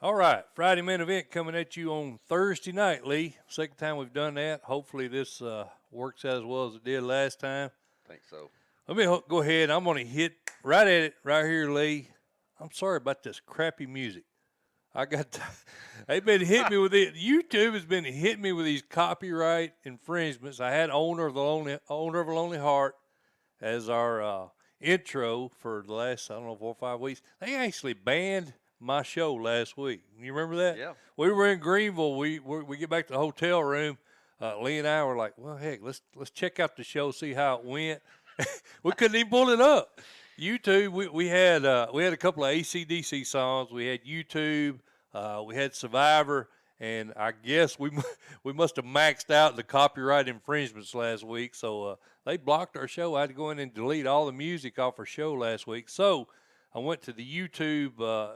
All right, Friday main event coming at you on Thursday night, Lee. Second time we've done that. Hopefully this works out as well as it did last time. I think so. Let me go ahead. I'm going to hit right at it right here, Lee. I'm sorry about this crappy music. They've been hitting me with it. YouTube has been hitting me with these copyright infringements. I had Owner of a Lonely Heart as our intro for the last, 4 or 5 weeks. They actually banned my show last week. You remember that? Yeah. We were in Greenville. We get back to the hotel room. Lee and I were like, well, heck, let's check out the show, see how it went. We couldn't even pull it up. YouTube, we had a couple of AC/DC songs. We had YouTube. We had Survivor, and I guess we must have maxed out the copyright infringements last week. So they blocked our show. I had to go in and delete all the music off our show last week. So I went to the YouTube.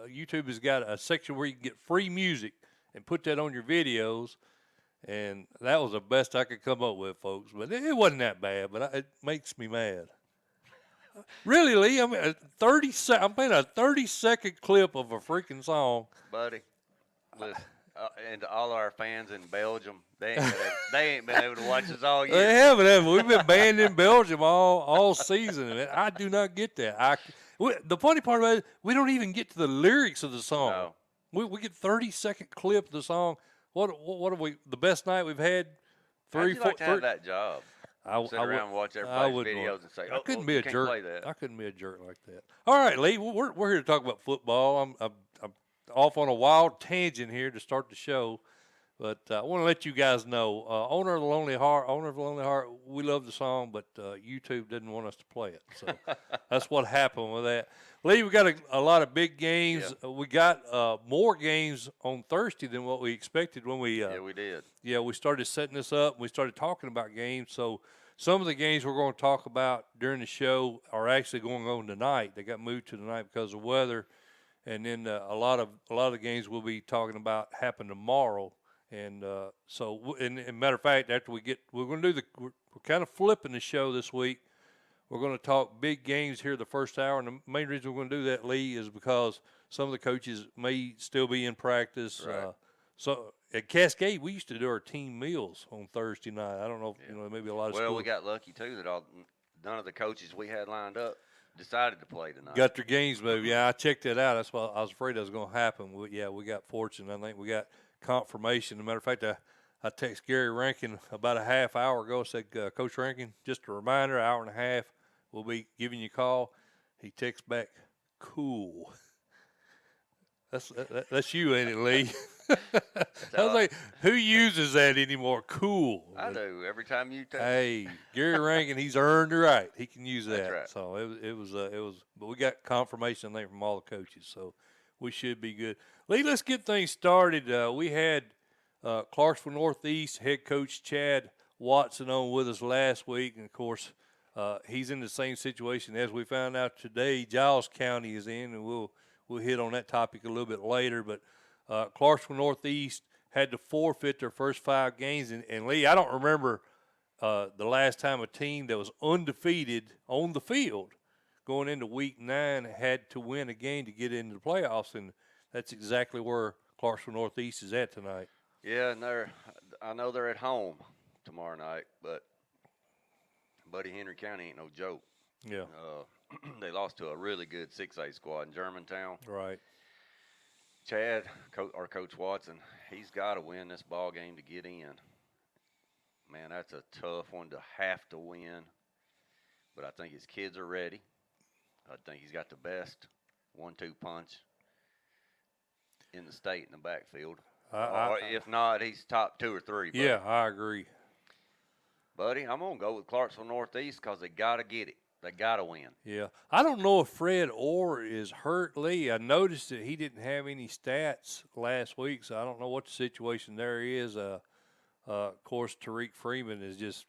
YouTube has got a section where you can get free music and put that on your videos. And that was the best I could come up with, folks. But it wasn't that bad, but it makes me mad. Really, Lee, I'm playing a 30-second clip of a freaking song. Buddy, listen, and to all our fans in Belgium, they ain't been able to watch us all year. They haven't. We've been banned in Belgium all season. And I do not get that. The funny part about it, we don't even get to the lyrics of the song. No. We get 30-second clip of the song. What are we? The best night we've had. How'd you like to have that job? Sit around and watch everybody's videos and say, I couldn't be a jerk. Play that. I couldn't be a jerk like that. All right, Lee, we're here to talk about football. I'm off on a wild tangent here to start the show, but I want to let you guys know, Owner of the Lonely Heart, we love the song, but YouTube didn't want us to play it, so that's what happened with that. Lee, we got a lot of big games. Yeah. We got more games on Thursday than what we expected when we we did. Yeah, we started setting this up. We started talking about games. So some of the games we're going to talk about during the show are actually going on tonight. They got moved to tonight because of weather, and then a lot of the games we'll be talking about happen tomorrow. And so, matter of fact, after we're going to do we're kind of flipping the show this week. We're going to talk big games here the first hour, and the main reason we're going to do that, Lee, is because some of the coaches may still be in practice. Right. So at Cascade, we used to do our team meals on Thursday night. I don't know if maybe a lot of schools. Well, we got lucky too that none of the coaches we had lined up decided to play tonight. Got their games moved. Yeah, I checked it out. That's why I was afraid that was going to happen. We got fortunate. I think we got confirmation. As a matter of fact, I texted Gary Rankin about a half hour ago. Said, Coach Rankin, just a reminder, hour and a half, we'll be giving you a call. He texts back, cool. That's you, ain't it, Lee? I was like, who uses that anymore? Cool. I do every time you text. Hey, Gary Rankin, he's earned the right. He can use that. That's right. So it was. But we got confirmation, I think, from all the coaches. So we should be good. Lee, let's get things started. We had Clarksville Northeast head coach Chad Watson on with us last week, and of course, he's in the same situation as we found out today. Giles County is in, and we'll hit on that topic a little bit later. But Clarksville Northeast had to forfeit their first 5 games. And Lee, I don't remember the last time a team that was undefeated on the field going into week 9 had to win a game to get into the playoffs. And that's exactly where Clarksville Northeast is at tonight. Yeah, and I know they're at home tomorrow night, but Buddy Henry County ain't no joke. Yeah. They lost to a really good 6A squad in Germantown. Right. Chad, or Coach Watson, he's got to win this ball game to get in. Man, that's a tough one to have to win. But I think his kids are ready. I think he's got the best 1-2 punch in the state in the backfield. Or if not, he's top 2 or 3. Buddy. Yeah, I agree. Buddy, I'm going to go with Clarksville Northeast because they got to get it. They got to win. Yeah. I don't know if Fred Orr is hurt, Lee. I noticed that he didn't have any stats last week, so I don't know what the situation there is. Of course, Tariq Freeman has just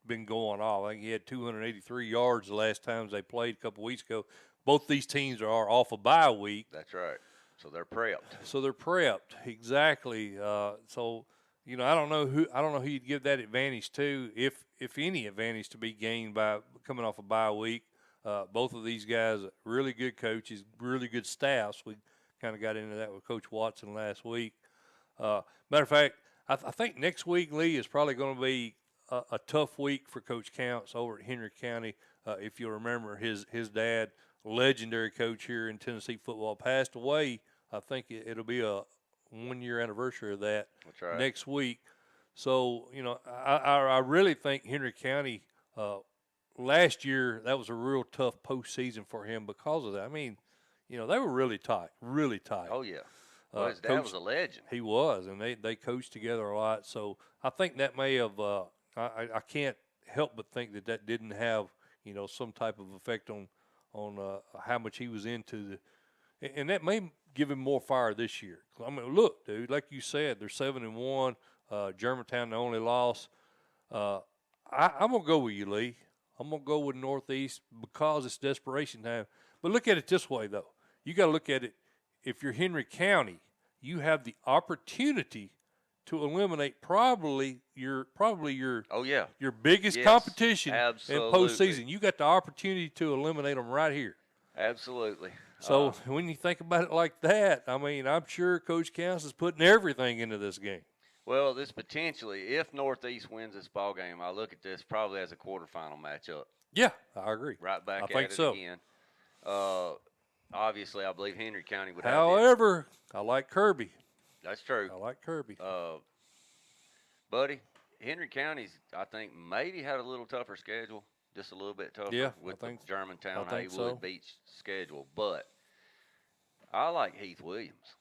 been going off. I think he had 283 yards the last times they played a couple weeks ago. Both these teams are off a bye week. That's right. So they're prepped. Exactly. So I don't know who you'd give that advantage to, if any advantage to be gained by coming off a bye week. Both of these guys, really good coaches, really good staffs. We kind of got into that with Coach Watson last week. Matter of fact, I think next week, Lee, is probably going to be a tough week for Coach Counts over at Henry County. If you'll remember, his dad, legendary coach here in Tennessee football, passed away. I think it'll be a 1-year anniversary of that. That's right. Next week. So, I really think Henry County last year, that was a real tough postseason for him because of that. I mean, they were really tight, really tight. Oh, yeah. Well, his dad was a legend. He was, and they coached together a lot. So I think that may have I can't help but think that didn't have, some type of effect on how much he was into and that may give him more fire this year. I mean, look, dude, like you said, they're 7-1. Germantown, the only loss. I'm gonna go with you, Lee. I'm gonna go with Northeast because it's desperation time. But look at it this way, though. You got to look at it. If you're Henry County, you have the opportunity to eliminate probably your your biggest competition absolutely. in postseason. You got the opportunity to eliminate them right here. Absolutely. So when you think about it like that, I mean, I'm sure Coach Counts is putting everything into this game. Well, this potentially, if Northeast wins this ball game, I look at this probably as a quarterfinal matchup. Yeah, I agree. Right back I think so. again. Obviously, I believe Henry County would have However, I like Kirby. That's true. I like Kirby. Buddy, Henry County's, I think, maybe had a little tougher schedule, just a little bit tougher with the Germantown Haywood Beach schedule. But I like Heath Williams,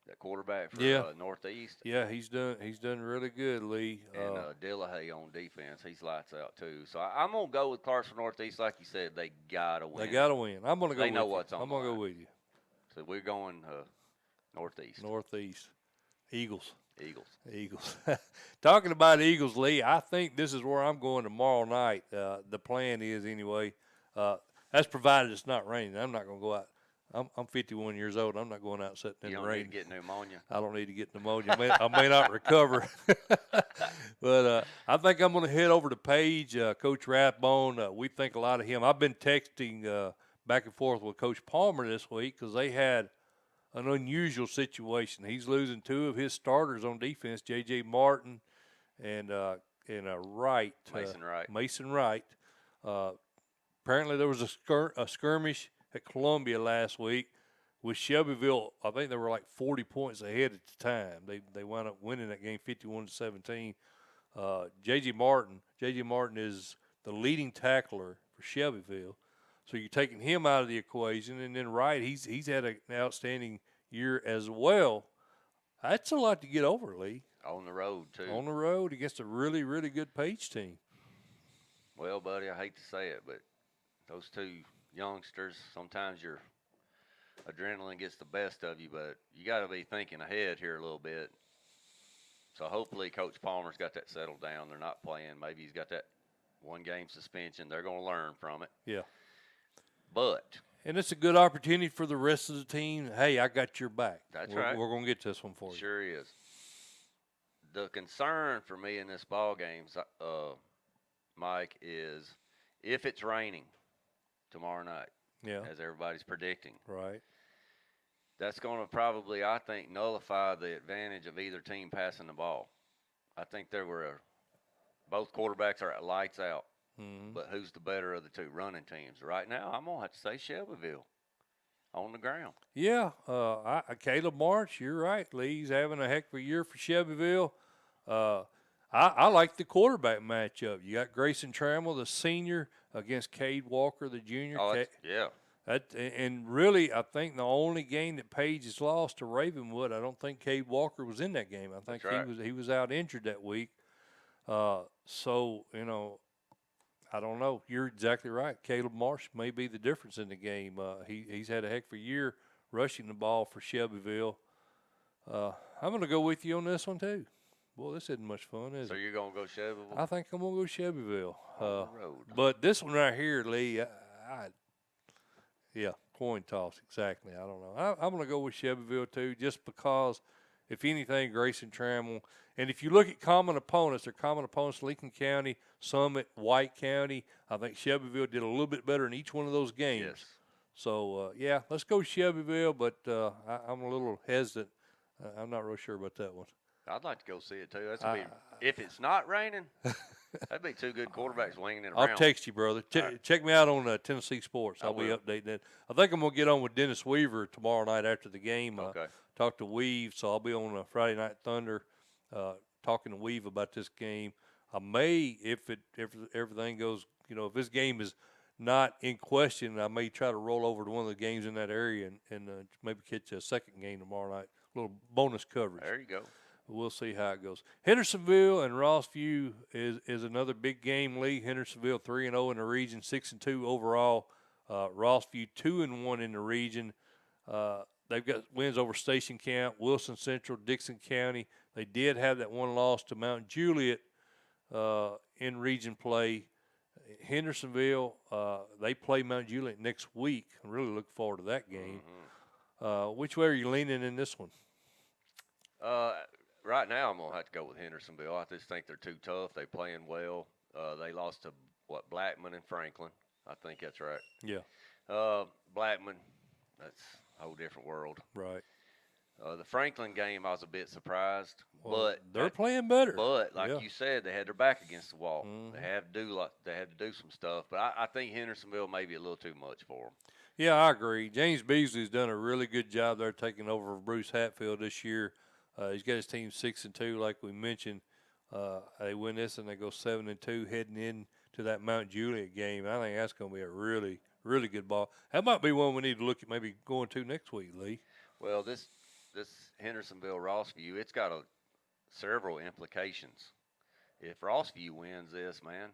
that quarterback for Northeast. Yeah, he's done really good, Lee. And Dillahay on defense, he's lights out too. So I'm gonna go with Clarksville Northeast, like you said. They gotta win. They gotta win. I'm gonna go. They know what's on. I'm gonna go with you. So we're going Northeast. Northeast. Eagles. Eagles. Talking about Eagles, Lee, I think this is where I'm going tomorrow night. The plan is anyway. That's provided it's not raining. I'm not going to go out. I'm 51 years old. I'm not going out sitting in the rain. You don't need to get pneumonia. I don't need to get pneumonia. I may not recover. But I think I'm going to head over to Page, Coach Rathbone. We think a lot of him. I've been texting back and forth with Coach Palmer this week because they had an unusual situation. He's losing two of his starters on defense, J.J. Martin and Wright. Mason Wright. Apparently there was a skirmish at Columbia last week with Shelbyville. I think they were like 40 points ahead at the time. They wound up winning that game 51-17. J.J. Martin is the leading tackler for Shelbyville. So you're taking him out of the equation, and then Wright, he's had an outstanding year as well. That's a lot to get over, Lee. On the road, too. On the road against a really, really good Page team. Well, buddy, I hate to say it, but those two youngsters, sometimes your adrenaline gets the best of you, but you got to be thinking ahead here a little bit. So hopefully Coach Palmer's got that settled down. They're not playing. Maybe he's got that one-game suspension. They're going to learn from it. Yeah. And it's a good opportunity for the rest of the team. Hey, I got your back. That's right. We're going to get this one for you. Sure is. The concern for me in this ball game, Mike, is if it's raining tomorrow night, as everybody's predicting. Right. That's going to probably, I think, nullify the advantage of either team passing the ball. I think both quarterbacks are at lights out. Mm-hmm. But who's the better of the two running teams? Right now, I'm going to have to say Shelbyville on the ground. Yeah. Caleb March, you're right. Lee's having a heck of a year for Shelbyville. I like the quarterback matchup. You got Grayson Trammell, the senior, against Cade Walker, the junior. And really, I think the only game that Page has lost to Ravenwood, I don't think Cade Walker was in that game. I think he was out injured that week. So, I don't know. You're exactly right. Caleb Marsh may be the difference in the game. He's had a heck of a year rushing the ball for Shelbyville. I'm going to go with you on this one, too. Boy, this isn't much fun, is it? So you're going to go Shelbyville? I think I'm going to go Shelbyville. On the road. But this one right here, Lee, coin toss, exactly. I don't know. I'm going to go with Shelbyville, too, just because, if anything, Grayson Trammell. And if you look at common opponents, they're common opponents, Lincoln County, Summit, White County. I think Shelbyville did a little bit better in each one of those games. Yes. So, yeah, let's go Shelbyville, but I'm a little hesitant. I'm not real sure about that one. I'd like to go see it too. That's be, if it's not raining, that'd be two good quarterbacks winging it around. I'll text you, brother. Check me out on Tennessee Sports. I'll be updating that. I think I'm going to get on with Dennis Weaver tomorrow night after the game. Okay. Talk to Weave, so I'll be on Friday Night Thunder talking to Weave about this game. I may, if everything goes, if this game is not in question, I may try to roll over to one of the games in that area and maybe catch a second game tomorrow night. A little bonus coverage. There you go. We'll see how it goes. Hendersonville and Rossview is another big game, Lee. Hendersonville 3-0 in the region, 6-2 overall. Rossview 2-1 in the region. They've got wins over Station Camp, Wilson Central, Dixon County. They did have that one loss to Mount Juliet in region play. Hendersonville, they play Mount Juliet next week. I'm really looking forward to that game. Mm-hmm. Which way are you leaning in this one? Right now, I'm going to have to go with Hendersonville. I just think they're too tough. They're playing well. They lost to, Blackman and Franklin. I think that's right. Yeah. Blackman, that's a whole different world. Right. The Franklin game, I was a bit surprised. Well, they're playing better. But, like you said, they had their back against the wall. Mm-hmm. They had to do some stuff. But I think Hendersonville may be a little too much for them. Yeah, I agree. James Beasley's done a really good job there taking over Bruce Hatfield this year. He's got his team 6-2, like we mentioned. They win this and they go 7-2 heading into that Mount Juliet game. I think that's going to be a really, really good ball. That might be one we need to look at maybe going to next week, Lee. Well, this Hendersonville Rossview, it's got several implications. If Rossview wins this, man,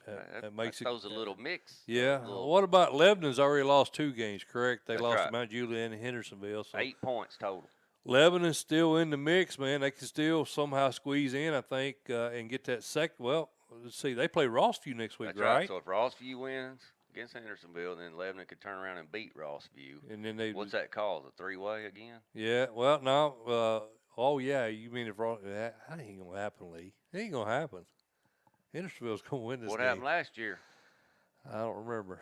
that makes throws a little mix. Yeah. What about Lebanon's already lost 2 games, correct? They lost right. to Mount Juliet and Hendersonville. So 8 points total. Lebanon's still in the mix, man. They can still somehow squeeze in, I think, and get that second. Well, let's see. They play Rossview next week, That's right? So if Rossview wins against Hendersonville, then Lebanon could turn around and beat Rossview. And then what's that called? A 3-way again? Yeah. Well, no. Oh, yeah. You mean if that ain't going to happen, Lee. It ain't going to happen. Hendersonville's going to win this game. What happened last year? I don't remember.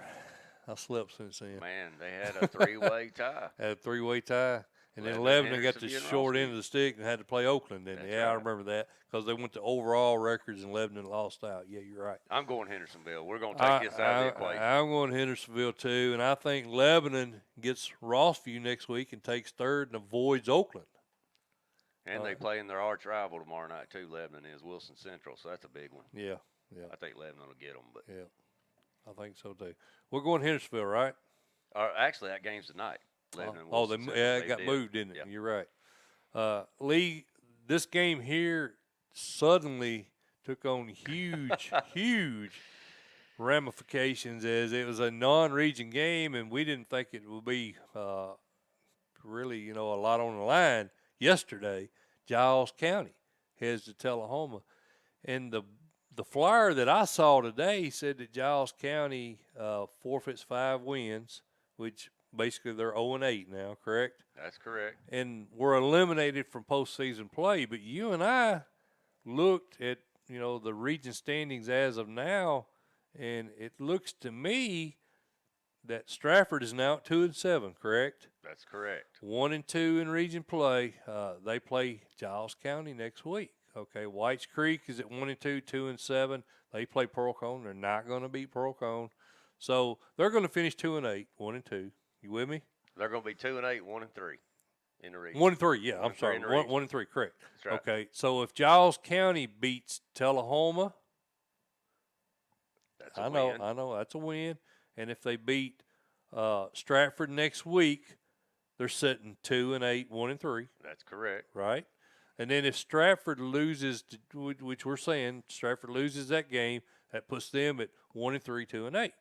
I slept since then. Man, they had a 3-way tie. Had a 3-way tie. And then Lebanon got the short end of the stick and had to play Oakland. And yeah, right. I remember that because they went to overall records and Lebanon lost out. Yeah, you're right. I'm going Hendersonville. We're going to take this out of the equation. I'm going Hendersonville too, and I think Lebanon gets Rossview next week and takes third and avoids Oakland. And they play in their arch rival tomorrow night too. Lebanon is Wilson Central, so that's a big one. Yeah. I think Lebanon will get them, but yeah, I think so too. We're going Hendersonville, right? Actually, that game's tonight. It got moved, didn't it? Yep. You're right. Lee, this game here suddenly took on huge, huge ramifications as it was a non-region game, and we didn't think it would be really, a lot on the line yesterday. Giles County heads to Tullahoma, and the flyer that I saw today said that Giles County forfeits 5 wins, which basically they're 0-8 now, correct? That's correct. And we're eliminated from postseason play. But you and I looked at, the region standings as of now, and it looks to me that Stratford is now at 2-7, correct? That's correct. 1-2 in region play. They play Giles County next week. Okay, Whites Creek is at 1-2, 2-7. They play Pearl-Cohn. They're not going to beat Pearl-Cohn. So they're going to finish 2-8, 1-2. You with me? They're going to be 2-8, 1-3 in the region. 1-3, yeah. I'm sorry, 1-3, correct. That's right. Okay, so if Giles County beats Tullahoma, that's a win. I know, that's a win. And if they beat Stratford next week, they're sitting 2-8, 1-3. That's correct. Right. And then if Stratford loses, which we're saying Stratford loses that game, that puts them at 1-3, 2-8.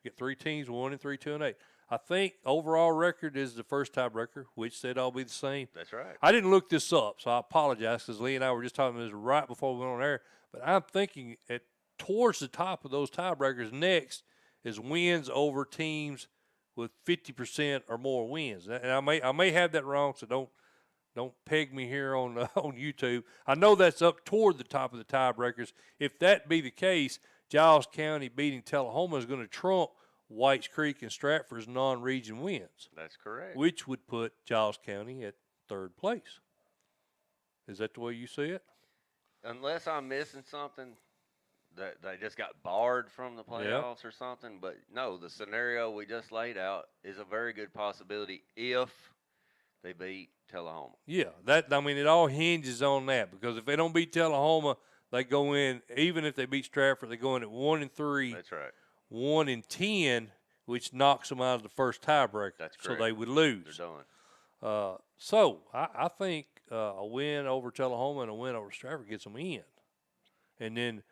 Get 3 teams, 1-3, 2-8. I think overall record is the first tiebreaker, which said all be the same. That's right. I didn't look this up, so I apologize because Lee and I were just talking about this right before we went on air. But I'm thinking towards the top of those tiebreakers next is wins over teams with 50% or more wins. And I may have that wrong, so don't peg me here on YouTube. I know that's up toward the top of the tiebreakers. If that be the case, Giles County beating Tullahoma is going to trump Whites Creek and Stratford's non-region wins, That's correct. which would put Giles County at third place. Is that the way you see it? Unless I'm missing something, that they just got barred from the playoffs or something. But no, the scenario we just laid out is a very good possibility if they beat Tullahoma. Yeah, it all hinges on that, because if they don't beat Tullahoma, they go in. Even if they beat Stratford, they go in at 1-3. That's right. 1-10, which knocks them out of the first tiebreaker. That's so correct. they would lose. They're done. So I think a win over Tullahoma and a win over Stratford gets them in, and then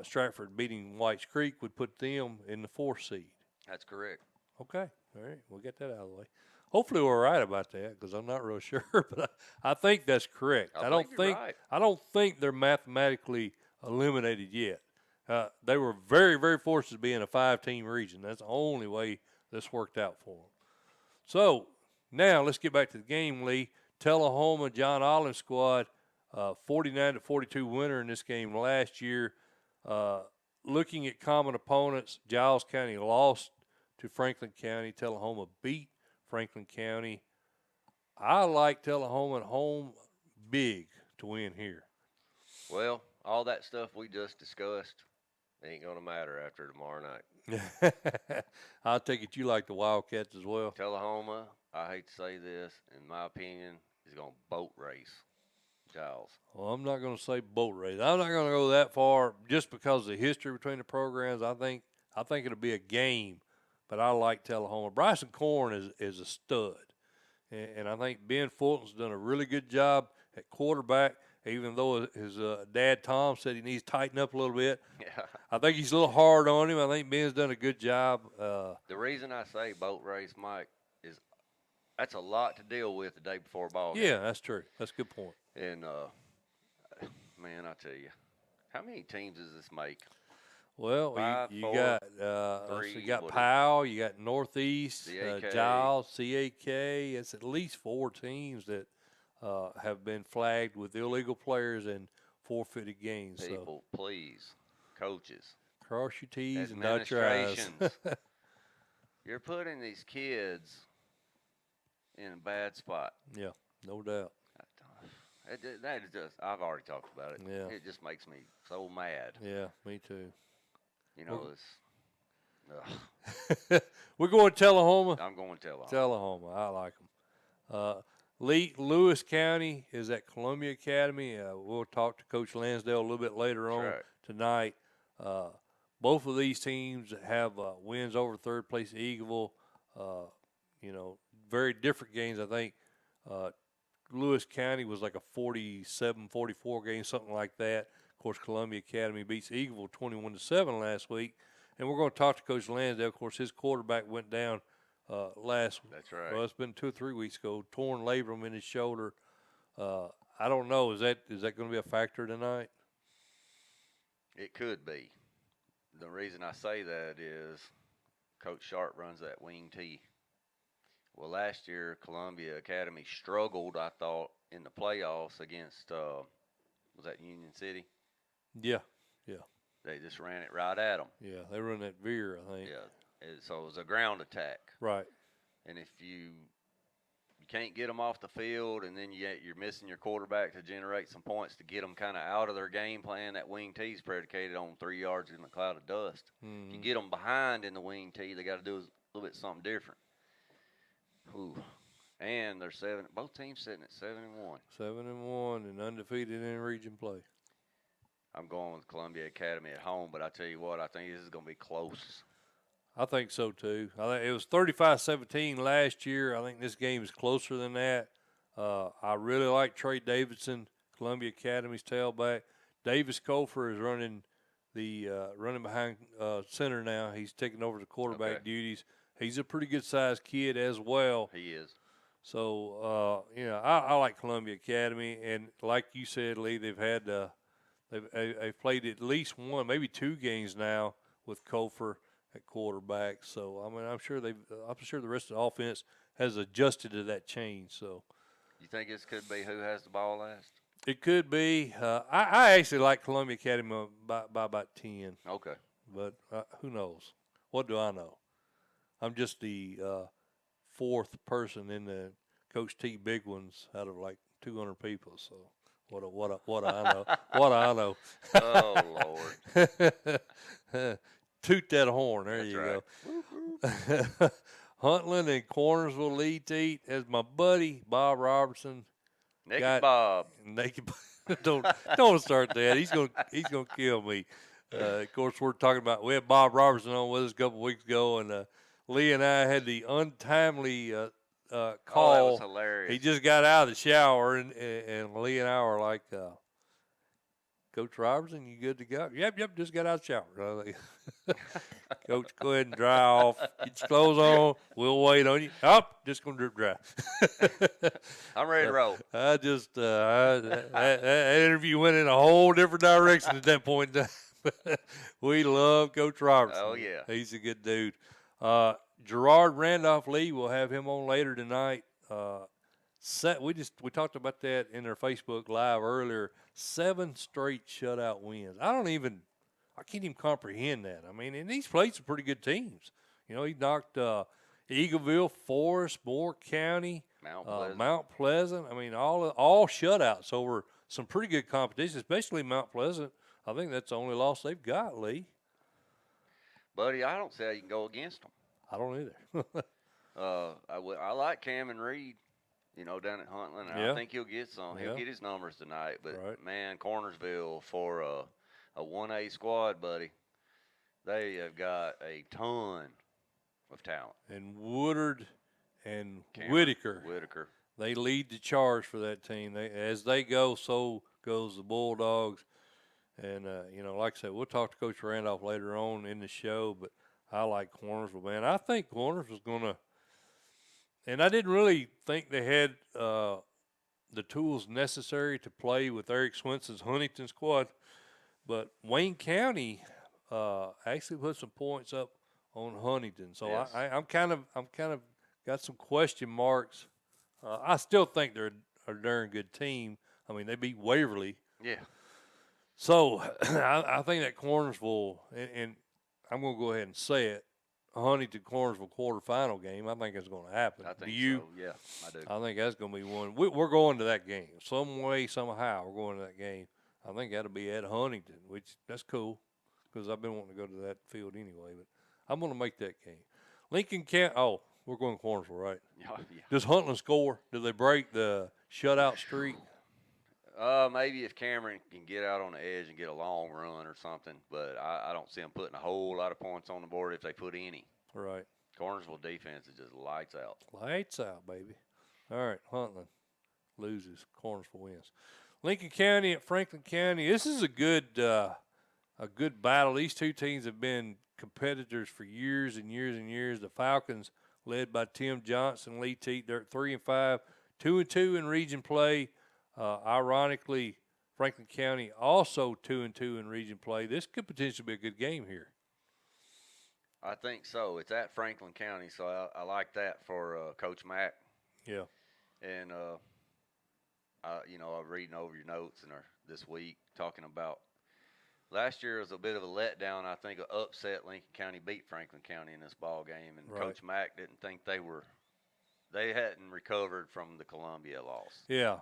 Stratford beating Whites Creek would put them in the 4th seed. That's correct. Okay, all right, we'll get that out of the way. Hopefully we're right about that, because I'm not real sure, but I think that's correct. I don't think they're mathematically eliminated yet. They were very, very fortunate to be in a 5-team region. That's the only way this worked out for them. So now let's get back to the game, Lee. Tullahoma John Olin squad, 49-42 winner in this game last year. Looking at common opponents, Giles County lost to Franklin County. Tullahoma beat Franklin County. I like Tullahoma at home big to win here. Well, all that stuff we just discussed ain't going to matter after tomorrow night. I'll take it you like the Wildcats as well. Tullahoma, I hate to say this, in my opinion, is going to boat race Giles. Well, I'm not going to say boat race. I'm not going to go that far just because of the history between the programs. I think it'll be a game, but I like Tullahoma. Bryson Corn is a stud, and I think Ben Fulton's done a really good job at quarterback, even though his dad, Tom, said he needs to tighten up a little bit. Yeah. I think he's a little hard on him. I think Ben's done a good job. The reason I say boat race, Mike, is that's a lot to deal with the day before ball game. Yeah, that's true. That's a good point. And, man, I tell you, how many teams does this make? Well, Five, you four, got three, you got what Powell, you got Northeast, CAK. Giles, CAK. It's at least 4 teams that have been flagged with illegal players and forfeited games. People, so please, coaches, cross your T's and dot your I's. You're putting these kids in a bad spot. Yeah, no doubt. That is just, I've already talked about it. Yeah. It just makes me so mad. Yeah, me too. You know, We're going Tullahoma. I'm going Tullahoma. Tullahoma, I like them. Lewis County is at Columbia Academy. We'll talk to Coach Lansdell a little bit later on tonight. Both of these teams have wins over third place Eagleville. Very different games. I think Lewis County was like a 47-44 game, something like that. Of course, Columbia Academy beats Eagleville 21-7 last week. And we're going to talk to Coach Lansdale. Of course, his quarterback went down last week. That's right. Well, it's been 2 or 3 weeks ago. Torn labrum in his shoulder. I don't know. Is that going to be a factor tonight? It could be. The reason I say that is Coach Sharp runs that wing T. Well, last year, Columbia Academy struggled, I thought, in the playoffs against, was that Union City? Yeah. They just ran it right at them. Yeah, they run that veer, I think. Yeah, so it was a ground attack. Right. And if you can't get them off the field, and then you're missing your quarterback to generate some points to get them kind of out of their game plan, that wing T is predicated on 3 yards in a cloud of dust. Mm-hmm. If you get them behind in the wing T, they got to do a little bit something different. Ooh. And they're both teams sitting at 7-1. 7-1 and undefeated in region play. I'm going with Columbia Academy at home, but I tell you what, I think this is going to be close. I think so too. I think it was 35-17 last year. I think this game is closer than that. I really like Trey Davidson, Columbia Academy's tailback. Davis Cofer is running behind center now. He's taking over the quarterback duties. He's a pretty good sized kid as well. He is. So I like Columbia Academy, and like you said, Lee, they've had they've played at least 1, maybe 2 games now with Cofer at quarterback. So I'm sure the rest of the offense has adjusted to that change. So you think this could be who has the ball last? It could be. I actually like Columbia Academy by about 10. Okay. But who knows? What do I know? I'm just the fourth person in the Coach T Big Ones out of like 200 people. So what I know, what I know. Oh Lord. Toot that horn. There That's you right. go. Huntland and Cornersville lead to eat as my buddy Bob Robertson. Naked Bob. Naked. don't start that. He's gonna kill me. Of course, we're talking about we had Bob Robertson on with us a couple weeks ago, and Lee and I had the untimely call. Oh, that was hilarious. He just got out of the shower, and Lee and I were like, Coach Robertson, you good to go? Yep, just got out of the shower. Coach, go ahead and dry off. Get your clothes on. We'll wait on you. Oh, just going to drip dry. I'm ready to roll. I just, that interview went in a whole different direction at that point in time. We love Coach Robertson. Oh, yeah. He's a good dude. Gerard Randolph Lee, we'll have him on later tonight. We talked about that in our Facebook Live earlier. 7 straight shutout wins. I can't even comprehend that. I mean, and he's played some pretty good teams. You know, he knocked Eagleville, Forest, Moore County, Mount Pleasant. I mean, all shutouts over some pretty good competition, especially Mount Pleasant. I think that's the only loss they've got, Lee. Buddy, I don't see how you can go against them. I don't either. I like Cameron Reed, you know, down at Huntland. And Yeah. I think he'll get some. He'll get his numbers tonight. But, Right. man, Cornersville for a 1A squad, buddy, they have got a ton of talent. And Woodard and Cameron Whitaker, they lead the charge for that team. As they go, so goes the Bulldogs. And, you know, like I said, we'll talk to Coach Randolph later on in the show, but I like Cornersville, man. I think Cornersville's going to – and I didn't really think they had the tools necessary to play with Eric Swenson's Huntington squad, but Wayne County actually put some points up on Huntington. So yes. I'm kind of got some question marks. I still think they're a darn good team. I mean, they beat Waverly. Yeah. So I think that Cornersville, and I'm going to go ahead and say it, Huntington-Cornersville quarterfinal game, I think it's going to happen. I think do you? so. Yeah, I do. I think that's going to be one. We're going to that game. Some way, somehow, we're going to that game. I think that'll be at Huntington, which that's cool because I've been wanting to go to that field anyway. But I'm going to make that game. Lincoln County. Oh, we're going to Cornersville, right? Yeah. Does Huntland score? Do they break the shutout streak? Maybe if Cameron can get out on the edge and get a long run or something, but I don't see them putting a whole lot of points on the board if they put any. Right. Cornersville defense is just lights out. Lights out, baby. All right, Huntland loses. Cornersville wins. Lincoln County at Franklin County. This is a good battle. These two teams have been competitors for years and years and years. The Falcons, led by Tim Johnson, Lee Teat, they're at 3-5, 2-2 in region play. Ironically, Franklin County also 2-2 in region play. This could potentially be a good game here. I think so. It's at Franklin County, so I like that for Coach Matt. Yeah. And I'm reading over your notes this week talking about last year was a bit of a letdown. I think an upset. Lincoln County beat Franklin County in this ball game, and right. Coach Mack didn't think they hadn't recovered from the Columbia loss. Yeah.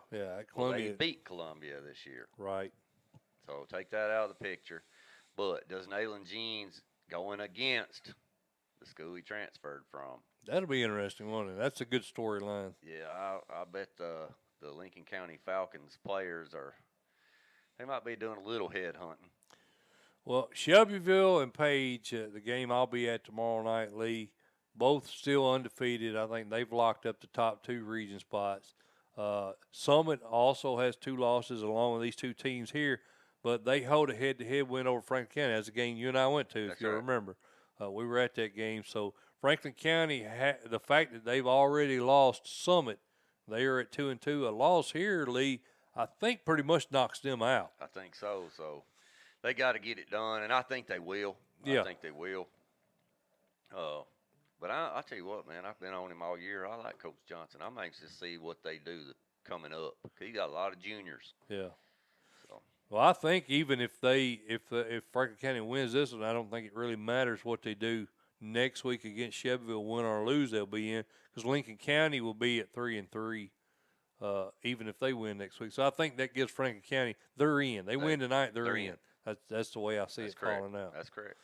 Columbia. They beat Columbia this year. Right. So take that out of the picture. But does Nayland Jeans going against the school he transferred from? That'll be interesting, won't it? That's a good storyline. Yeah, I bet the Lincoln County Falcons players they might be doing a little head hunting. Well, Shelbyville and Page, the game I'll be at tomorrow night, Lee, both still undefeated. I think they've locked up the top 2 region spots. Summit also has 2 losses along with these 2 teams here, but they hold a head-to-head win over Franklin County. That's a game you and I went to, if you remember. We were at that game. So Franklin County, the fact that they've already lost Summit, they are at 2-2. A loss here, Lee, I think pretty much knocks them out. I think so. So they got to get it done, and I think they will. Yeah. I think they will. But I'll tell you what, man, I've been on him all year. I like Coach Johnson. I'm anxious to see what they do coming up. He got a lot of juniors. Yeah. So. Well, I think even if Franklin County wins this one, I don't think it really matters what they do next week against Shelbyville, win or lose, they'll be in, because Lincoln County will be at 3-3, even if they win next week. So I think that gives Franklin County, they're in. They win tonight, they're in. That's the way I see it falling out. That's correct.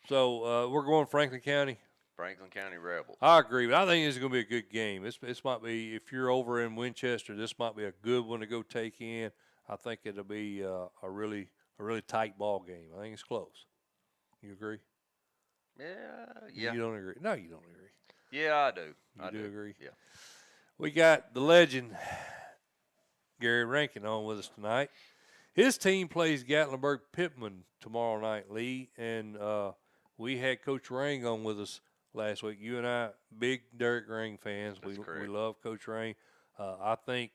So we're going Franklin County. Franklin County Rebels. I agree, but I think it's going to be a good game. This might be, if you're over in Winchester, this might be a good one to go take in. I think it'll be a really tight ball game. I think it's close. You agree? Yeah. You don't agree? No, you don't agree. Yeah, I do. I do agree. Yeah. We got the legend Gary Rankin on with us tonight. His team plays Gatlinburg Pittman tomorrow night, Lee, and we had Coach Rang on with us last week. You and I, big Derek Rang fans. We love Coach Rang. I think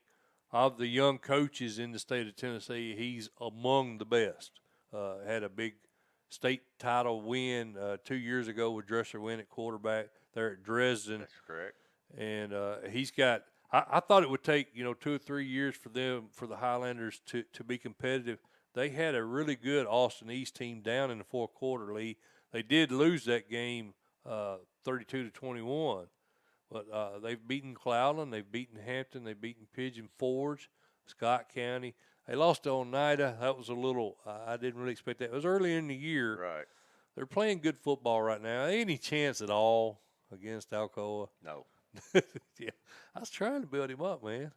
of the young coaches in the state of Tennessee, he's among the best. Had a big state title win 2 years ago with Dresser win at quarterback there at Dresden. That's correct. And he's got – I thought it would take, 2 or 3 years for the Highlanders to be competitive. They had a really good Austin East team down in the fourth quarter, Lee. They did lose that game 32-21. But they've beaten Cloudland, they've beaten Hampton, they've beaten Pigeon Forge, Scott County. They lost to Oneida. That was a little I didn't really expect that. It was early in the year. Right. They're playing good football right now. Any chance at all against Alcoa? No. Yeah. I was trying to build him up, man.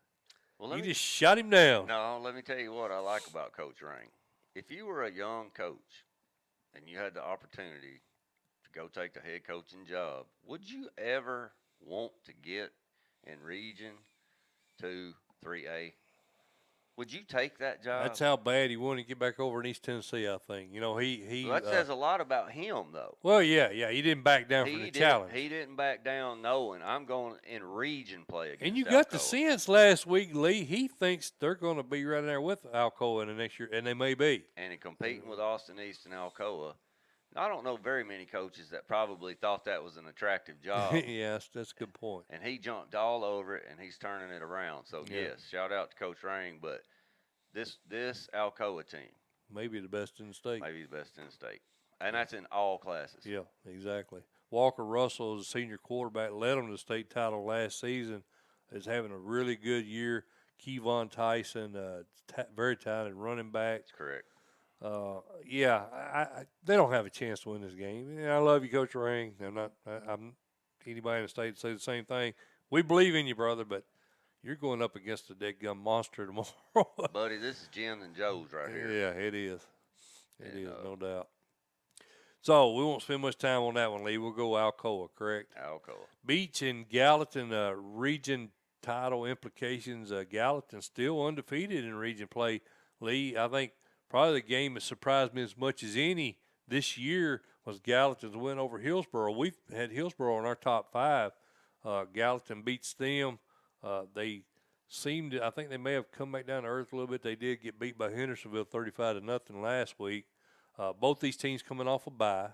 Well, You just shut him down. No, let me tell you what I like about Coach Rang. If you were a young coach and you had the opportunity to go take the head coaching job, would you ever want to get in Region 2, 3A? Would you take that job? That's how bad he wanted to get back over in East Tennessee, I think. Well, that says a lot about him, though. Well, yeah, he didn't back down from the challenge. He didn't back down knowing I'm going in region play against And you Alcoa. got the sense last week, Lee, he thinks they're going to be right there with Alcoa in the next year, and they may be. And in competing with Austin East and Alcoa, I don't know very many coaches that probably thought that was an attractive job. Yes, that's a good point. And he jumped all over it, and he's turning it around. So, yes, shout out to Coach Rang. But this Alcoa team. Maybe the best in the state. Maybe the best in the state. And that's in all classes. Yeah, exactly. Walker Russell is a senior quarterback, led them to the state title last season, is having a really good year. Kevon Tyson, very talented running back. That's correct. They don't have a chance to win this game. And I love you, Coach Rang. I'm anybody in the state to say the same thing. We believe in you, brother, but you're going up against a dead gum monster tomorrow. Buddy, this is Jim and Joe's right here. Yeah, it is. It is, no doubt. So we won't spend much time on that one, Lee. We'll go Alcoa, correct? Alcoa. Beach and Gallatin region title implications. Gallatin still undefeated in region play, Lee. I think probably the game that surprised me as much as any this year was Gallatin's win over Hillsboro. We've had Hillsboro in our top 5. Gallatin beats them. They seemed to, I think they may have come back down to earth a little bit. They did get beat by Hendersonville 35-0 last week. Both these teams coming off a bye.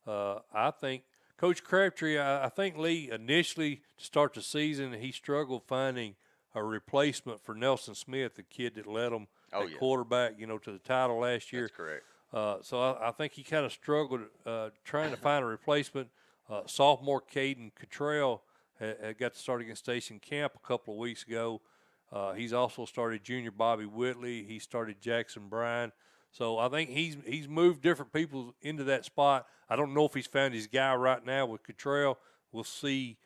I think Coach Crabtree, I think Lee, initially to start the season, he struggled finding a replacement for Nelson Smith, the kid that led them at quarterback, to the title last year. That's correct. So I think he kind of struggled trying to find a replacement. Sophomore Caden Cottrell had got to start against Station Camp a couple of weeks ago. He's also started junior Bobby Whitley. He started Jackson Bryan. So I think he's moved different people into that spot. I don't know if he's found his guy right now with Cottrell. We'll see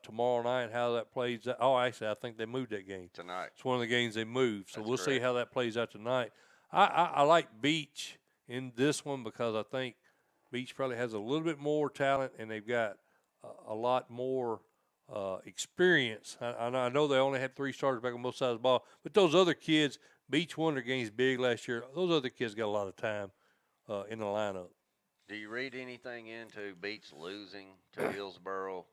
tomorrow night how that plays out. Oh, actually, I think they moved that game. Tonight. It's one of the games they moved. So we'll see correct. how that plays out tonight. I like Beach in this one because I think Beach probably has a little bit more talent and they've got a lot more experience. I know they only had 3 starters back on both sides of the ball, but those other kids, Beach won their games big last year. Those other kids got a lot of time in the lineup. Do you read anything into Beach losing to Hillsboro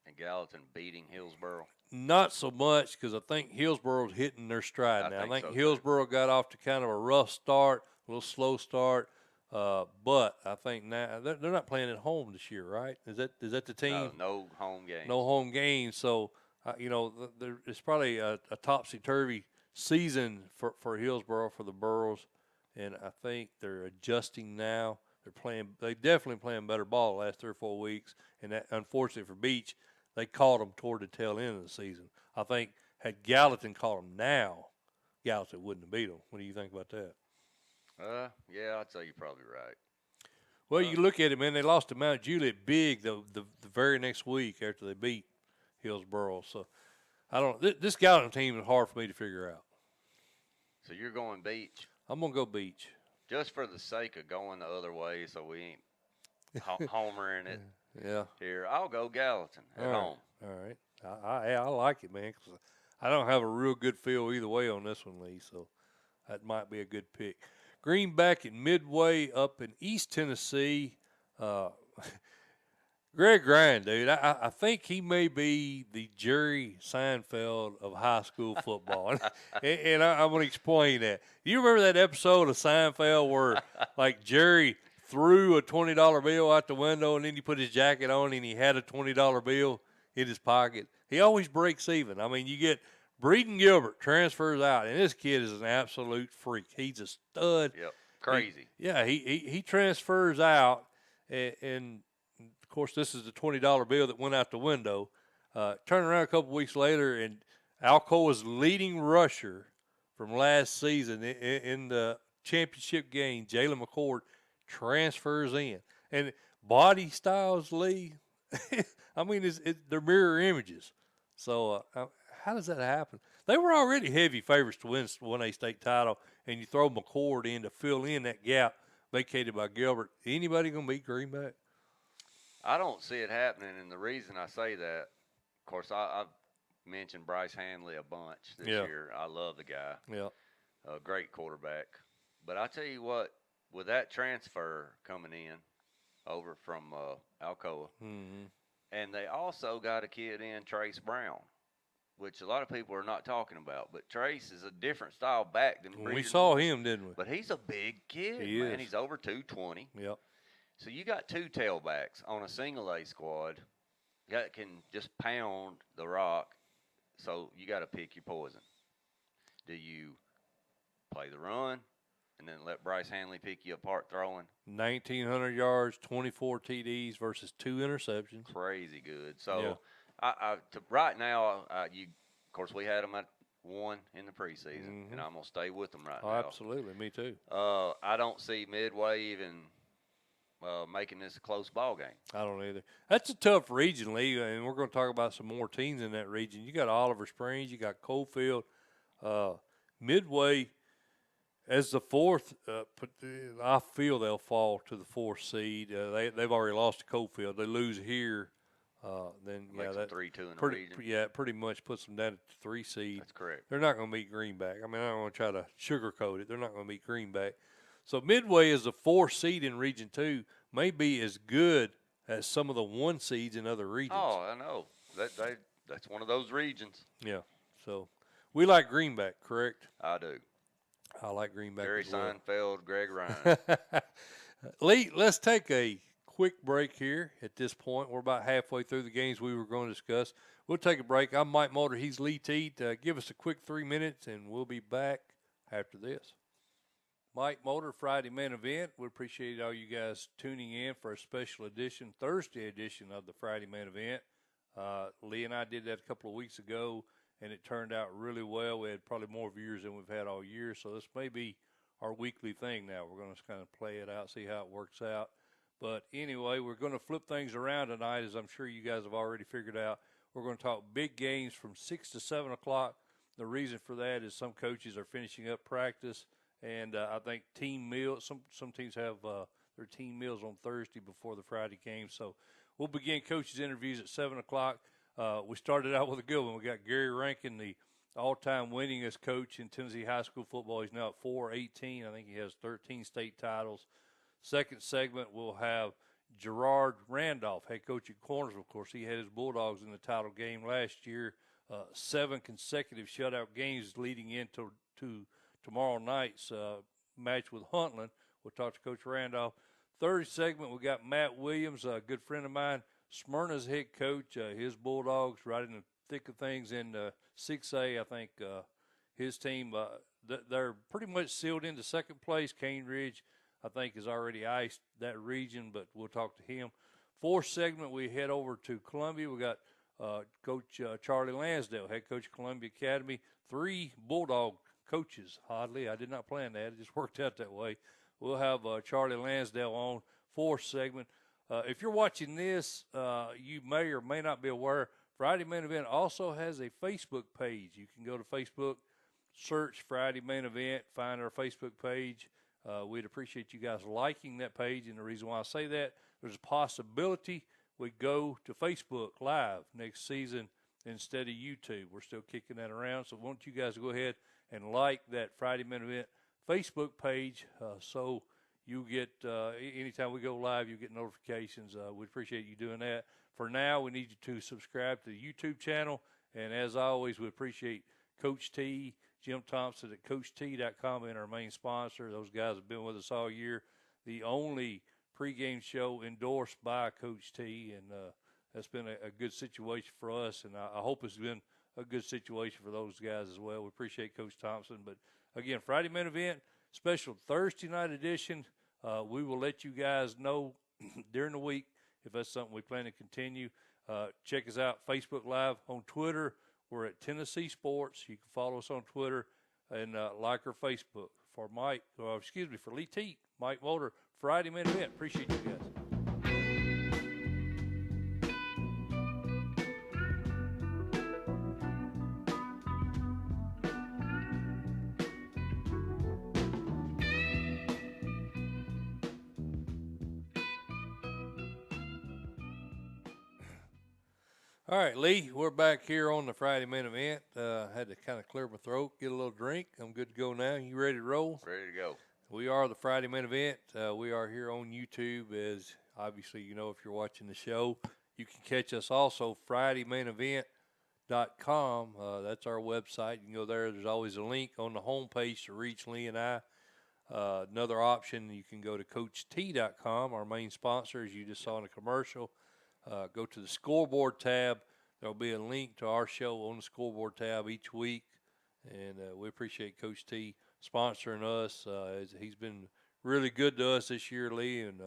and Gallatin beating Hillsboro? Not so much because I think Hillsboro's hitting their stride now. I think so, Hillsboro got off to kind of a rough start, a little slow start, but I think now they're not playing at home this year, right? Is that the team? No home games. No home games. So, it's probably a topsy-turvy season for Hillsboro, for the Burros, and I think they're adjusting now. They definitely playing better ball the last 3 or 4 weeks. And that, unfortunately for Beach, they caught them toward the tail end of the season. I think had Gallatin caught them now, Gallatin wouldn't have beat them. What do you think about that? Yeah, I'd say you're probably right. Well, you look at it, man. They lost to Mount Juliet big the very next week after they beat Hillsboro. So I don't. This Gallatin team is hard for me to figure out. So you're going Beach? I'm gonna go Beach. Just for the sake of going the other way, so we ain't homering it. Yeah. Here, I'll go Gallatin at home. All right. I like it, man, because I don't have a real good feel either way on this one, Lee. So that might be a good pick. Greenback and Midway up in East Tennessee. Greg Ryan, dude, I think he may be the Jerry Seinfeld of high school football. and I'm going to explain that. Do you remember that episode of Seinfeld where, like, Jerry threw a $20 bill out the window and then he put his jacket on and he had a $20 bill in his pocket? He always breaks even. I mean, you get Breeden Gilbert transfers out, and this kid is an absolute freak. He's a stud. Yep, crazy. He transfers out, and of course, this is the $20 bill that went out the window. Turn around a couple weeks later, and Alcoa's leading rusher from last season in the championship game, Jalen McCord, transfers in. And body styles, Lee, I mean, they're mirror images. So how does that happen? They were already heavy favorites to win 1A state title, and you throw McCord in to fill in that gap vacated by Gilbert. Anybody going to beat Greenback? I don't see it happening, and the reason I say that, of course, I've mentioned Bryce Hanley a bunch this year. I love the guy. Yeah. A great quarterback. But I tell you what, with that transfer coming in over from Alcoa, and they also got a kid in, Trace Brown, which a lot of people are not talking about. But Trace is a different style back than we saw him, didn't we? But he's a big kid, he man. Is. He's over 220. Yep. So you got two tailbacks on a single A squad that can just pound the rock. So you got to pick your poison. Do you play the run and then let Bryce Hanley pick you apart throwing? 1,900 yards, 24 TDs versus 2 interceptions. Crazy good. So right now, of course, we had them at 1 in the preseason, and I'm going to stay with them right now. Absolutely. Me too. I don't see Midway even making this a close ball game. I don't either. That's a tough region, Lee, and we're going to talk about some more teams in that region. You got Oliver Springs, you got Coalfield, Midway as the 4th. I feel they'll fall to the 4th seed. They've already lost to Coalfield. They lose here, then makes that 3-2 in the region. Yeah, it pretty much puts them down at the 3 seed. That's correct. They're not going to beat Greenback. I mean, I don't want to try to sugarcoat it. They're not going to beat Greenback. So Midway is the 4th seed in Region 2, may be as good as some of the 1 seeds in other regions. Oh, I know. That's one of those regions. Yeah. So we like Greenback, correct? I do. I like Greenback Jerry as well. Seinfeld, Greg Ryan. Lee, let's take a quick break here at this point. We're about halfway through the games we were going to discuss. We'll take a break. I'm Mike Mulder. He's Lee Teat. Give us a quick 3 minutes, and we'll be back after this. Mike Mulder, Friday Main Event. We appreciate all you guys tuning in for a special edition, Thursday edition of the Friday Main Event. Lee and I did that a couple of weeks ago, and it turned out really well. We had probably more viewers than we've had all year, so this may be our weekly thing now. We're going to kind of play it out, see how it works out. But anyway, we're going to flip things around tonight, as I'm sure you guys have already figured out. We're going to talk big games from 6 to 7 o'clock. The reason for that is some coaches are finishing up practice. And I think team meals, some teams have their team meals on Thursday before the Friday game. So we'll begin coaches' interviews at 7 o'clock. We started out with a good one. We got Gary Rankin, the all-time winningest coach in Tennessee high school football. He's now at 4-18. I think he has 13 state titles. Second segment, we'll have Gerard Randolph, head coach at Cornersville. Of course, he had his Bulldogs in the title game last year. 7 consecutive shutout games leading into tomorrow night's match with Huntland. We'll talk to Coach Randolph. Third segment, we got Matt Williams, a good friend of mine, Smyrna's head coach. His Bulldogs right in the thick of things in 6A. I think his team, they're pretty much sealed into second place. Cane Ridge I think, has already iced that region, but we'll talk to him. Fourth segment, we head over to Columbia. We got Coach Charlie Lansdell, head coach of Columbia Academy. 3 Bulldog coaches, oddly. I did not plan that. It just worked out that way. We'll have Charlie Lansdell on fourth segment. If you're watching this, you may or may not be aware, Friday Main Event also has a Facebook page. You can go to Facebook, search Friday Main Event, find our Facebook page. We'd appreciate you guys liking that page, and the reason why I say that, there's a possibility we go to Facebook Live next season instead of YouTube. We're still kicking that around, so I want you guys to go ahead and like that Friday Main Event Facebook page so you get, anytime we go live, you get notifications. We appreciate you doing that. For now, we need you to subscribe to the YouTube channel, and as always, we appreciate Coach T, Jim Thompson at CoachT.com, and our main sponsor. Those guys have been with us all year. The only pregame show endorsed by Coach T, and that's been a good situation for us, and I hope it's been a good situation for those guys as well. We appreciate Coach Thompson. But, again, Friday Main Event, special Thursday night edition. We will let you guys know during the week if that's something we plan to continue. Check us out, Facebook Live, on Twitter. We're at Tennessee Sports. You can follow us on Twitter and like our Facebook. For Lee Teat, Mike Mulder, Friday Main Event. Appreciate you guys. All right, Lee, we're back here on the Friday Main Event. Had to kind of clear my throat, get a little drink. I'm good to go now. You ready to roll? Ready to go. We are the Friday Main Event. We are here on YouTube, as obviously you know if you're watching the show. You can catch us also, FridayMainEvent.com. That's our website. You can go there. There's always a link on the homepage to reach Lee and I. Another option, you can go to CoachT.com, our main sponsor, as you just saw in the commercial. Go to the scoreboard tab. There'll be a link to our show on the scoreboard tab each week, and we appreciate Coach T sponsoring us. He's been really good to us this year, Lee, and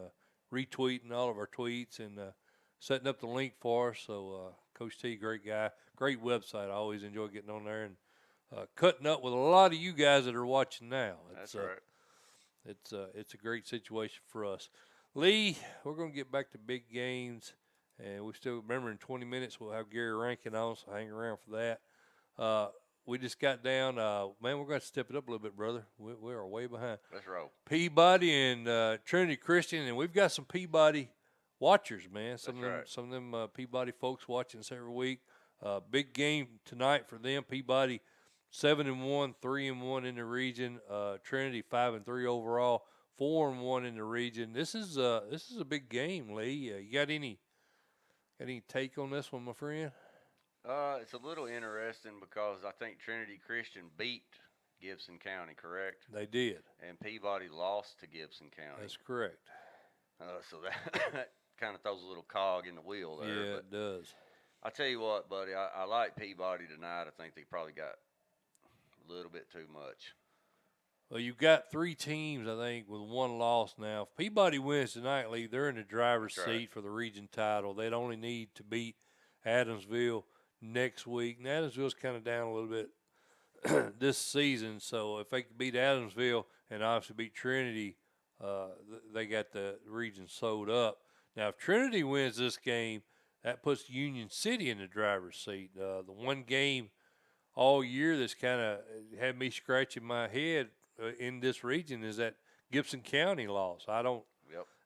retweeting all of our tweets and setting up the link for us. So, Coach T, great guy, great website. I always enjoy getting on there and cutting up with a lot of you guys that are watching now. That's right. It's a great situation for us. Lee, we're going to get back to big games. And we still remember in 20 minutes we'll have Gary Rankin on, so hang around for that. We just got down. Man, we're going to step it up a little bit, brother. We are way behind. Let's roll. Peabody and Trinity Christian, and we've got some Peabody watchers, man. Some of them Peabody folks watching us every week. Big game tonight for them. Peabody 7-1, 3-1 in the region. Trinity 5-3 overall, 4-1 in the region. This is a big game, Lee. You got any take on this one, my friend? It's a little interesting because I think Trinity Christian beat Gibson County, correct? They did. And Peabody lost to Gibson County. That's correct. So that kind of throws a little cog in the wheel there. Yeah, it does. I tell you what, buddy, I like Peabody tonight. I think they probably got a little bit too much. Well, you've got 3 teams, I think, with 1 loss now. If Peabody wins tonight, Lee, they're in the driver's seat for the region title. They'd only need to beat Adamsville next week. And Adamsville's kind of down a little bit this season. So if they could beat Adamsville and obviously beat Trinity, they got the region sewed up. Now, if Trinity wins this game, that puts Union City in the driver's seat. The one game all year that's kind of had me scratching my head in this region is that Gibson County loss.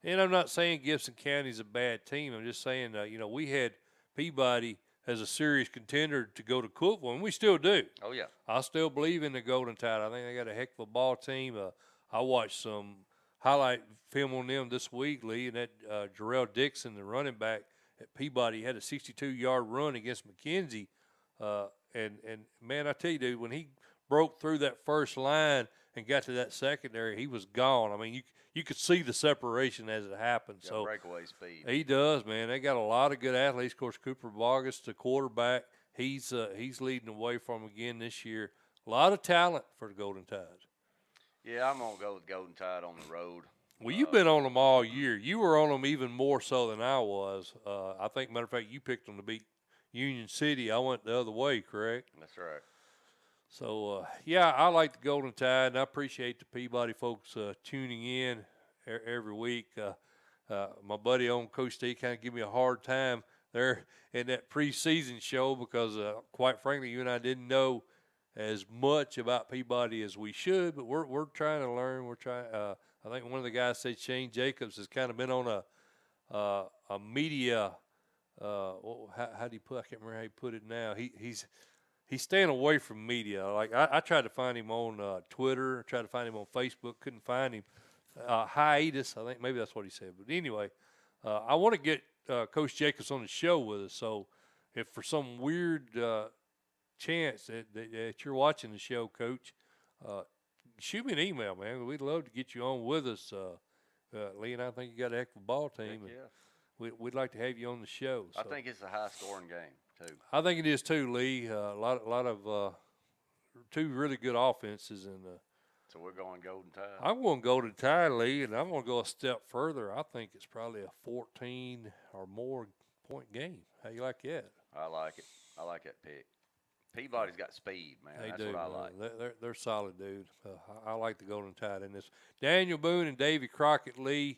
And I'm not saying Gibson County's a bad team. I'm just saying, we had Peabody as a serious contender to go to Cookeville, and we still do. Oh, yeah. I still believe in the Golden Tide. I think they got a heck of a ball team. I watched some highlight film on them this week, Lee, and that Jarrell Dixon, the running back at Peabody, had a 62-yard run against McKenzie. And man, I tell you, dude, when he broke through that first line and got to that secondary, he was gone. I mean, you could see the separation as it happened. So breakaway speed. He does, man. They got a lot of good athletes. Of course, Cooper Vargas, the quarterback, he's leading the way for them again this year. A lot of talent for the Golden Tide. Yeah, I'm going to go with Golden Tide on the road. Well, you've been on them all year. You were on them even more so than I was. I think, matter of fact, you picked them to beat Union City. I went the other way, correct? That's right. So, yeah, I like the Golden Tide, and I appreciate the Peabody folks tuning in every week. My buddy on Coach Steve kind of give me a hard time there in that preseason show because, quite frankly, you and I didn't know as much about Peabody as we should, but we're trying to learn. We're trying. I think one of the guys said Shane Jacobs has kind of been on a media. How do you put? I can't remember how he put it now. He's staying away from media. Like I tried to find him on Twitter, tried to find him on Facebook, couldn't find him. Hiatus, I think maybe that's what he said. But anyway, I want to get Coach Jacobs on the show with us. So if for some weird chance that you're watching the show, Coach, shoot me an email, man. We'd love to get you on with us. Lee and I think you got a heck of a ball team. Heck yeah. We'd like to have you on the show. So. I think it's a high-scoring game too. I think it is too, Lee. A lot of two really good offenses, and so we're going Golden Tide. I'm going to go to Tide, Lee, and I'm going to go a step further. I think it's probably a 14 or more point game. How you like that? I like it. I like that pick. Peabody's got speed, man. That's what I like. They're solid, dude. I like the Golden Tide in this. Daniel Boone and Davy Crockett, Lee.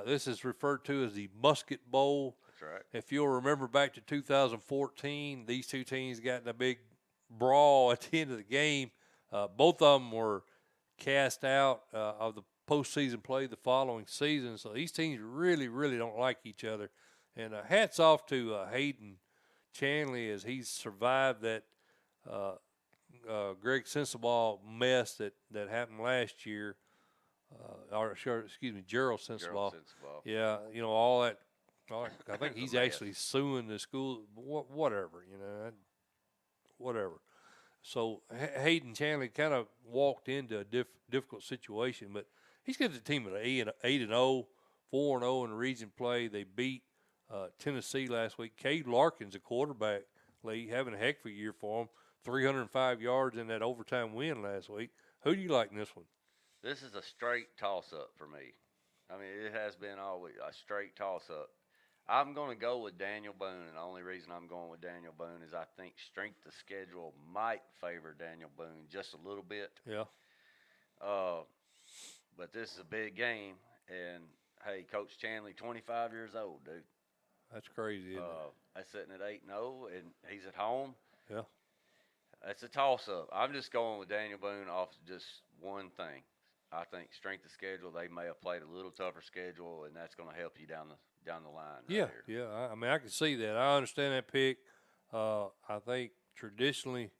This is referred to as the Musket Bowl. That's right. If you'll remember back to 2014, these two teams got in a big brawl at the end of the game. Both of them were cast out of the postseason play the following season. So these teams really, really don't like each other. And hats off to Hayden Chanley as he's survived that Greg Sensabaugh mess that happened last year. Gerald Sensabaugh. Yeah, all that. I think he's actually suing the school. Whatever, whatever. So Hayden Chanley kind of walked into a difficult situation, but he's got the team at 8-0, 4-0 in the region play. They beat Tennessee last week. Cade Larkin's a quarterback, Lee, having a heck of a year for him. 305 yards in that overtime win last week. Who do you like in this one? This is a straight toss-up for me. I mean, it has been always a straight toss-up. I'm going to go with Daniel Boone, and the only reason I'm going with Daniel Boone is I think strength of schedule might favor Daniel Boone just a little bit. Yeah. But this is a big game, and, hey, Coach Chanley, 25 years old, dude. That's crazy, isn't it? That's sitting at 8-0, and he's at home. Yeah. That's a toss-up. I'm just going with Daniel Boone off just one thing. I think strength of schedule, they may have played a little tougher schedule, and that's going to help you down the line. Yeah, yeah. I mean, I can see that. I understand that pick. I think traditionally,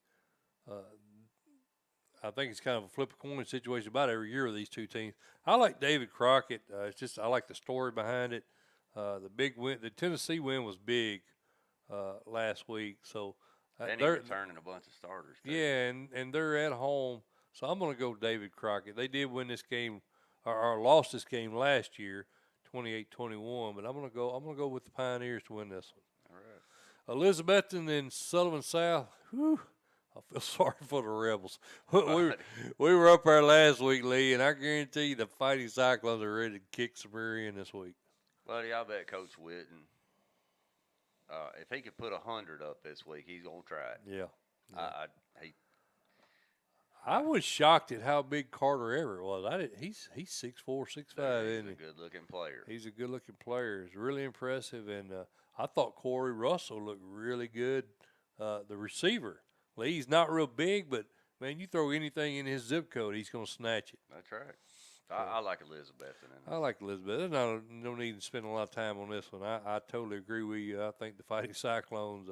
I think it's kind of a flip a coin situation about every year with these two teams. I like David Crockett. It's just I like the story behind it. The big win, the Tennessee win was big last week. So and they're returning a bunch of starters, too. Yeah, and they're at home. So I'm going to go David Crockett. They did win this game or lost this game last year, 28-21. But I'm going to go with the Pioneers to win this one. All right. Elizabethton and Sullivan South. Whew, I feel sorry for the Rebels. We were up there last week, Lee, and I guarantee you the Fighting Cyclones are ready to kick some rear end this week. Buddy, I bet Coach Witten, if he could put 100 up this week, he's going to try it. Yeah. I I was shocked at how big Carter Everett was. He's 6'4", 6'5", isn't he? He's a good-looking player. He's a good-looking player. He's really impressive, and I thought Corey Russell looked really good. The receiver, he's not real big, but man, you throw anything in his zip code, he's going to snatch it. That's right. I like Elizabethton. I like Elizabeth. There's no need to spend a lot of time on this one. I totally agree with you. I think the Fighting Cyclones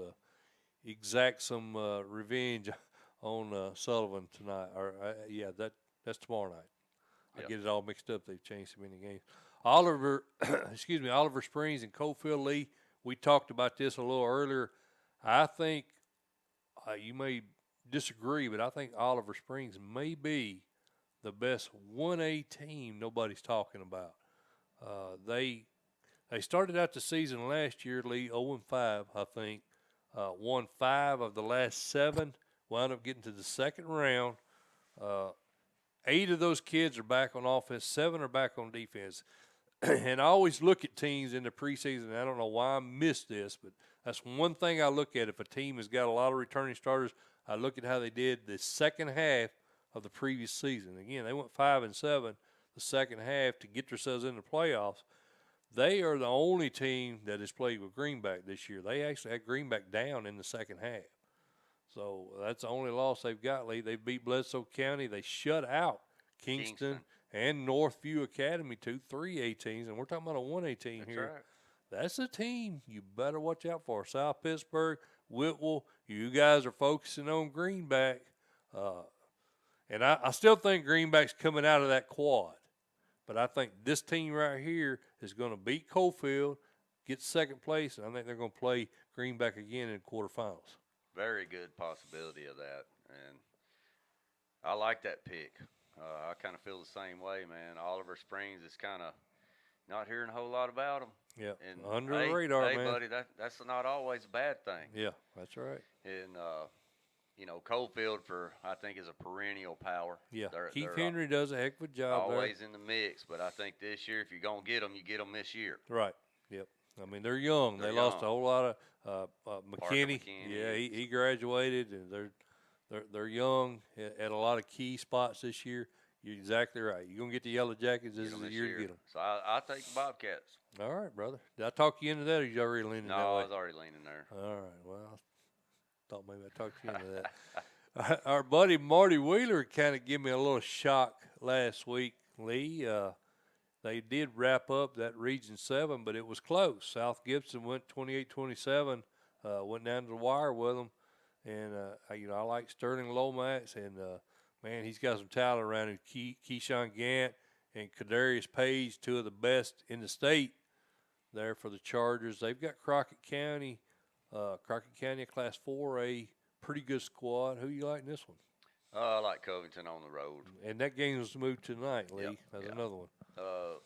exact some revenge on Sullivan tonight. That's tomorrow night. I get it all mixed up. They've changed so many games. Oliver Springs and Coalfield, Lee. We talked about this a little earlier. I think you may disagree, but I think Oliver Springs may be the best 1A team nobody's talking about. They started out the season last year, Lee, 0-5, I think. Won 5 of the last 7. Wound up getting to the second round. 8 of those kids are back on offense, 7 are back on defense. And I always look at teams in the preseason, and I don't know why I missed this, but that's one thing I look at. If a team has got a lot of returning starters, I look at how they did the second half of the previous season. Again, they went 5-7 the second half to get themselves in the playoffs. They are the only team that has played with Greenback this year. They actually had Greenback down in the second half. So that's the only loss they've got, Lee. They beat Bledsoe County. They shut out Kingston. And Northview Academy, 3A teams, and we're talking about a 1A team That's here. right. That's a team you better watch out for. South Pittsburgh, Whitwell, you guys are focusing on Greenback. And I still think Greenback's coming out of that quad. But I think this team right here is going to beat Coalfield, get second place, and I think they're going to play Greenback again in quarterfinals. Very good possibility of that. And I like that pick. I kind of feel the same way, man. Oliver Springs is kind of not hearing a whole lot about them. Yeah, and under the radar, hey, man. buddy, that's not always a bad thing. Yeah, that's right. And, Coalfield, I think, is a perennial power. Yeah, they're Henry does a heck of a job always there. In the mix, but I think this year, if you're going to get them, you get them this year. Right, yep. I mean, they're young. They lost a whole lot of McKinney. Yeah, he graduated, and they're young at a lot of key spots this year. You're exactly right. You're going to get the Yellow Jackets. This is the year to get them. So I'll take the Bobcats. All right, brother. Did I talk you into that, or you already leaning that way? No, I was already leaning there. All right. Well, I thought maybe I talked you into that. Our buddy Marty Wheeler kind of gave me a little shock last week, Lee. They did wrap up that Region 7, but it was close. South Gibson went 28-27, went down to the wire with them. And, I like Sterling Lomax, and, man, he's got some talent around him. Keyshawn Gant and Kadarius Page, 2 of the best in the state there for the Chargers. They've got Crockett County Class 4A, pretty good squad. Who you like in this one? I like Covington on the road. And that game was moved tonight, Lee. Yep, That's another one.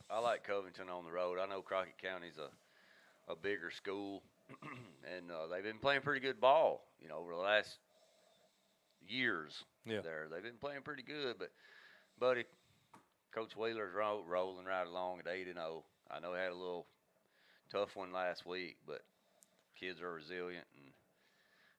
I like Covington on the road. I know Crockett County's a bigger school, and they've been playing pretty good ball, over the last years. Yeah. They've been playing pretty good, but, buddy, Coach Wheeler's rolling right along at 8-0. I know he had a little tough one last week, but kids are resilient, and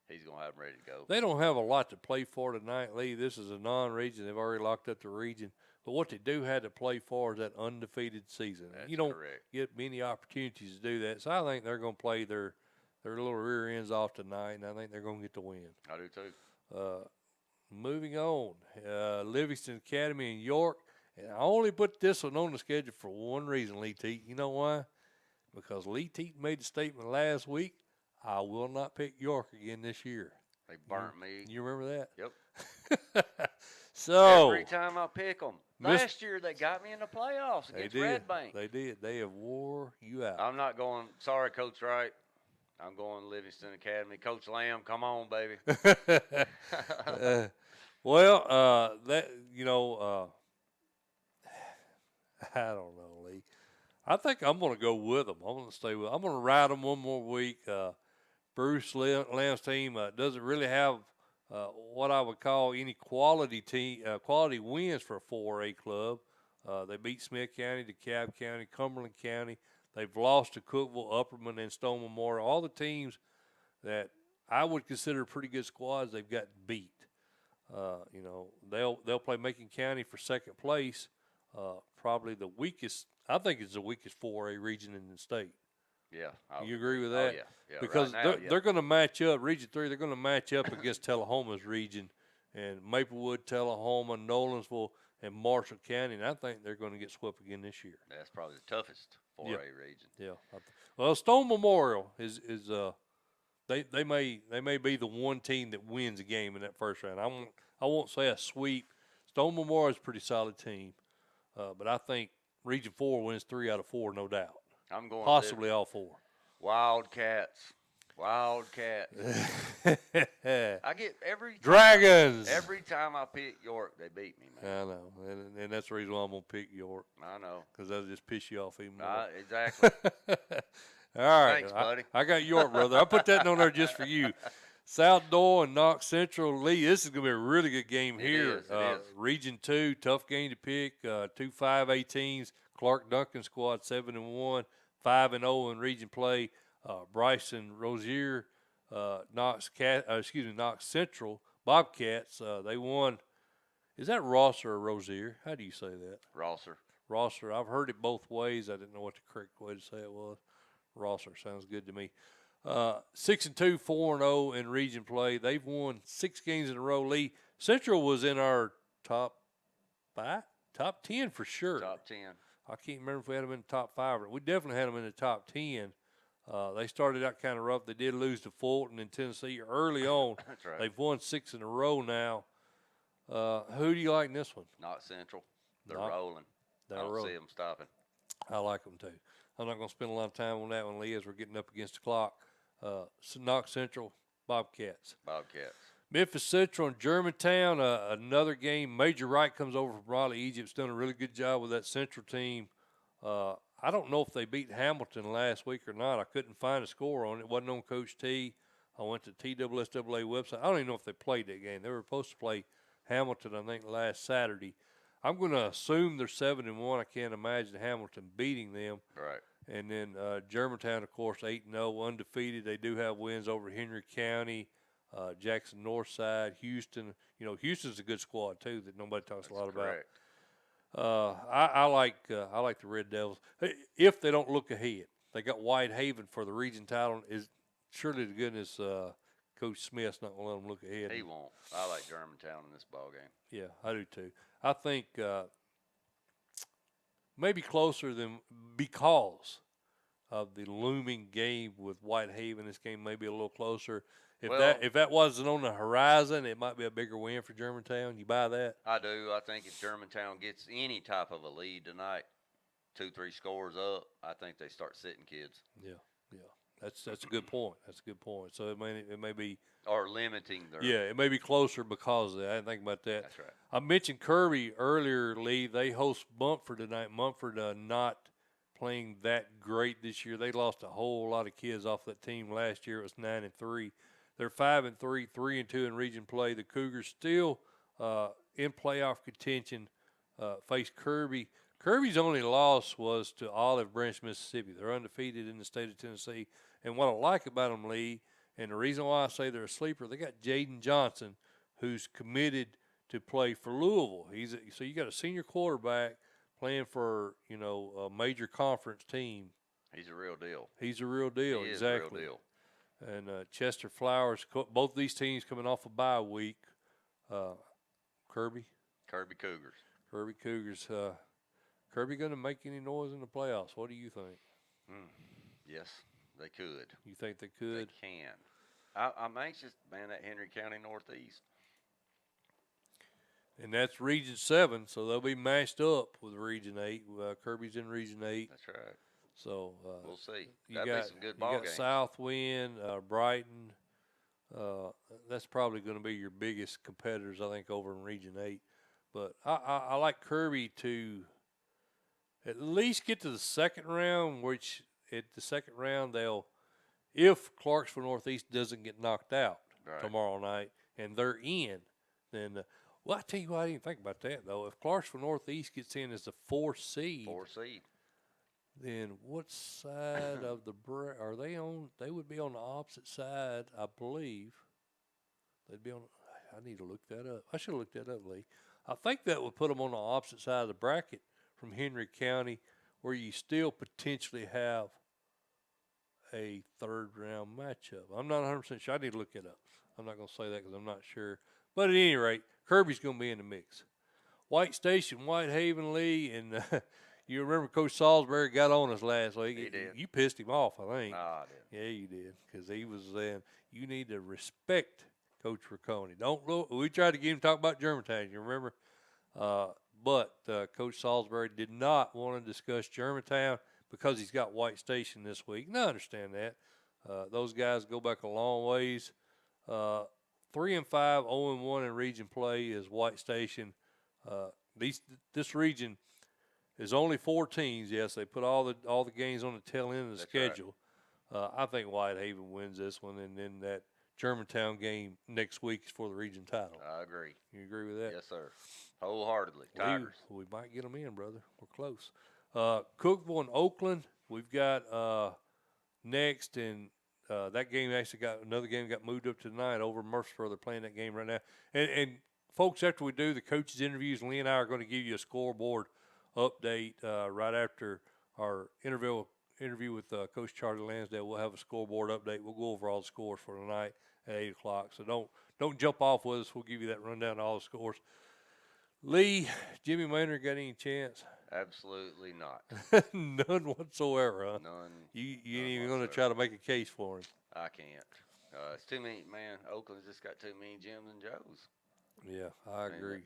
he's going to have them ready to go. They don't have a lot to play for tonight, Lee. This is a non-region. They've already locked up the region. But what they do have to play for is that undefeated season. That's you don't correct. get many opportunities to do that. So I think they're going to play their little rear ends off tonight, and I think they're going to get the win. I do too. Moving on, Livingston Academy in York. And I only put this one on the schedule for one reason, Lee Teat. You know why? Because Lee Teat made a statement last week, I will not pick York again this year. They burnt me. You remember that? Yep. So every time I pick them. Last year they got me in the playoffs against Red Bank. They did. They have wore you out. I'm not going. Sorry, Coach Wright. I'm going Livingston Academy. Coach Lamb, come on, baby. I don't know, Lee. I think I'm going to go with them. I'm going to stay with them. I'm going to ride them one more week. Bruce Lamb's team doesn't really have what I would call any quality wins for a 4A club. They beat Smith County, DeKalb County, Cumberland County. They've lost to Cookeville, Upperman, and Stone Memorial. All the teams that I would consider pretty good squads, they've got beat. They'll play Macon County for second place. Probably the weakest. I think it's the weakest 4A region in the state. Yeah. You agree with that? Oh, yeah. Because right now, they're going to match up, Region 3, they're going to match up against Tullahoma's region, and Maplewood, Tullahoma, Nolensville, and Marshall County, and I think they're going to get swept again this year. That's probably the toughest 4A region. Yeah. Well, Stone Memorial is they may be the one team that wins a game in that first round. I won't say a sweep. Stone Memorial is a pretty solid team, but I think Region 4 wins 3 out of 4, no doubt. I'm going possibly all 4. Wildcats. I get Dragons. Every time I pick York, they beat me, man. I know, and that's the reason why I'm gonna pick York. I know, because that'll just piss you off even more. Exactly. All right, Thanks, buddy. I got York, brother. I put that on there just for you. South Door and Knox Central. Lee, this is going to be a really good game here. It is. Region 2, tough game to pick. 2 5-18s. Clark Duncan squad 7-1, 5-0 in region play. Bryson Rozier, Knox Central Bobcats. They won. Is that Rosser or Rozier? How do you say that? Rosser. I've heard it both ways. I didn't know what the correct way to say it was. Rosser sounds good to me. 6-2, 4-0 in region play. They've won 6 games in a row. Lee, Central was in our top 10 for sure. Top 10. I can't remember if we had them in the top 5, but we definitely had them in the top 10. They started out kind of rough. They did lose to Fulton in Tennessee early on. That's right. They've won 6 in a row now. Who do you like in this one? Not Central. They're rolling. I don't see them stopping. I like them too. I'm not going to spend a lot of time on that one, Lee, as we're getting up against the clock. Knox Central, Bobcats. Memphis Central and Germantown, another game. Major Wright comes over from Raleigh, Egypt's done a really good job with that Central team. I don't know if they beat Hamilton last week or not. I couldn't find a score on it. It wasn't on Coach T. I went to TSSAA website. I don't even know if they played that game. They were supposed to play Hamilton, I think, last Saturday. I'm going to assume they're 7-1. I can't imagine Hamilton beating them. Right. And then Germantown, of course, 8-0, undefeated. They do have wins over Henry County, Jackson Northside, Houston. You know, Houston's a good squad too that nobody talks a lot about. I like the Red Devils. If they don't look ahead, they got Whitehaven for the region title. Is surely to goodness Coach Smith's not going to let them look ahead. He won't. I like Germantown in this ball game. Yeah, I do too. I think maybe closer than because of the looming game with Whitehaven. This game may be a little closer. If that wasn't on the horizon, it might be a bigger win for Germantown. You buy that? I do. I think if Germantown gets any type of a lead tonight, 2-3 scores up, I think they start sitting kids. Yeah. That's a good point. So it may be or limiting their. Yeah, it may be closer because of that. I didn't think about that. That's right. I mentioned Kirby earlier, Lee. They host Mumford tonight. Mumford not playing that great this year. They lost a whole lot of kids off that team last year. It was 9-3. They're 5-3, 3-2 in region play. The Cougars still in playoff contention. Face Kirby. Kirby's only loss was to Olive Branch, Mississippi. They're undefeated in the state of Tennessee. And what I like about them, Lee, and the reason why I say they're a sleeper, they got Jaden Johnson, who's committed to play for Louisville. So you got a senior quarterback playing for a major conference team. He's a real deal. He exactly. Is a real deal. And Chester Flowers, both these teams coming off a bye week. Kirby Cougars. Kirby going to make any noise in the playoffs? What do you think? Yes, they could. You think they could? They can. I'm anxious, man, that Henry County Northeast. And that's Region 7, so they'll be matched up with Region 8. Kirby's in Region 8. That's right. So we'll see. That'll be some good ball games. You got Southwind, Brighton. That's probably going to be your biggest competitors, I think, over in Region 8. But I like Kirby to at least get to the second round, which at the second round if Clarksville Northeast doesn't get knocked out tomorrow night and they're in, then I tell you what, I didn't think about that though. If Clarksville Northeast gets in as the 4th seed, then what side of the are they on? They would be on the opposite side, I believe. They'd be on. I need to look that up. I should have looked that up, Lee. I think that would put them on the opposite side of the bracket from Henry County, where you still potentially have a third-round matchup. I'm not 100% sure. I need to look it up. I'm not going to say that because I'm not sure. But at any rate, Kirby's going to be in the mix. White Station, Whitehaven, Lee, and you remember Coach Salisbury got on us last week. He did. You pissed him off, I think. I did. Yeah, you did, because he was saying you need to respect Coach Riccone. Don't look. We tried to get him to talk about Germantown, you remember? But Coach Salisbury did not want to discuss Germantown because he's got White Station this week. And I understand that. Those guys go back a long ways. 3-5, 0-1 in region play is White Station. This region is only 4 teams. Yes, they put all the games on the tail end of the schedule. Right. I think Whitehaven wins this one, and then that Germantown game next week is for the region title. I agree. You agree with that? Yes, sir. Wholeheartedly. Tigers. We might get them in, brother. We're close. Cookeville and Oakland, we've got next, and that game actually another game got moved up tonight over Murfreesboro. They're playing that game right now. And folks, after we do the coaches' interviews, Lee and I are going to give you a scoreboard update right after our interview with Coach Charlie Lansdell. We'll have a scoreboard update. We'll go over all the scores for tonight at 8 o'clock. So don't jump off with us. We'll give you that rundown of all the scores. Lee, Jimmy Maynard got any chance? Absolutely not. None whatsoever, huh? None. You ain't even going to try to make a case for him. I can't. It's too many, man. Oakland's just got too many Jims and Joes. Yeah, I agree.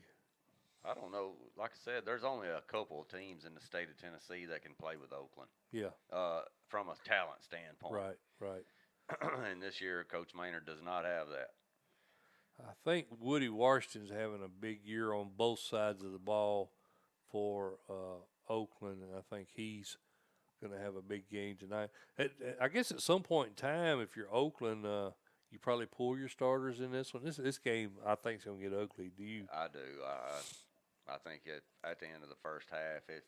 I don't know. Like I said, there's only a couple of teams in the state of Tennessee that can play with Oakland. Yeah. From a talent standpoint. Right. And this year, Coach Maynard does not have that. I think Woody Washington's having a big year on both sides of the ball for Oakland, and I think he's going to have a big game tonight. I guess at some point in time, if you're Oakland, you probably pull your starters in this one. This game, I think, is going to get ugly. Do you? I do. I think at the end of the first half, if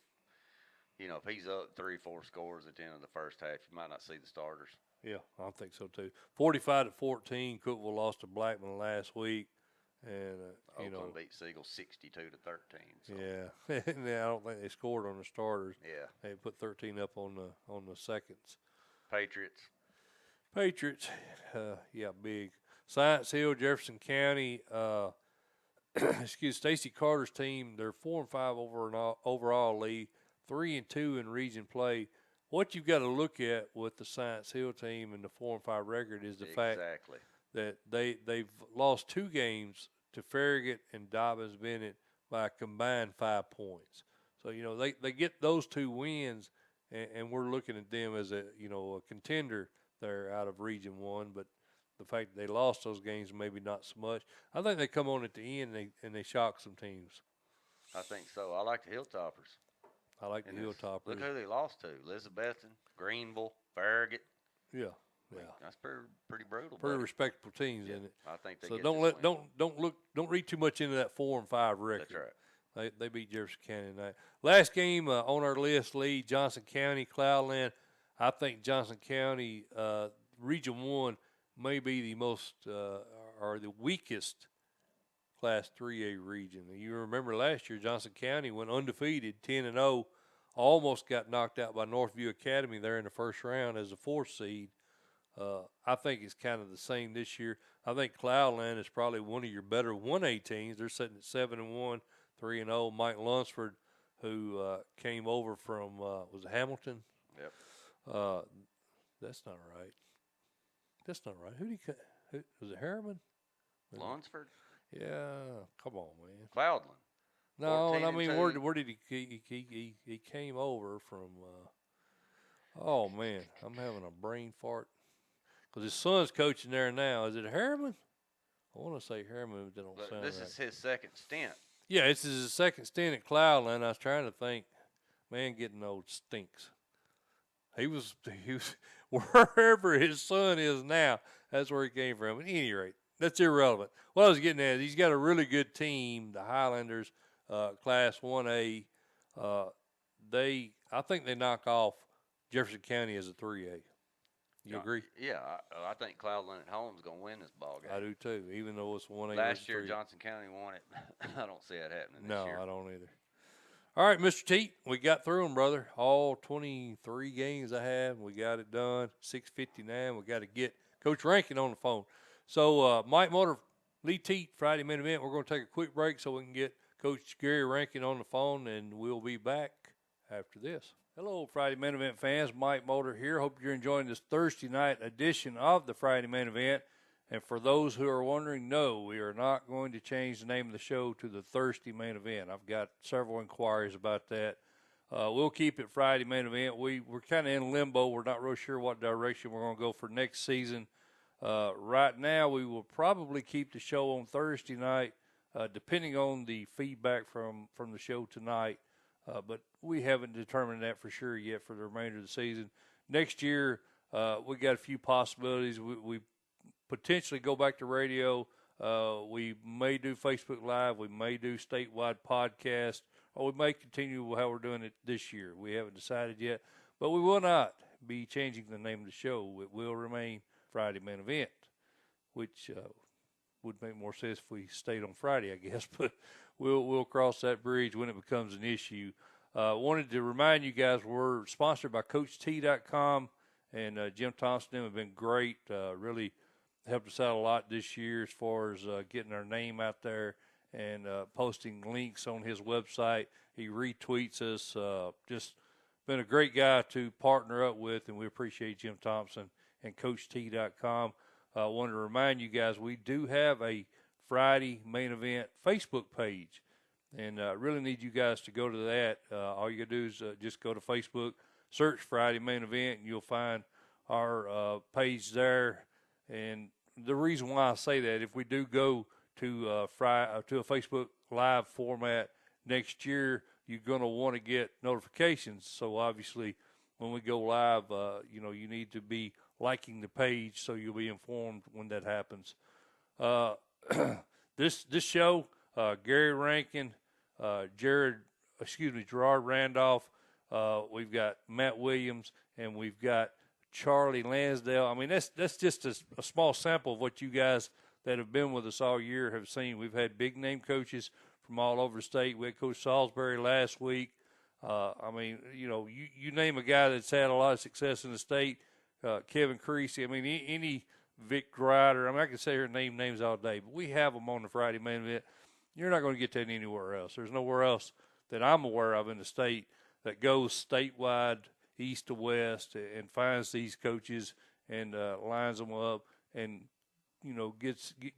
he's up 3-4 scores at the end of the first half, you might not see the starters. Yeah, I think so too. 45-14, Cookeville lost to Blackman last week, and Oakland beat Siegel 62-13. So. Yeah, I don't think they scored on the starters. Yeah, they put 13 up on the seconds. Patriots, yeah, big. Science Hill, Jefferson County. Stacy Carter's team. They're 4-5 overall league, 3-2 in region play. What you've got to look at with the Science Hill team and the 4-5 record is the fact that they've lost 2 games to Farragut and Dobbins Bennett by a combined 5 points. So they get those 2 wins, and we're looking at them as a contender there out of Region 1. But the fact that they lost those games, maybe not so much. I think they come on at the end and they shock some teams. I think so. I like the Hilltoppers. I like the Hilltoppers. Look who they lost to: Elizabethton, Greenville, Farragut. Yeah. That's pretty brutal. Pretty respectable teams, isn't it? I think they. So don't read too much into that 4-5 record. That's right. They beat Jefferson County tonight. Last game on our list, Lee, Johnson County, Cloudland. I think Johnson County, Region 1, may be the most or the weakest Class 3A region. You remember last year, Johnson County went undefeated, 10-0, almost got knocked out by Northview Academy there in the first round as a 4th seed. I think it's kind of the same this year. I think Cloudland is probably one of your better 1A teams. They're sitting at 7-1, 3-0. Mike Lunsford, who came over from was it Hamilton? Yep. That's not right. Who was it? Harriman? Lunsford. Yeah, come on, man. Cloudland. No, I mean, where did he came over from? Oh man, I'm having a brain fart because his son's coaching there now. Is it Harriman? I want to say Harriman, but they don't sound this right. is his second stint. Yeah, this is his second stint at Cloudland. I was trying to think, man, getting old stinks. He was wherever his son is now. That's where he came from. At any rate, that's irrelevant. What I was getting at is he's got a really good team, the Highlanders, Class 1A. I think they knock off Jefferson County as a 3A. You agree? Yeah, I think Cloudland at home is going to win this ball game. I do too, even though it's 1A. Last year, Johnson County won it. I don't see it happening this year. No, I don't either. All right, Mr. Teat, we got through them, brother. All 23 games I have, we got it done. 6:59, we got to get Coach Rankin on the phone. So, Mike Motor, Lee Teat, Friday Main Event. We're going to take a quick break so we can get Coach Gary Rankin on the phone, and we'll be back after this. Hello, Friday Main Event fans. Mike Motor here. Hope you're enjoying this Thursday night edition of the Friday Main Event. And for those who are wondering, no, we are not going to change the name of the show to the Thursday Main Event. I've got several inquiries about that. We'll keep it Friday Main Event. We're kind of in limbo. We're not real sure what direction we're going to go for next season. Right now, we will probably keep the show on Thursday night, depending on the feedback from the show tonight. But we haven't determined that for sure yet for the remainder of the season. Next year, we got a few possibilities. We potentially go back to radio. We may do Facebook Live. We may do statewide podcast, or we may continue how we're doing it this year. We haven't decided yet, but we will not be changing the name of the show. It will remain Friday Main Event, which would make more sense if we stayed on Friday, I guess. But we'll cross that bridge when it becomes an issue. Wanted to remind you guys we're sponsored by CoachT.com, and Jim Thompson have been great. Really helped us out a lot this year as far as getting our name out there and posting links on his website. He retweets us. Just been a great guy to partner up with, and we appreciate Jim Thompson and CoachT.com. Wanted to remind you guys we do have a Friday Main Event Facebook page, and really need you guys to go to that. All you got to do is just go to Facebook, search Friday Main Event, and you'll find our page there. And the reason why I say that, if we do go to a Facebook Live format next year, you're going to want to get notifications. So obviously, when we go live, you need to be liking the page so you'll be informed when that happens. This show, Gary Rankin, Gerard Randolph, we've got Matt Williams, and we've got Charlie Lansdell. I mean, that's just a small sample of what you guys that have been with us all year have seen. We've had big name coaches from all over the state. We had Coach Salisbury last week. You name a guy that's had a lot of success in the state, Kevin Creasy. I mean, any Vic Ryder. I mean, I can say her names all day, but we have them on the Friday Main Event. You're not going to get that anywhere else. There's nowhere else that I'm aware of in the state that goes statewide, east to west, and finds these coaches and lines them up and,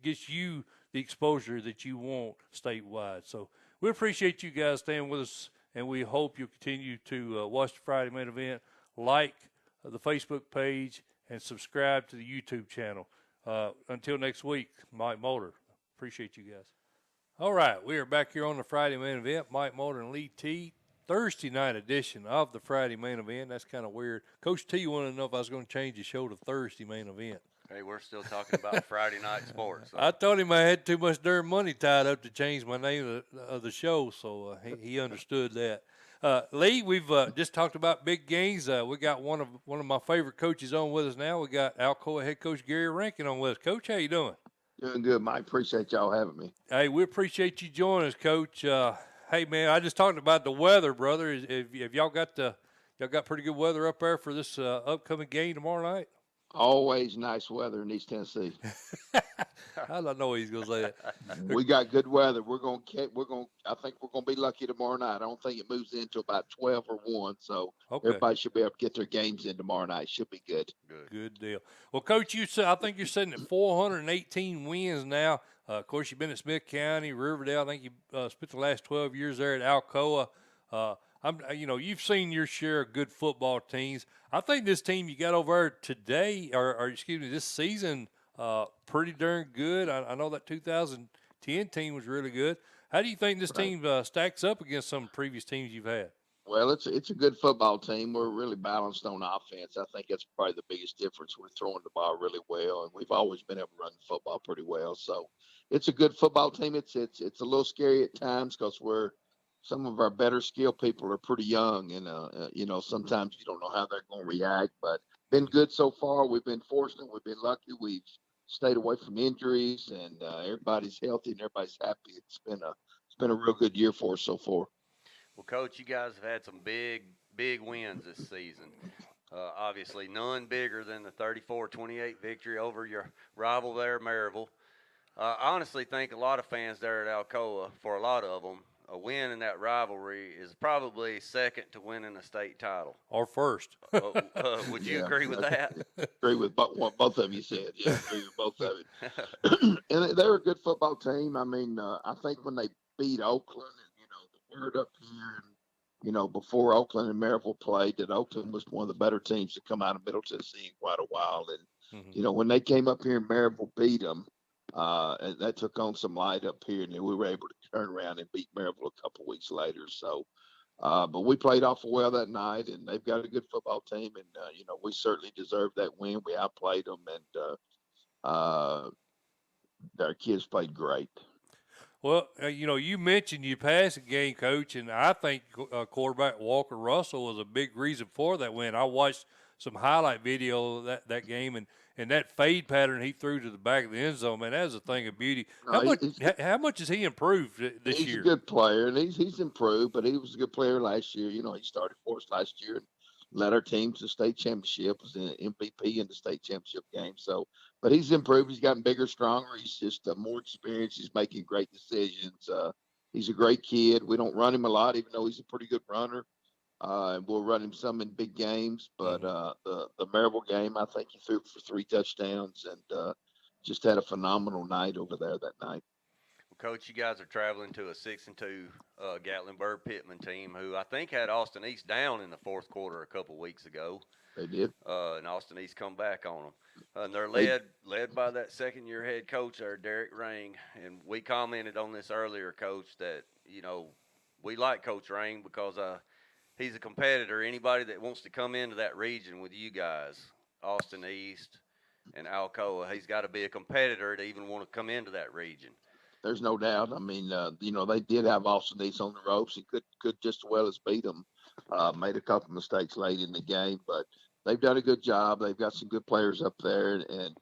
gets you the exposure that you want statewide. So we appreciate you guys staying with us, and we hope you'll continue to watch the Friday Main Event, like the Facebook page, and subscribe to the YouTube channel. Until next week, Mike Mulder. Appreciate you guys. All right, we are back here on the Friday Main Event. Mike Mulder and Lee T. Thursday night edition of the Friday Main Event. That's kind of weird. Coach T wanted to know if I was going to change the show to Thursday Main Event. Hey, we're still talking about Friday night sports. So. I told him I had too much darn money tied up to change my name of the show, so he understood that. Lee, we've just talked about big games. We got one of my favorite coaches on with us now. We got Alcoa head coach Gary Rankin on with us. Coach, how you doing? Doing good, Mike. Appreciate y'all having me. Hey, we appreciate you joining us, Coach. Hey, man, I just talked about the weather, brother. Have y'all got pretty good weather up there for this upcoming game tomorrow night? Always nice weather in East Tennessee. I don't know he's gonna say that. We got good weather. I think we're gonna be lucky tomorrow night. I don't think it moves into about 12 or 1, so Everybody should be able to get their games in tomorrow night. Should be good. Good deal. Well, Coach, I think you're sitting at 418 wins now. Of course, you've been at Smith County, Riverdale. I think you spent the last 12 years there at Alcoa. You've seen your share of good football teams. I think this team you got over there today, this season, pretty darn good. I know that 2010 team was really good. How do you think this team stacks up against some previous teams you've had? Well, it's a good football team. We're really balanced on offense. I think that's probably the biggest difference. We're throwing the ball really well, and we've always been able to run the football pretty well. So it's a good football team. It's a little scary at times because some of our better skilled people are pretty young, and sometimes you don't know how they're going to react. But been good so far. We've been fortunate. We've been lucky. We've stayed away from injuries, and everybody's healthy and everybody's happy. It's been a real good year for us so far. Well, Coach, you guys have had some big wins this season. Obviously, none bigger than the 34-28 victory over your rival there, Maryville. I honestly think a lot of fans there at Alcoa, for a lot of them, a win in that rivalry is probably second to winning a state title. Or first. Would you agree with that? Agree with both of you said. Yeah, agree with both of it. And they're a good football team. I mean, I think when they beat Oakland, and, the word up here, and, before Oakland and Maryville played, that Oakland was one of the better teams to come out of Middle Tennessee in quite a while. And, when they came up here and Maryville beat them, and that took on some light up here, and then we were able to turn around and beat Maryville a couple weeks later. So, but we played awful well that night, and they've got a good football team, and we certainly deserved that win. We outplayed them, and uh, our kids played great. Well, you mentioned you passing game, Coach, and I think quarterback Walker Russell was a big reason for that win. I watched some highlight video of that game, and that fade pattern he threw to the back of the end zone, man, that was a thing of beauty. No, How much has he improved this he's a year? good player, and he's improved, but he was a good player last year. He started for us last year and led our team to the state championship, was an MVP in the state championship game. So, but he's improved. He's gotten bigger, stronger. He's just more experienced. He's making great decisions. He's a great kid. We don't run him a lot, even though he's a pretty good runner. And we'll run him some in big games, but the Maryville game, I think he threw for 3 touchdowns and just had a phenomenal night over there that night. Well, Coach, you guys are traveling to a 6-2 Gatlinburg Pittman team who I think had Austin East down in the fourth quarter a couple weeks ago. They did. And Austin East come back on them. And they're led by that second-year head coach there, Derek Rang. And we commented on this earlier, Coach, that, we like Coach Rang because he's a competitor. Anybody that wants to come into that region with you guys, Austin East and Alcoa, he's got to be a competitor to even want to come into that region. There's no doubt. I mean, they did have Austin East on the ropes. He could just as well as beat them. Made a couple mistakes late in the game, but they've done a good job. They've got some good players up there, and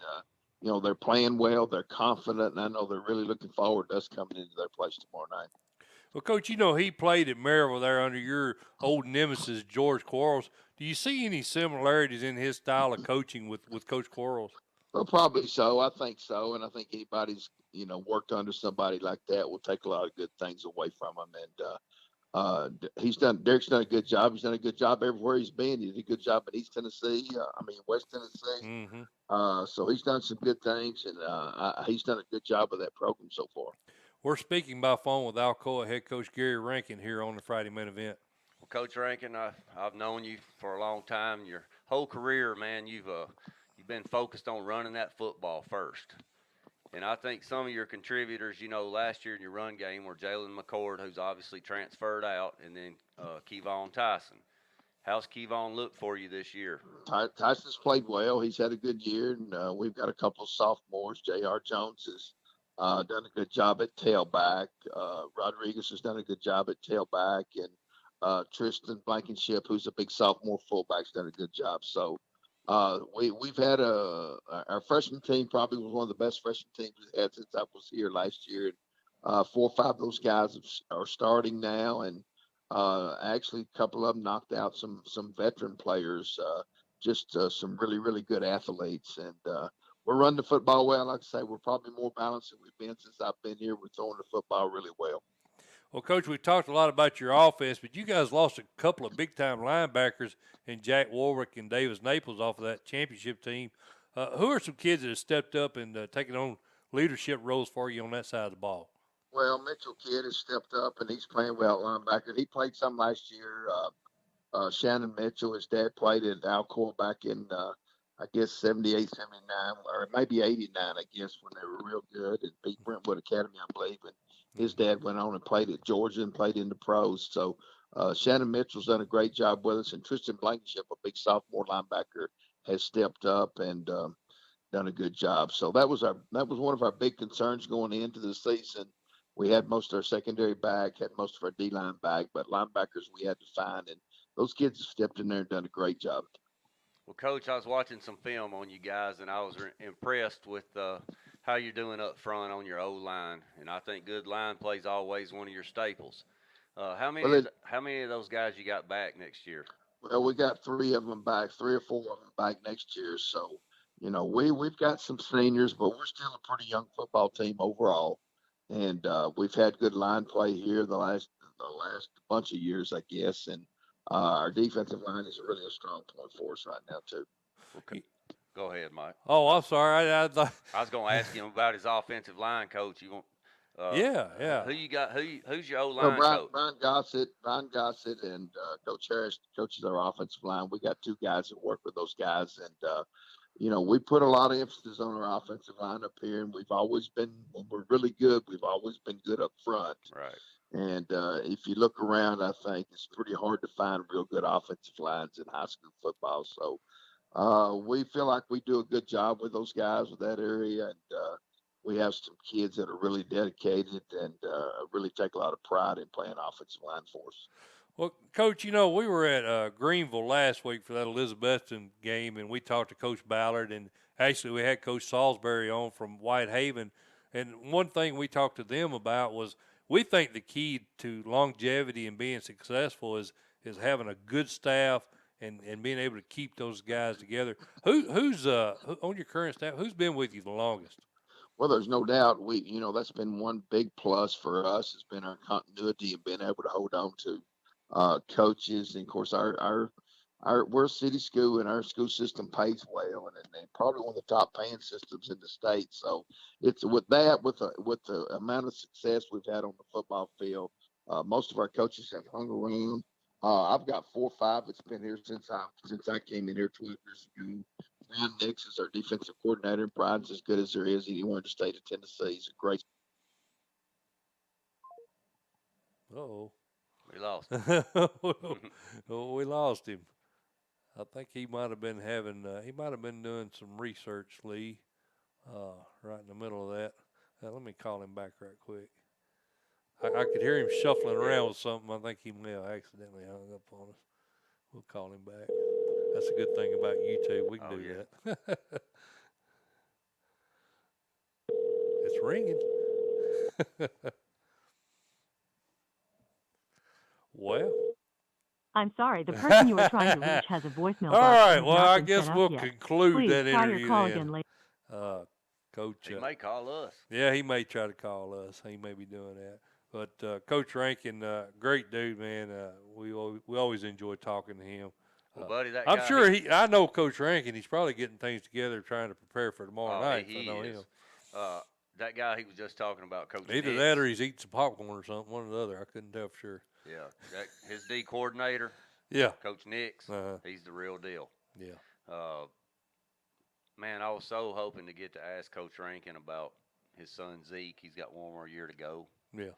they're playing well. They're confident, and I know they're really looking forward to us coming into their place tomorrow night. Well, Coach, he played at Maryville there under your old nemesis, George Quarles. Do you see any similarities in his style of coaching with Coach Quarles? Well, probably so. I think so, and I think anybody's worked under somebody like that will take a lot of good things away from him. And Derek's done a good job. He's done a good job everywhere he's been. He did a good job at East Tennessee. West Tennessee. Mm-hmm. So he's done some good things, and he's done a good job with that program so far. We're speaking by phone with Alcoa head coach Gary Rankin here on the Friday Main Event. Well, Coach Rankin, I've known you for a long time. Your whole career, man, you've been focused on running that football first. And I think some of your contributors, last year in your run game were Jalen McCord, who's obviously transferred out, and then Kevon Tyson. How's Kevon look for you this year? Tyson's played well. He's had a good year, and we've got a couple of sophomores. J.R. Jones has done a good job at tailback. Rodriguez has done a good job at tailback, and Tristan Blankenship, who's a big sophomore fullback, has done a good job. So we've had our freshman team probably was one of the best freshman teams we've had since I was here last year. 4 or 5 of those guys are starting now, and actually a couple of them knocked out some veteran players, just some really, really good athletes. And we're running the football well. Like I say, we're probably more balanced than we've been since I've been here. We're throwing the football really well. Well, Coach, we talked a lot about your offense, but you guys lost a couple of big-time linebackers in Jack Warwick and Davis Naples off of that championship team. Who are some kids that have stepped up and taken on leadership roles for you on that side of the ball? Well, Mitchell Kidd has stepped up, and he's playing well at linebacker. He played some last year. Shannon Mitchell, his dad played at Alcoa back in, I guess, 78, 79, or maybe 89, I guess, when they were real good. And Pete Brentwood Academy, I believe. And his dad went on and played at Georgia and played in the pros. So Shannon Mitchell's done a great job with us. And Tristan Blankenship, a big sophomore linebacker, has stepped up and done a good job. So that was one of our big concerns going into the season. We had most of our secondary back, had most of our D-line back, but linebackers we had to find. And those kids have stepped in there and done a great job. Well, Coach, I was watching some film on you guys, and I was impressed with how you're doing up front on your O-line. And I think good line play is always one of your staples. How many of those guys you got back next year? Well, we got 3 of them back, 3 or 4 of them back next year. So, we've got some seniors, but we're still a pretty young football team overall. And we've had good line play here the last bunch of years, I guess. And our defensive line is really a strong point for us right now, too. Okay. Go ahead, Mike. Oh, I'm sorry. I was going to ask him about his offensive line coach. You want? Yeah. Who you got? Who's your O-line coach? Brian Gossett, and Coach Harris coaches our offensive line. We got 2 guys that work with those guys, and we put a lot of emphasis on our offensive line up here, and we've always been, when we're really good, we've always been good up front. Right. And if you look around, I think it's pretty hard to find real good offensive lines in high school football. So We feel like we do a good job with those guys with that area, and we have some kids that are really dedicated and really take a lot of pride in playing offensive line for us. Well, Coach, you know, we were at Greenville last week for that Elizabethton game, and we talked to Coach Ballard, and actually we had Coach Salisbury on from Whitehaven. And one thing we talked to them about was we think the key to longevity and being successful is having a good staff and being able to keep those guys together. Who's on your current staff? Who's been with you the longest? Well, there's no doubt that's been one big plus for us has been our continuity and being able to hold on to coaches. And of course, we're a city school and our school system pays well and probably one of the top paying systems in the state. So it's with the amount of success we've had on the football field, most of our coaches have hung around. I've got 4 or 5 that's been here since I came in here 12 years ago. Brian Nix is our defensive coordinator. Brian's as good as there is anywhere in the state of Tennessee. He's a great. We lost him. We lost him. I think he might have been doing some research, Lee, right in the middle of that. Let me call him back right quick. I could hear him shuffling around with something. I think he may have accidentally hung up on us. We'll call him back. That's a good thing about YouTube. We can do that. It's ringing. Well. I'm sorry, the person you are trying to reach has a voicemail box. All right, and has well, not I been guess set up we'll yet. conclude Please that try interview your call then. again later. Coach. He may call us. Yeah, he may try to call us. He may be doing that. But Coach Rankin, great dude, man. We always enjoy talking to him. Well, buddy, that I'm guy, sure I know Coach Rankin. He's probably getting things together, trying to prepare for tomorrow night. He I know is. him. That guy he was just talking about, Coach Either Nix. that or he's eating some popcorn or something, one or the other. I couldn't tell for sure. Yeah, his D coordinator. Yeah, Coach Nix. He's the real deal. Yeah. Man, I was so hoping to get to ask Coach Rankin about his son Zeke. He's got 1 more year to go. Yeah.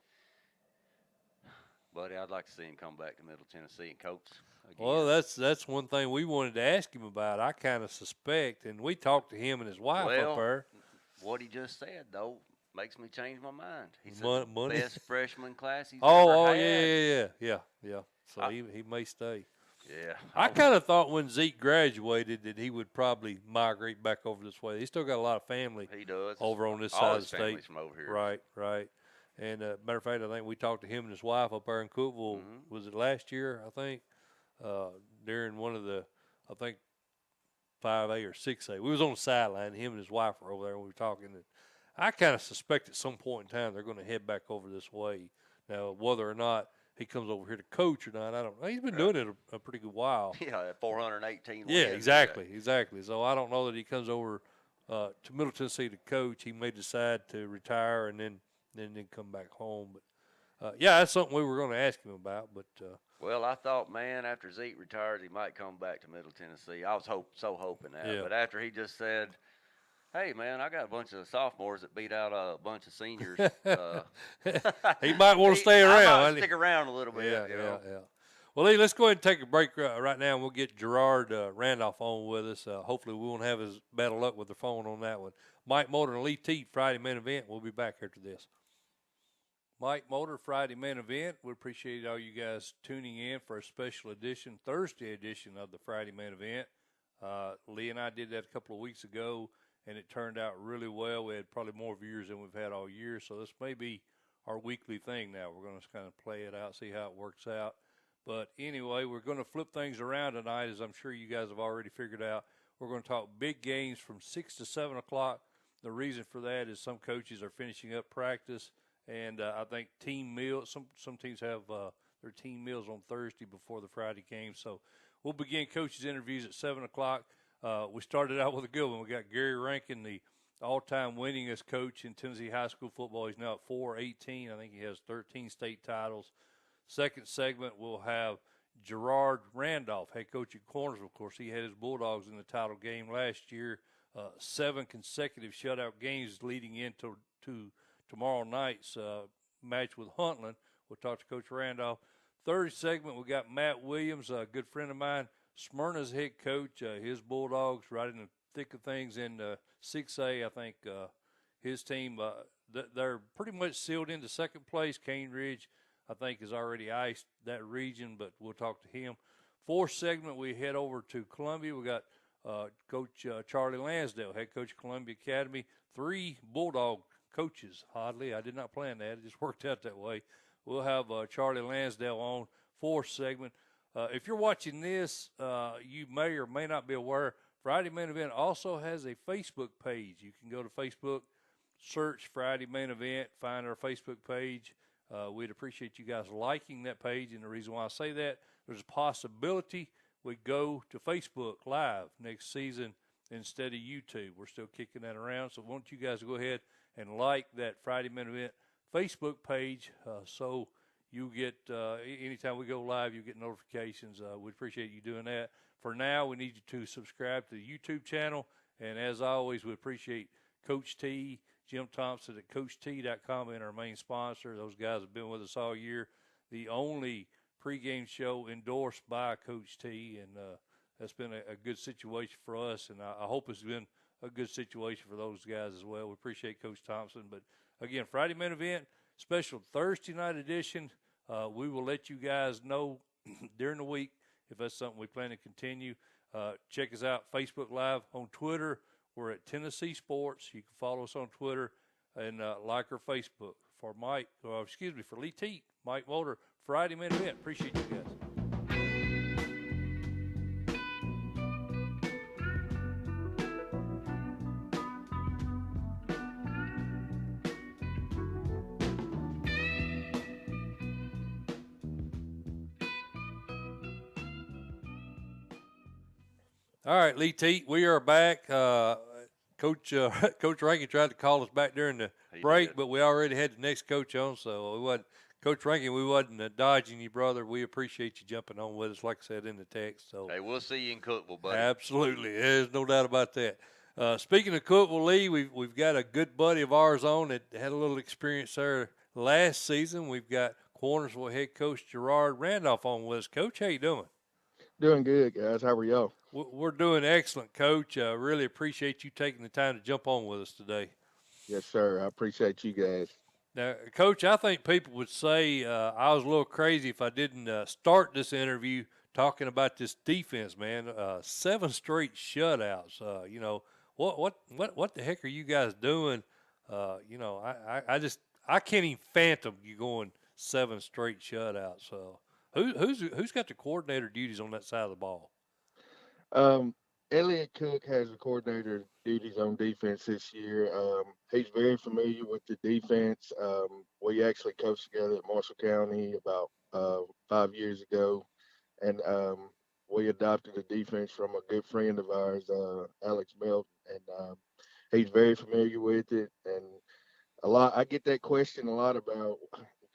Buddy, I'd like to see him come back to Middle Tennessee and coach again. Well, that's one thing we wanted to ask him about. I kind of suspect, and we talked to him and his wife up there. What he just said, though, makes me change my mind. He said Money. the best freshman class he's ever had. Yeah. So he may stay. Yeah. I kind of thought when Zeke graduated that he would probably migrate back over this way. He's still got a lot of family. He does. Over on this All side of his the family's state. from over here. Right. And matter of fact, I think we talked to him and his wife up there in Cookeville. Mm-hmm. Was it last year? I think during one of the, 5A or 6A. We was on the sideline. Him and his wife were over there when we were talking. And I kind of suspect at some point in time they're going to head back over this way. Now, whether or not he comes over here to coach or not, I don't know. He's been doing it a pretty good while. Yeah, 418 wins. Yeah, exactly. So I don't know that he comes over to Middle Tennessee to coach. He may decide to retire and then come back home. But that's something we were going to ask him about. But well, I thought, man, after Zeke retires, he might come back to Middle Tennessee. I was hoping that. Yeah. But after he just said, hey, man, I got a bunch of sophomores that beat out a bunch of seniors. He might want to stay around. I might stick around a little bit. Yeah. Well, Lee, let's go ahead and take a break right now, and we'll get Gerard Randolph on with us. Hopefully we won't have as bad of luck with the phone on that one. Mike Motor and Lee Teat, Friday main event. We'll be back after this. Mike Motor, Friday main event. We appreciate all you guys tuning in for a special edition, Thursday edition of the Friday main event. Lee and I did that a couple of weeks ago, and it turned out really well. We had probably more viewers than we've had all year, so this may be our weekly thing now. We're going to kind of play it out, see how it works out. But anyway, we're going to flip things around tonight, as I'm sure you guys have already figured out. We're going to talk big games from 6 to 7 o'clock. The reason for that is some coaches are finishing up practice, and I think team meals, some teams have their team meals on Thursday before the Friday game. So we'll begin coaches' interviews at 7 o'clock. We started out with a good one. We got Gary Rankin, the all-time winningest coach in Tennessee high school football. He's now at 418. I think he has 13 state titles. Second segment, we'll have Gerard Randolph, head coach at Cornersville. Of course, he had his Bulldogs in the title game last year. 7 consecutive shutout games leading into tomorrow night's match with Huntland. We'll talk to Coach Randolph. Third segment, we got Matt Williams, a good friend of mine, Smyrna's head coach, his Bulldogs right in the thick of things in 6A. I think his team, they're pretty much sealed into second place. Cane Ridge, I think, has already iced that region, but we'll talk to him. Fourth segment, we head over to Columbia. We got Coach Charlie Lansdell, head coach of Columbia Academy. 3 Bulldog coaches, oddly. I did not plan that. It just worked out that way. We'll have Charlie Lansdell on, fourth segment. If you're watching this, you may or may not be aware, Friday Main Event also has a Facebook page. You can go to Facebook, search Friday Main Event, find our Facebook page. We'd appreciate you guys liking that page, and the reason why I say that, there's a possibility we go to Facebook Live next season instead of YouTube. We're still kicking that around, so I want you guys to go ahead and like that Friday Main Event Facebook page so you get, anytime we go live, you get notifications. We appreciate you doing that. For now, we need you to subscribe to the YouTube channel, and as always, we appreciate Coach T, Jim Thompson at CoachT.com, and our main sponsor. Those guys have been with us all year. The only pregame show endorsed by Coach T, and that's been a good situation for us, and I hope it's been a good situation for those guys as well. We appreciate Coach Thompson. But, again, Friday Main Event, special Thursday night edition. We will let you guys know during the week if that's something we plan to continue. Check us out, Facebook Live, on Twitter. We're at Tennessee Sports. You can follow us on Twitter and like our Facebook. For Lee Teat, Mike Mulder, Friday Main Event. Appreciate you guys. All right, Lee Teat, we are back. Coach Rankin tried to call us back during the break, but we already had the next coach on, so we wasn't. Coach Rankin, we wasn't dodging you, brother. We appreciate you jumping on with us, like I said in the text. So hey, we'll see you in Cookeville, buddy. Absolutely, there's no doubt about that. Speaking of Cookeville, Lee, we've got a good buddy of ours on that had a little experience there last season. We've got Cornersville head coach Gerard Randolph on with us. Coach, how you doing? Doing good, guys. How are y'all? We're doing excellent, Coach. Really appreciate you taking the time to jump on with us today. Yes, sir. I appreciate you guys. Now, Coach, I think people would say I was a little crazy if I didn't start this interview talking about this defense, man. 7 straight shutouts. What the heck are you guys doing? I can't even fathom you going 7 straight shutouts. Who's got the coordinator duties on that side of the ball? Elliot Cook has the coordinator duties on defense this year. He's very familiar with the defense. We actually coached together at Marshall County about 5 years ago, and we adopted the defense from a good friend of ours, Alex Melton, and he's very familiar with it. And I get that question a lot about,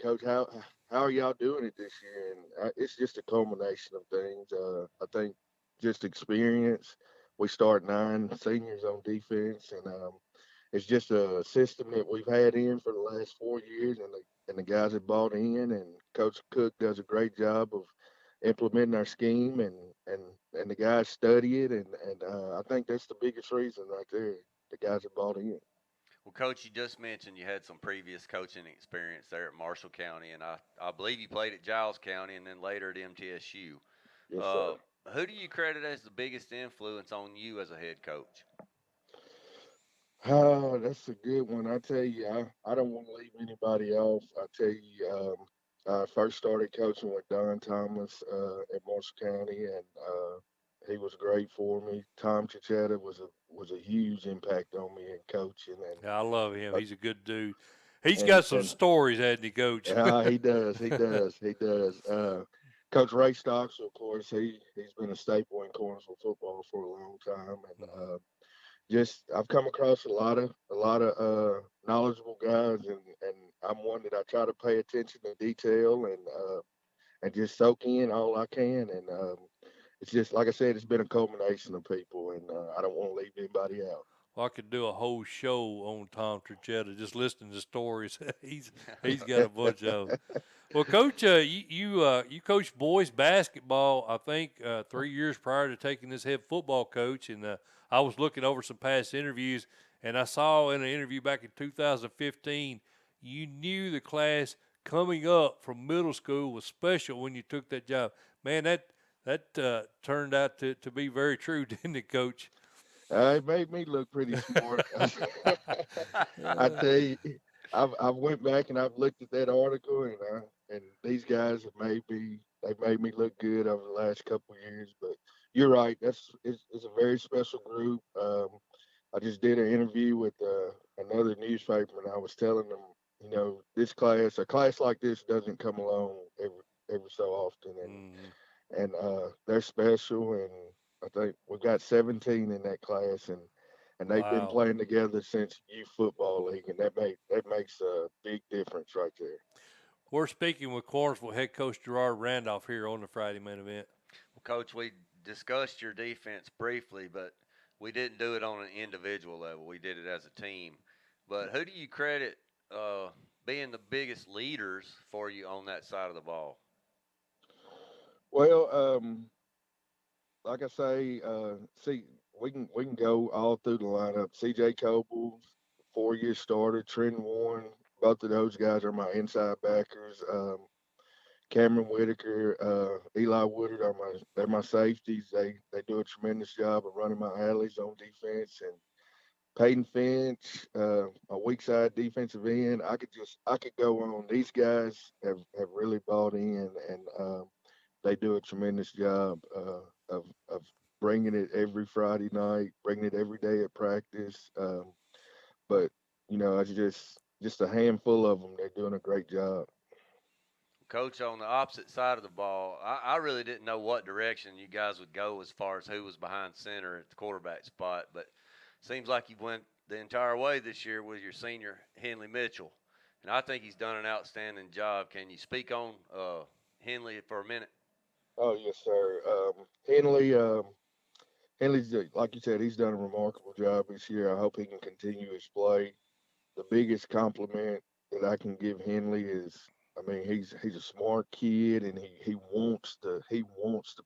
Coach, how are y'all doing it this year? And it's just a culmination of things. I think just experience. We start 9 seniors on defense, and it's just a system that we've had in for the last 4 years, and the guys have bought in, and Coach Cook does a great job of implementing our scheme, and the guys study it, and I think that's the biggest reason right there. The guys have bought in. Well, Coach, you just mentioned you had some previous coaching experience there at Marshall County, and I believe you played at Giles County and then later at MTSU. Yes, sir. Who do you credit as the biggest influence on you as a head coach? Oh, that's a good one. I tell you, I don't want to leave anybody off. I tell you, I first started coaching with Don Thomas at Marshall County, and he was great for me. Tom Chichetta was a huge impact on me in coaching. And yeah, I love him. He's a good dude. He's got some stories, hasn't he, Coach? He does. He does. Coach Ray Stocks, of course, he's been a staple in Cornersville football for a long time, and I've come across a lot of knowledgeable guys, and I'm one that I try to pay attention to detail and just soak in all I can, and it's just like I said, it's been a culmination of people, and I don't want to leave anybody out. Well, I could do a whole show on Tom Trichetta just listening to stories. He's got a bunch of them. Well, Coach, you coached boys basketball, I think, 3 years prior to taking this head football coach, and I was looking over some past interviews, and I saw in an interview back in 2015, you knew the class coming up from middle school was special when you took that job. Man, that turned out to be very true, didn't it, Coach? It made me look pretty smart. I Uh, tell you, I've went back and I've looked at that article, and these guys have made me look good over the last couple of years. But you're right, it's a very special group. I just did an interview with another newspaper, and I was telling them, a class like this doesn't come along every so often, mm, and they're special. And I think we've got 17 in that class, and they've been wow. playing together since youth football league, and that makes a big difference right there. We're speaking with Cornersville head coach Gerard Randolph here on the Friday Main Event. Well, Coach, we discussed your defense briefly, but we didn't do it on an individual level. We did it as a team. But who do you credit being the biggest leaders for you on that side of the ball? Well, like I say, see, we can go all through the lineup. C.J. Coble, 4-year starter. Trent Warren, both of those guys are my inside backers. Cameron Whitaker, Eli Woodard are they're my safeties. They do a tremendous job of running my alleys on defense. And Peyton Finch, a weak side defensive end. I could go on. These guys have really bought in, and they do a tremendous job of bringing it every Friday night, bringing it every day at practice. But it's just a handful of them. They're doing a great job. Coach, on the opposite side of the ball, I really didn't know what direction you guys would go as far as who was behind center at the quarterback spot, but seems like you went the entire way this year with your senior Henley Mitchell, and I think he's done an outstanding job. Can you speak on Henley for a minute? Oh yes, sir. Henley's like you said, he's done a remarkable job this year. I hope he can continue his play. The biggest compliment that I can give Henley is, I mean, he's a smart kid, and he wants to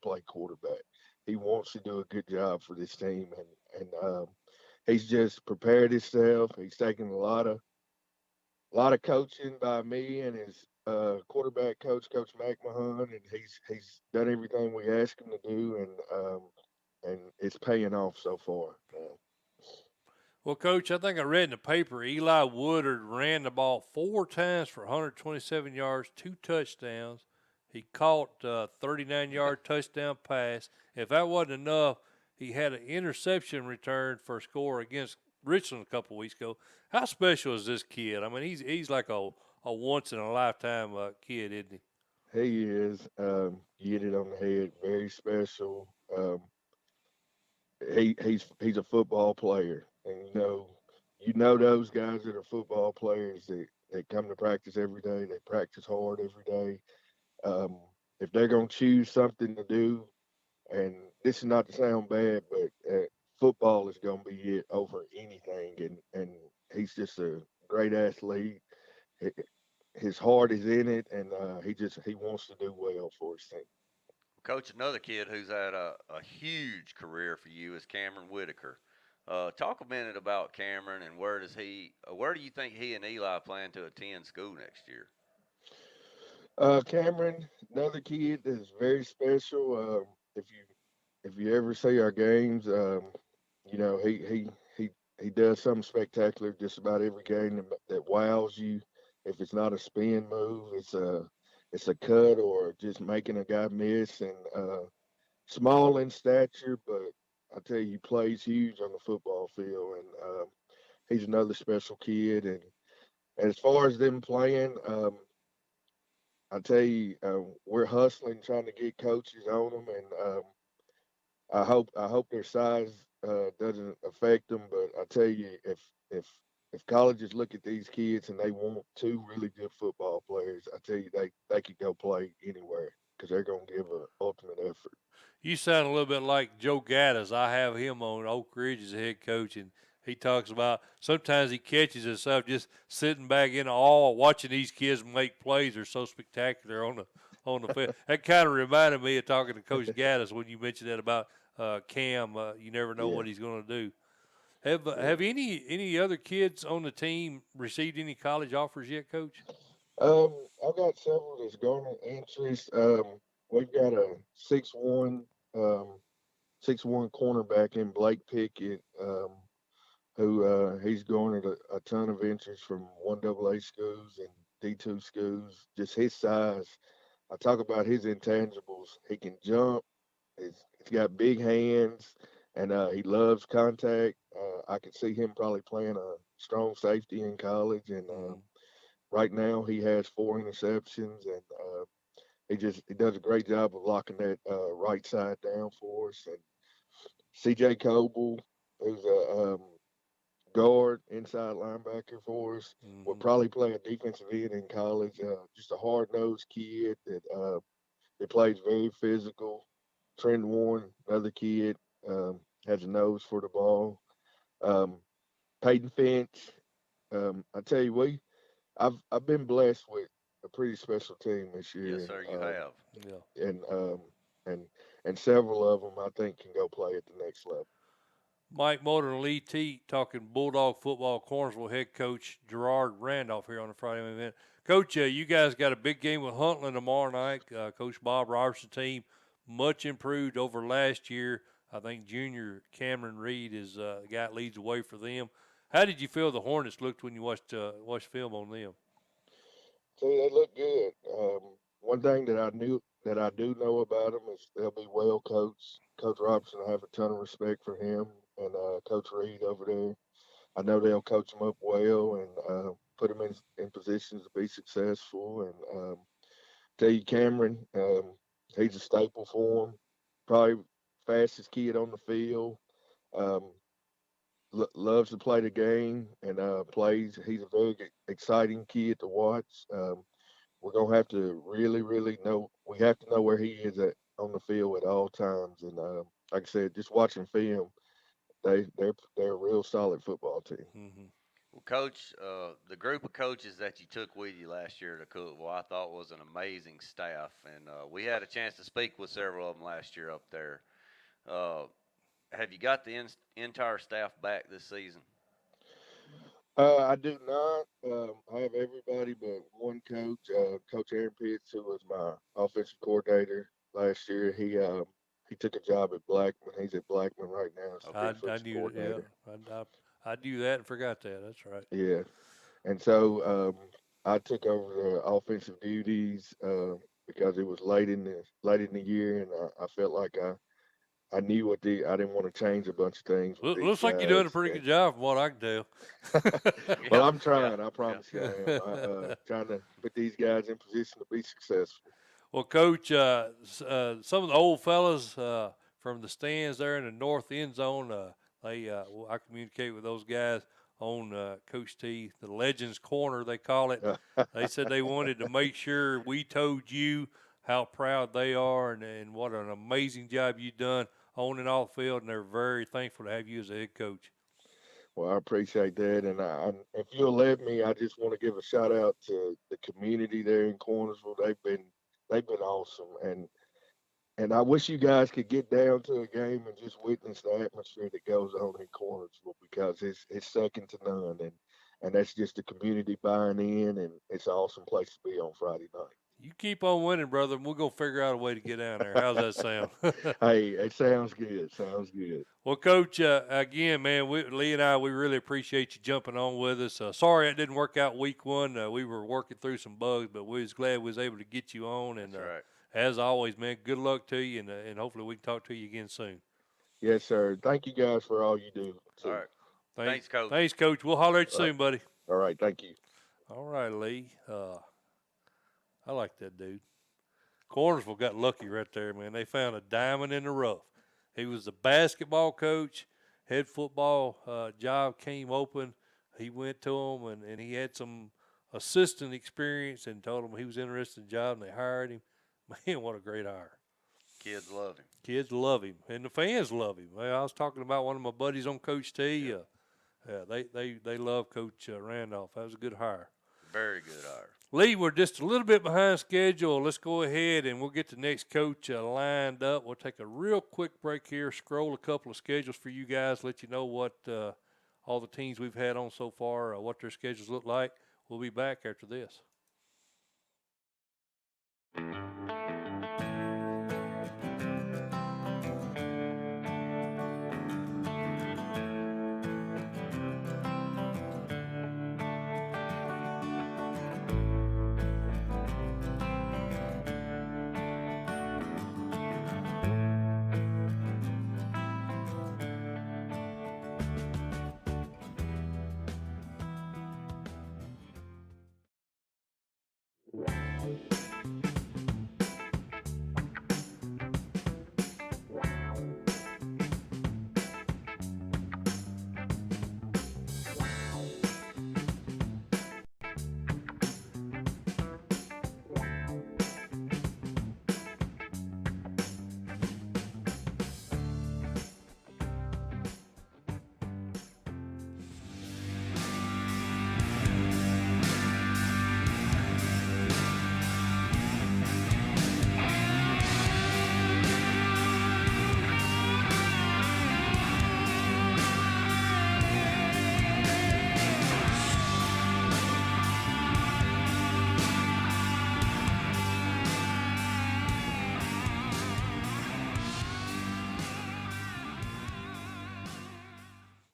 play quarterback. He wants to do a good job for this team, and he's just prepared himself. He's taken a lot of coaching by me and his quarterback coach, Coach McMahon, and he's done everything we asked him to do, and it's paying off so far. Well, Coach, I think I read in the paper Eli Woodard ran the ball 4 times for 127 yards, 2 touchdowns. He caught a 39-yard touchdown pass. If that wasn't enough, he had an interception return for a score against Richland a couple weeks ago. How special is this kid? I mean, he's like a once in a lifetime kid, isn't he? He is. You hit it on the head. Very special. He's a football player, and you know those guys that are football players that come to practice every day. They practice hard every day. Um, if they're gonna choose something to do, and this is not to sound bad, but football is gonna be it over anything, and he's just a great athlete. His heart is in it, and he wants to do well for his team. Coach, another kid who's had a huge career for you is Cameron Whitaker. Talk a minute about Cameron and where do you think he and Eli plan to attend school next year? Cameron, another kid that is very special. If you ever see our games, he does something spectacular just about every game that wows you. If it's not a spin move, it's a cut or just making a guy miss. And small in stature, but I tell you, he plays huge on the football field, and he's another special kid. And as far as them playing, I tell you, we're hustling, trying to get coaches on them, and I hope their size doesn't affect them. But I tell you, if if colleges look at these kids and they want two really good football players, I tell you, they could go play anywhere because they're gonna give an ultimate effort. You sound a little bit like Joe Gaddis. I have him on Oak Ridge as head coach, and he talks about sometimes he catches himself just sitting back in awe watching these kids make plays. They're so spectacular on the field. That kind of reminded me of talking to Coach Gaddis when you mentioned that about Cam. You never know Yeah. what he's going to do. Have Yeah. have any other kids on the team received any college offers yet, Coach? I've got several that's garnered interest. We've got a 6'1", 6'1" cornerback in Blake Pickett, who he's garnered a ton of interest from 1AA schools and D2 schools. Just his size. I talk about his intangibles. He can jump. He's got big hands, and he loves contact. I could see him probably playing a strong safety in college, and right now he has 4 interceptions, and he does a great job of locking that right side down for us. And C.J. Coble, who's a guard, inside linebacker for us, will probably play a defensive end in college. Just a hard-nosed kid that plays very physical. Trent Warren, another kid, has a nose for the ball. Peyton Finch, I tell you, I've been blessed with a pretty special team this year. Yes, sir, you have. Yeah. And several of them I think can go play at the next level. Mike Motor and Lee Teat talking Bulldog football. Cornersville head coach Gerard Randolph here on the Friday event. Coach, you guys got a big game with Huntland tomorrow night. Coach Bob Robertson team much improved over last year. I think junior Cameron Reed is the guy that leads the way for them. How did you feel the Hornets looked when you watched film on them? See, they look good. One thing that I do know about them is they'll be well coached. Coach Robertson, I have a ton of respect for him, and Coach Reed over there. I know they'll coach them up well and put them in positions to be successful. And tell you, Cameron, he's a staple for them. Probably fastest kid on the field. Um, loves to play the game and plays. He's a very exciting kid to watch. We're gonna have to really, really know. We have to know where he is on the field at all times. And like I said, just watching film, they're a real solid football team. Mm-hmm. Well, Coach, the group of coaches that you took with you last year to Cookville, I thought was an amazing staff, and we had a chance to speak with several of them last year up there. Have you got the entire staff back this season? I do not. I have everybody but one coach, Coach Aaron Pitts, who was my offensive coordinator last year. He took a job at Blackman. He's at Blackman right now as the I defensive knew, coordinator. yeah. I knew that and forgot that. That's right. Yeah, and so I took over the offensive duties because it was late in the year, and I felt like I knew I didn't want to change a bunch of things with these Looks like you're doing a guys. pretty good job from what I can tell. Well, I'm trying. Yeah, I promise you, I am. Trying to put these guys in position to be successful. Well, Coach, some of the old fellas from the stands there in the north end zone, I communicate with those guys on Coach T, the Legends Corner, they call it. They said they wanted to make sure we told you how proud they are and what an amazing job you've done on and off the field, and they're very thankful to have you as a head coach. Well, I appreciate that, and if you'll let me, I just want to give a shout out to the community there in Cornersville. They've been awesome, and I wish you guys could get down to a game and just witness the atmosphere that goes on in Cornersville because it's second to none, and that's just the community buying in, and it's an awesome place to be on Friday night. You keep on winning, brother, and we'll go figure out a way to get down there. How's that sound? Hey, it sounds good. Sounds good. Well, Coach, again, man, Lee and I, we really appreciate you jumping on with us. Sorry it didn't work out week one. We were working through some bugs, but we was glad we was able to get you on. And That's right. as always, man, good luck to you, and hopefully we can talk to you again soon. Yes, sir. Thank you guys for all you do. All right. Thanks, Coach. Thanks, Coach. We'll holler at you soon, buddy. All right. Thank you. All right, Lee. I like that dude. Cornersville got lucky right there, man. They found a diamond in the rough. He was the basketball coach. Head football job came open. He went to him, and he had some assistant experience and told him he was interested in the job, and they hired him. Man, what a great hire. Kids love him. Kids love him, and the fans love him. I was talking about one of my buddies on Coach T. Yeah, they love Coach Randolph. That was a good hire. Very good hire. Lee, we're just a little bit behind schedule. Let's go ahead and we'll get the next coach lined up. We'll take a real quick break here, scroll a couple of schedules for you guys, let you know what all the teams we've had on so far, what their schedules look like. We'll be back after this.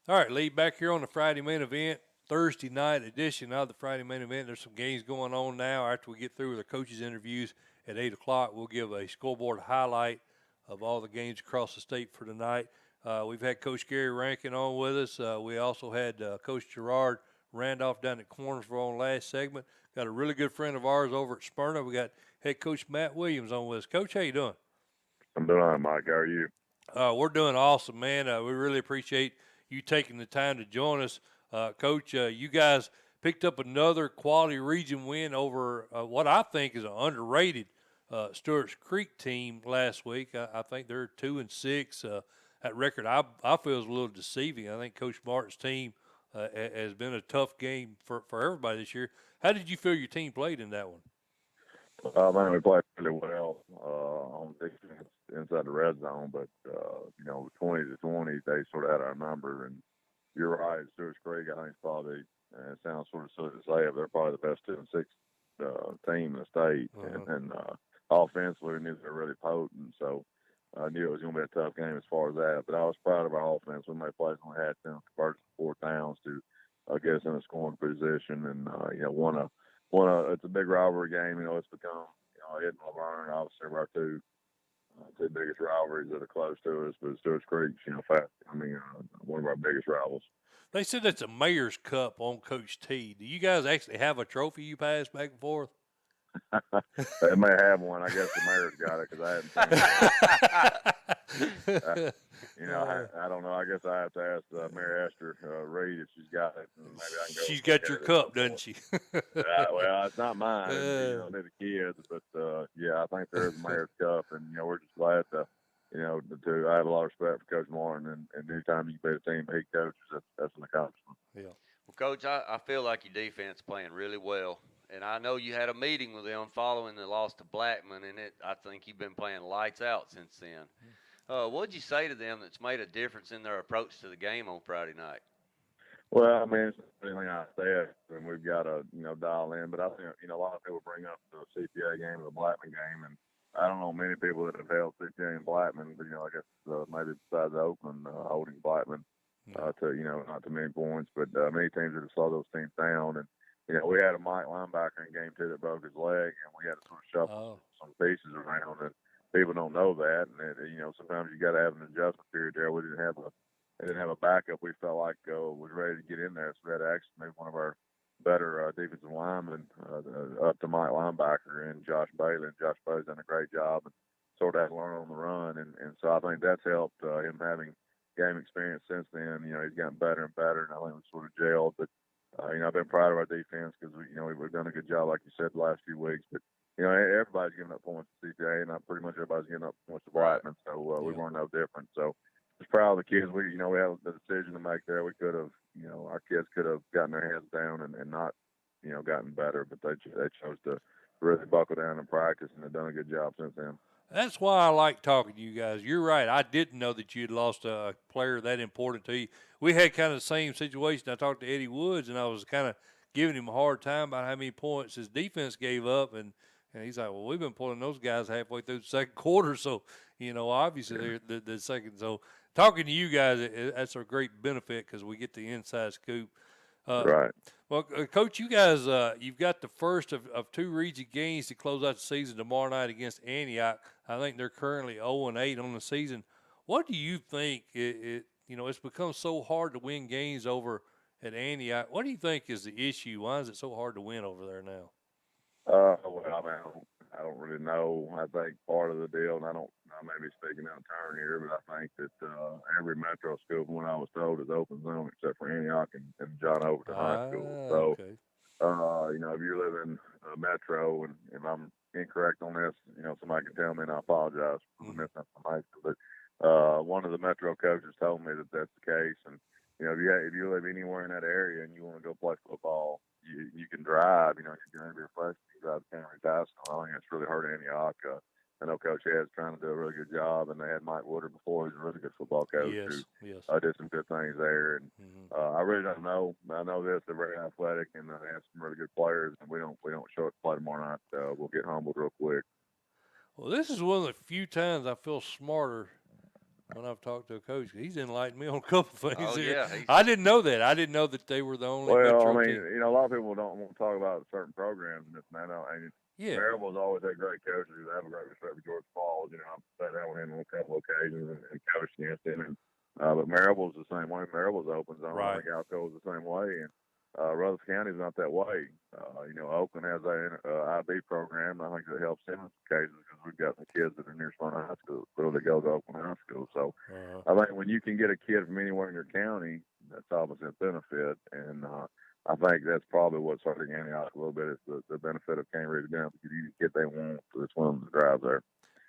All right, Lee, back here on the Friday main event, Thursday night edition of the Friday main event. There's some games going on now. After we get through with the coaches' interviews at 8 o'clock, we'll give a scoreboard highlight of all the games across the state for tonight. We've had Coach Gary Rankin on with us. We also had Coach Gerard Randolph down at Cornersville on last segment. Got a really good friend of ours over at Smyrna. We got head coach Matt Williams on with us. Coach, how you doing? I'm doing all right, Mike. How are you? We're doing awesome, man. We really appreciate you taking the time to join us. Coach, you guys picked up another quality region win over what I think is an underrated Stewart's Creek team last week. I think they're 2-6. That record I feel is a little deceiving. I think Coach Martin's team has been a tough game for everybody this year. How did you feel your team played in that one? Man, we played really well on defense inside the red zone, but 20-20, they sort of had our number. And you're right, Stewart's Creek, I think, is probably, it sounds sort of silly to say, but they're probably the best 2-6 team in the state. And offensively, we knew they were really potent, so I knew it was going to be a tough game as far as that. But I was proud of our offense. We made plays when we had to, converted 4 downs to get us in a scoring position, and it's a big rivalry game. It's become, Ed and Laverne, obviously, are our two biggest rivalries that are close to us. But Stewart's Creek's, one of our biggest rivals. They said that's a Mayor's Cup on Coach T. Do you guys actually have a trophy you pass back and forth? They may have one. I guess the mayor's got it because I hadn't seen it. I don't know. I guess I have to ask Mary Esther Reed if she's got it. Maybe I can go. She's got your cup, doesn't she? Well, it's not mine. They're the kids, but I think there is a mayor's cup, and we're just glad to. I have a lot of respect for Coach Martin, and anytime you can beat a team he coaches, that's an accomplishment. Yeah. Well, Coach, I feel like your defense playing really well. And I know you had a meeting with them following the loss to Blackman, and I think you've been playing lights out since then. What did you say to them that's made a difference in their approach to the game on Friday night? Well, I mean, it's anything I said, and we've got to, dial in. But I think, a lot of people bring up the CPA game or the Blackman game, and I don't know many people that have held CPA and Blackman, but, I guess maybe besides Oakland holding Blackman to, not too many points, but many teams that have slowed those teams down. And, we had a Mike linebacker in game 2 that broke his leg, and we had to sort of shuffle some pieces around, and people don't know that. And sometimes you got to have an adjustment period there. We didn't have a backup. We felt like was ready to get in there, so we had to actually move one of our better defensive linemen up to Mike linebacker and Josh Bailey. And Josh Bailey's done a great job and sort of had to learn on the run, and so I think that's helped him having game experience since then. He's gotten better and better, and I think we've sort of gelled. But I've been proud of our defense because we've done a good job, like you said, the last few weeks. But everybody's giving up points to CPA, and pretty much everybody's giving up points to Blackman. So we weren't no different. So just proud of the kids. We had the decision to make there. We could have our kids could have gotten their heads down and not, gotten better, but they chose to really buckle down and practice, and have done a good job since then. That's why I like talking to you guys. You're right. I didn't know that you'd lost a player that important to you. We had kind of the same situation. I talked to Eddie Woods, and I was kind of giving him a hard time about how many points his defense gave up, and he's like, well, we've been pulling those guys halfway through the second quarter, so, obviously they're the second. So talking to you guys, that's a great benefit because we get the inside scoop. Right. Well, Coach, you guys, you've got the first of two region games to close out the season tomorrow night against Antioch. I think they're currently 0-8 on the season. What do you think? It's become so hard to win games over at Antioch. What do you think is the issue? Why is it so hard to win over there now? Well, I don't really know. I think part of the deal, and I may be speaking out of turn here, but I think that every metro school, from what I was told, is open zone except for Antioch and John Overton High School. So, okay. if you live in metro, and if I'm incorrect on this, somebody can tell me, and I apologize for the misinformation. But one of the metro coaches told me that that's the case, and if you live anywhere in that area and you want to go play football, you can drive. If you're going to be a freshman, you drive to Cambridge High School. I think it's really hurt Antioch. I know Coach Ed's trying to do a really good job, and they had Mike Woodard before. He's a really good football coach Yes. who did some good things there. And I really don't know. I know this. They're very athletic, and they have some really good players. And we don't show up to play tomorrow night. We'll get humbled real quick. Well, this is one of the few times I feel smarter when I've talked to a coach. He's enlightened me on a couple things here. Yeah, I didn't know that. I didn't know that they were the only metro team. A lot of people don't want to talk about certain programs, and Yeah. Marible's always had great coaches. They have a great respect for George Falls. I've sat down with him on a couple of occasions and coached against him. But Marible's the same way. Marible's open zone. Right. I think Alcoa's the same way. And Rutherford County's not that way. Oakland has a IB program. I think that helps in some cases because we've got some kids that are near Smyrna High School, so they go to Oakland High School. So I think when you can get a kid from anywhere in your county, that's obviously a benefit. And I think that's probably what's hurting Antioch a little bit is the benefit of Cambridge being able to get any kid they want to this one to drive there.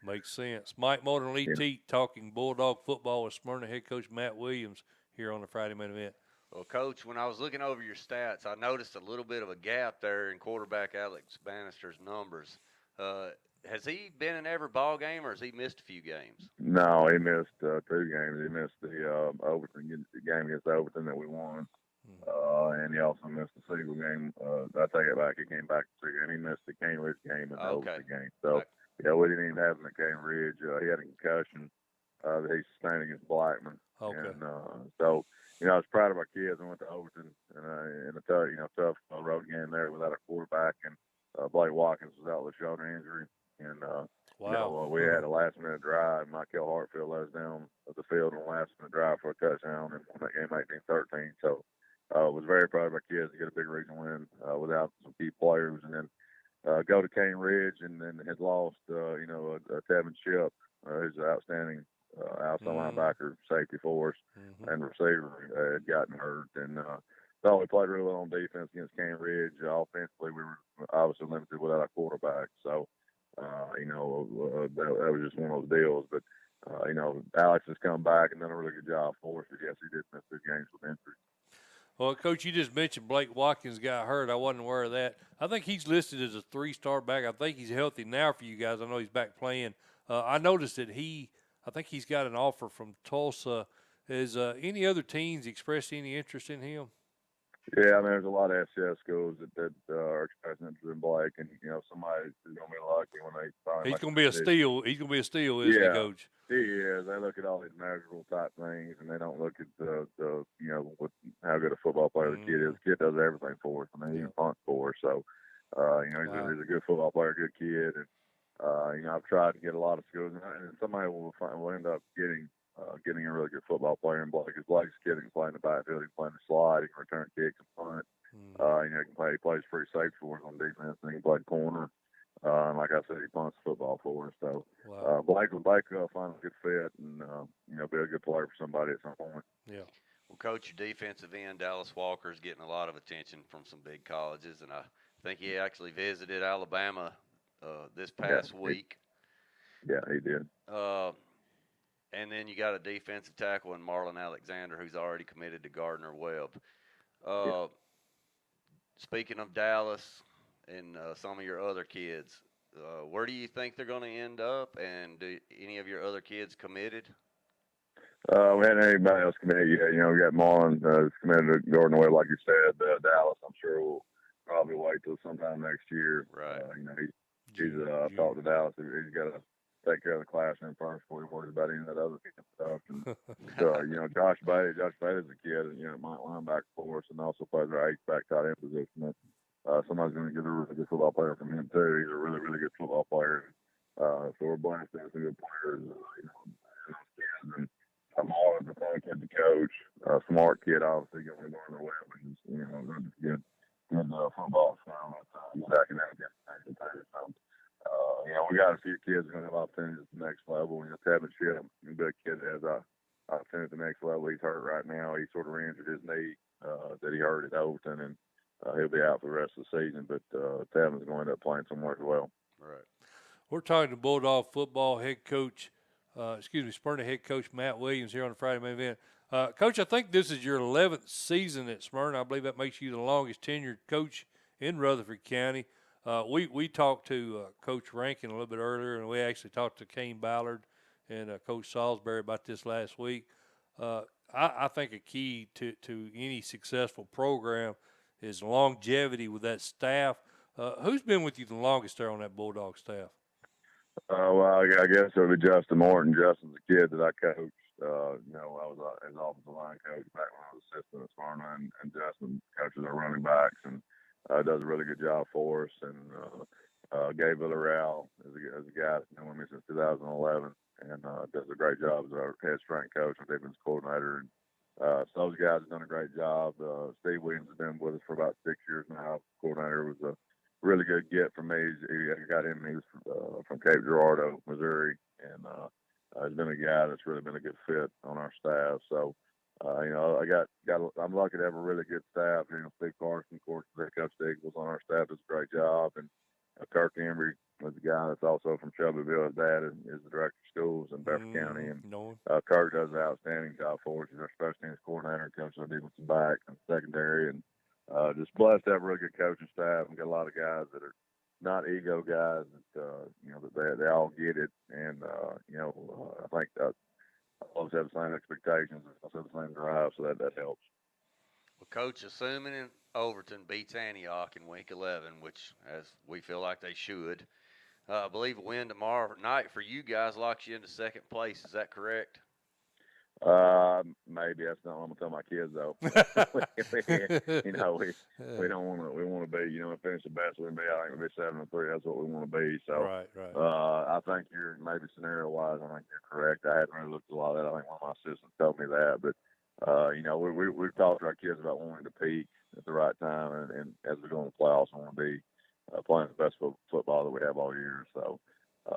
Makes sense. Mike Moulton, Lee Teat talking Bulldog football with Smyrna head coach Matt Williams here on the Friday Main Event. Well, Coach, when I was looking over your stats, I noticed a little bit of a gap there in quarterback Alex Bannister's numbers. Has he been in every ball game, or has he missed a few games? No, he missed 2 games. He missed the Overton game against Overton that we won, and he also missed the Siegel game. I take it back. He came back to the game. He missed the Cambridge game and the Overton game. So, we didn't even have him at Cambridge. He had a concussion that he sustained against Blackman. Okay. And so, I was proud of our kids. I went to Overton in a tough road game there without a quarterback, and Blake Watkins was out with a shoulder injury. And we had a last-minute drive. Michael Hartfield let us down the field on a last-minute drive for a touchdown and won that game 18-13. So was very proud of our kids to get a big regional win without some key players, and then go to Cane Ridge and then had lost a Tevin Ship, who's an outstanding outside linebacker, safety for us, and receiver had gotten hurt. And so we played really well on defense against Cane Ridge. Offensively, we were obviously limited without our quarterback. So, that was just one of those deals. But, Alex has come back and done a really good job for us. But yes, he did miss 2 games with injury. Well, Coach, you just mentioned Blake Watkins got hurt. I wasn't aware of that. I think he's listed as a 3-star back. I think he's healthy now for you guys. I know he's back playing. I noticed that I think he's got an offer from Tulsa. Has any other teams expressed any interest in him? Yeah, there's a lot of FCS schools that are expressing interest in Blake, and somebody is going to be lucky when they find. He's going to be a steal. He's going to be a steal, isn't he, Coach? He is. They look at all these measurable type things, and they don't look at the how good a football player the kid is. The kid does everything for us. He punts for us. So, he's a good football player, good kid, and I've tried to get a lot of schools, and somebody will end up getting a really good football player in Blake. Because Blake's a kid, he can play in the backfield, he can play in the slide, he can return kicks and punt. He plays pretty safe for us on defense, and he can play corner. And like I said, he punts football for us. So Blake will find a good fit and be a good player for somebody at some point. Yeah. Well, Coach, your defensive end, Dallas Walker, is getting a lot of attention from some big colleges, and I think he actually visited Alabama this past week. Yeah, he did. And then you got a defensive tackle in Marlon Alexander, who's already committed to Gardner Webb. Speaking of Dallas and some of your other kids, where do you think they're going to end up? And do any of your other kids committed? We hadn't anybody else committed yet. You know, we got Marlon who's committed to Gardner Webb, like you said. Dallas, I'm sure will probably wait till sometime next year. Right. You know, he's talked to Dallas. He's got to take care of the classroom first before he worries about any of that other stuff. And you know, Josh Bailey's a kid, you know, might linebacker for us and also plays our H-back tight end position. Somebody's going to get a really good football player from him too. He's a really, really good football player. So we're blessed to have some good players, you know, and Marlon's a fun kid to coach, a smart kid, obviously, going to Gardner Webb, and just, you know, good football style, good academic information. So, you know, we got a few kids going to have opportunities at the next level. You know, Tevin Ship, a big kid that has an opportunity at the next level. He's hurt right now. He sort of re-injured his knee that he hurt at Overton, and he'll be out for the rest of the season. But Tevin's going to end up playing somewhere as well. Right. We're talking to Bulldog football head coach, Smyrna head coach Matt Williams here on the Friday Main Event. Coach, I think this is your 11th season at Smyrna. I believe that makes you the longest tenured coach in Rutherford County. We talked to Coach Rankin a little bit earlier, and we actually talked to Kane Ballard and Coach Salisbury about this last week. I think a key to any successful program is longevity with that staff. Who's been with you the longest there on that Bulldog staff? Well, I guess it would be Justin Morton. Justin's a kid that I coached. You know, I was his offensive line coach back when I was assistant at Smyrna, and Justin coaches our running backs and does a really good job for us. And Gabe Villarreal is a guy that's been with me since 2011 and does a great job as our head strength coach and defense coordinator. And so those guys have done a great job. Steve Williams has been with us for about 6 years now. Coordinator was a really good get for me. I got him. He was from Cape Girardeau, Missouri, and he's been a guy that's really been a good fit on our staff. So, you know, I'm lucky to have a really good staff. You know, Steve Carson, of course, the Coach Eagles on our staff does a great job, and Kirk Embry was a guy that's also from Shelbyville. His dad is the director of schools in Bedford County, and Kirk does an outstanding job for us. He's our special teams coordinator, coaches our defensive back and secondary, and just blessed to have a really good coaching staff and got a lot of guys that are not ego guys that you know, that they all get it, and you know, I think always have the same expectations, also the same drive, so that helps. Well, Coach, assuming Overton beats Antioch in Week 11, which as we feel like they should, I believe a win tomorrow night for you guys locks you into second place. Is that correct? Maybe that's not what I'm gonna tell my kids though. You know, we don't want to. We want to be, you know, finish the best we can be. I think we'll be 7-3. That's what we want to be. So, right. I think you're maybe scenario wise. I think you're correct. I hadn't really looked at a lot of that. I think one of my assistants told me that, but you know, we've talked to our kids about wanting to peak at the right time, and as we go in the playoffs, we want to be playing the best football that we have all year. So.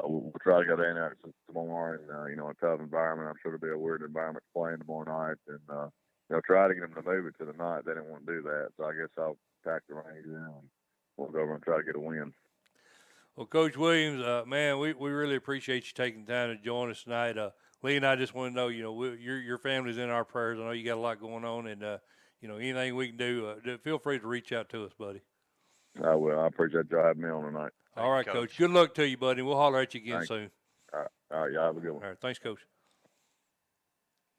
We'll try to go down there tomorrow and, you know, a tough environment. I'm sure it'll be a weird environment to play in tomorrow night. And, you know, try to get them to move it to the night. They didn't want to do that. So I guess I'll pack the reins in and we'll go over and try to get a win. Well, Coach Williams, man, we really appreciate you taking time to join us tonight. Lee and I just want to know, you know, your family's in our prayers. I know you got a lot going on. And, you know, anything we can do, feel free to reach out to us, buddy. I will. I appreciate y'all having me on tonight. All right, Coach. Good luck to you, buddy. We'll holler at you again soon. All right. Y'all have a good one. All right. Thanks, Coach.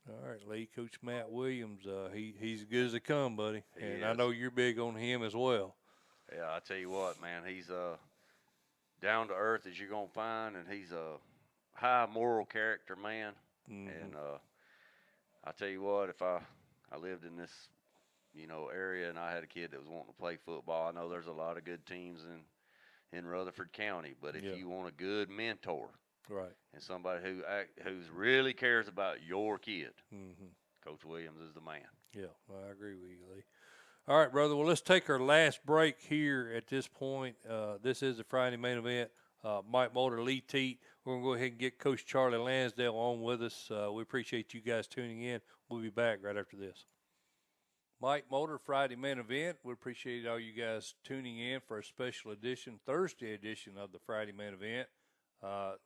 All right, Lee. Coach Matt Williams, he's as good as they come, buddy. And I know you're big on him as well. Yeah, I tell you what, man, he's down to earth as you're going to find, and he's a high moral character man. Mm-hmm. And I tell you what, if I lived in this, you know, area and I had a kid that was wanting to play football, I know there's a lot of good teams in Rutherford County, but if you want a good mentor, right, and somebody who's really cares about your kid, mm-hmm. Coach Williams is the man. Yeah, I agree with you, Lee. All right, brother. Well, let's take our last break here at this point. This is the Friday Main Event. Mike Mulder, Lee Teat. We're going to go ahead and get Coach Charlie Lansdell on with us. We appreciate you guys tuning in. We'll be back right after this. Mike Mulder, Friday Main Event. We appreciate all you guys tuning in for a special edition, Thursday edition of the Friday Main Event.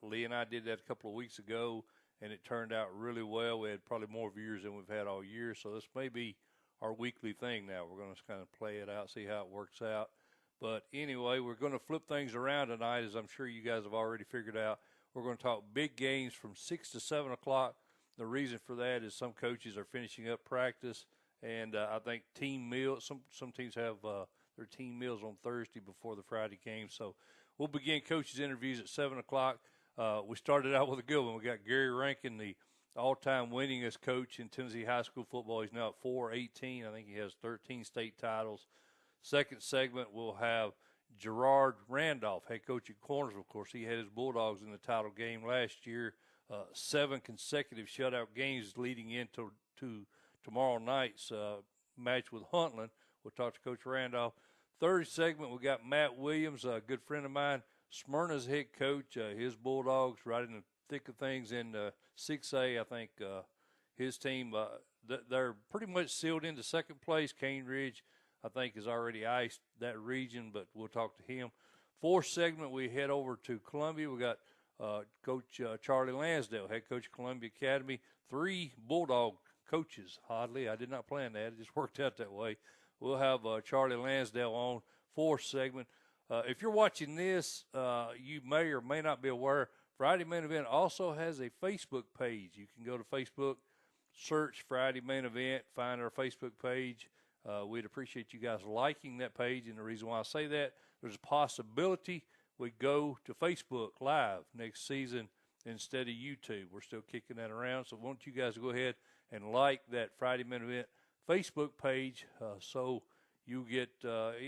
Lee and I did that a couple of weeks ago, and it turned out really well. We had probably more viewers than we've had all year, so this may be our weekly thing now. We're going to kind of play it out, see how it works out. But anyway, we're going to flip things around tonight, as I'm sure you guys have already figured out. We're going to talk big games from 6 to 7 o'clock. The reason for that is some coaches are finishing up practice, and I think team meals, some teams have their team meals on Thursday before the Friday game. So we'll begin coaches' interviews at 7 o'clock. We started out with a good one. We got Gary Rankin, the all-time winningest coach in Tennessee high school football. He's now at 418. I think he has 13 state titles. Second segment, we'll have Gerard Randolph, head coach at Cornersville. Of course, he had his Bulldogs in the title game last year. 7 consecutive shutout games leading into tomorrow night's match with Huntland. We'll talk to Coach Randolph. Third segment, we got Matt Williams, a good friend of mine, Smyrna's head coach. His Bulldogs right in the thick of things in 6A. I think his team, they're pretty much sealed into second place. Cane Ridge, I think, has already iced that region, but we'll talk to him. Fourth segment, we head over to Columbia. We got Coach Charlie Lansdell, head coach of Columbia Academy. 3 Bulldog coaches, oddly. I did not plan that. It just worked out that way. We'll have Charlie Lansdell on. Fourth segment. If you're watching this, you may or may not be aware, Friday Main Event also has a Facebook page. You can go to Facebook, search Friday Main Event, find our Facebook page. We'd appreciate you guys liking that page, and the reason why I say that, there's a possibility we go to Facebook Live next season instead of YouTube. We're still kicking that around, so I want you guys to go ahead and like that Friday Main Event Facebook page so you get,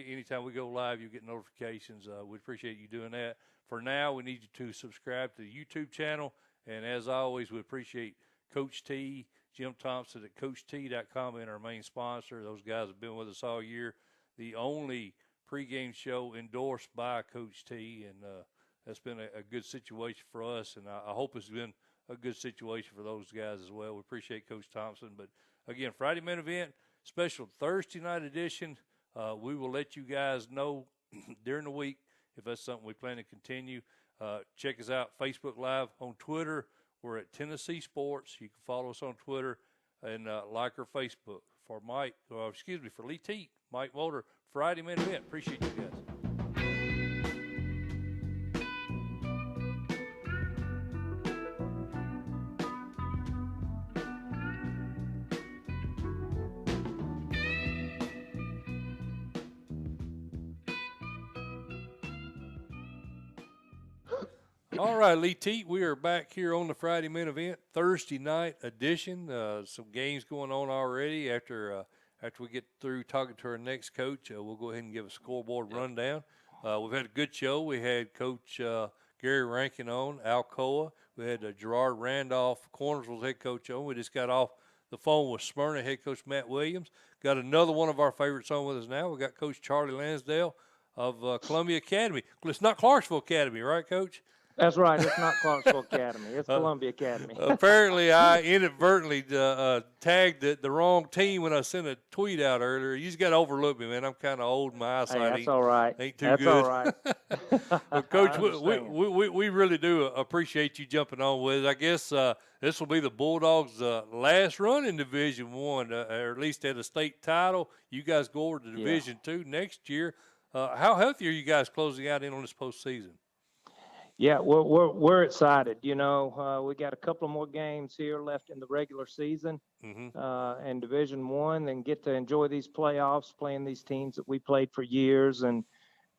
anytime we go live, you get notifications. We'd appreciate you doing that. For now, we need you to subscribe to the YouTube channel, and as always, we appreciate Coach T, Jim Thompson at CoachT.com, and our main sponsor. Those guys have been with us all year. The only pregame show endorsed by Coach T, and that's been a good situation for us, and I hope it's been a good situation for those guys as well. We appreciate Coach Thompson. But, again, Friday Main Event, special Thursday night edition. We will let you guys know during the week if that's something we plan to continue. Check us out, Facebook Live, on Twitter. We're at Tennessee Sports. You can follow us on Twitter and like our Facebook. For Lee Teat, Mike Mulder, Friday Main Event. Appreciate you guys. All right, Lee Teat, we are back here on the Friday Main Event, Thursday night edition. Some games going on already. After we get through talking to our next coach, we'll go ahead and give a scoreboard rundown. We've had a good show. We had Coach Gary Rankin on, Alcoa. We had Gerard Randolph, Cornersville's head coach on. We just got off the phone with Smyrna head coach Matt Williams. Got another one of our favorites on with us now. We got Coach Charlie Lansdell of Columbia Academy. It's not Clarksville Academy, right, Coach? That's right. It's not Clarksville Academy. It's Columbia Academy. Apparently, I inadvertently tagged the wrong team when I sent a tweet out earlier. You just got to overlook me, man. I'm kind of old. My eyesight that's all right. Ain't too that's good. All right. Well, Coach, we really do appreciate you jumping on with us. I guess this will be the Bulldogs' last run in Division I, or at least at a state title. You guys go over to Division II next year. How healthy are you guys closing out in on this postseason? Yeah, we're excited. You know, we got a couple more games here left in the regular season and Division I, and get to enjoy these playoffs, playing these teams that we played for years, and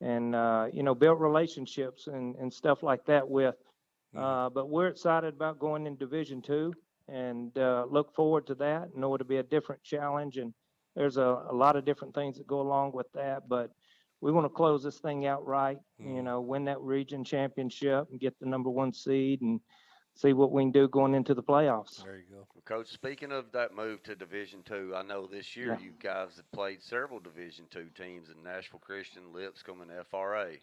you know, built relationships and stuff like that with. But we're excited about going in Division II and look forward to that. Know it'll be a different challenge, and there's a lot of different things that go along with that, but we want to close this thing out right, you know, win that region championship and get the number 1 seed and see what we can do going into the playoffs. There you go. Well, Coach, speaking of that move to Division II, I know this year you guys have played several Division II teams in Nashville Christian, Lipscomb, and FRA.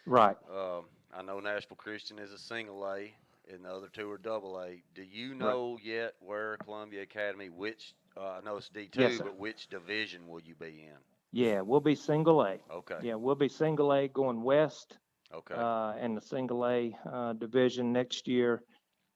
Right. I know Nashville Christian is a single A, and the other 2 are double A. Do you know yet where Columbia Academy, I know it's D2, but which division will you be in? Yeah, we'll be single A. Okay. Yeah, we'll be single A going west. Okay. And the single A division next year.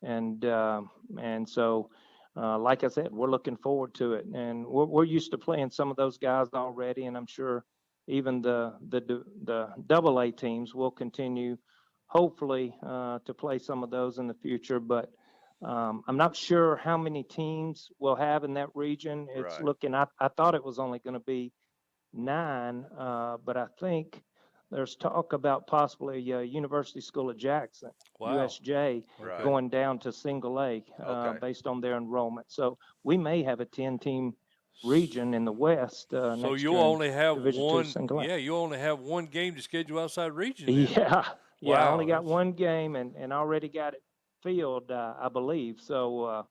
and so, like I said, we're looking forward to it, and we're used to playing some of those guys already, and I'm sure even the double A teams will continue, hopefully, to play some of those in the future. But I'm not sure how many teams we'll have in that region. It's Right. looking. I thought it was only going to be 9, but I think there's talk about possibly University School of Jackson, Wow. USJ, Right. going down to single A Okay. based on their enrollment. So we may have a 10-team region in the West So next you'll year in only have Division II one. single A. Yeah, you only have one game to schedule outside region then. Yeah, yeah. I Wow. only got That's, one game and already got it filled, I believe. can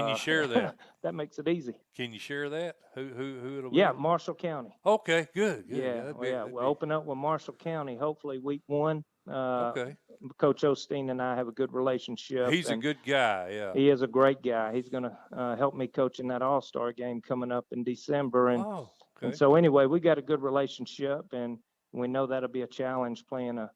you share that? That makes it easy. Can you share that? Who it'll Yeah, be? Marshall County. Okay, good, good. Yeah, That'd well, be yeah, we'll open up with Marshall County, hopefully week 1. okay. Coach Osteen and I have a good relationship, He's a and good guy. Yeah. he is a great guy. He's going to help me coach in that All-Star game coming up in December, and Oh, and okay. so anyway, we got a good relationship, and we know that'll be a challenge playing a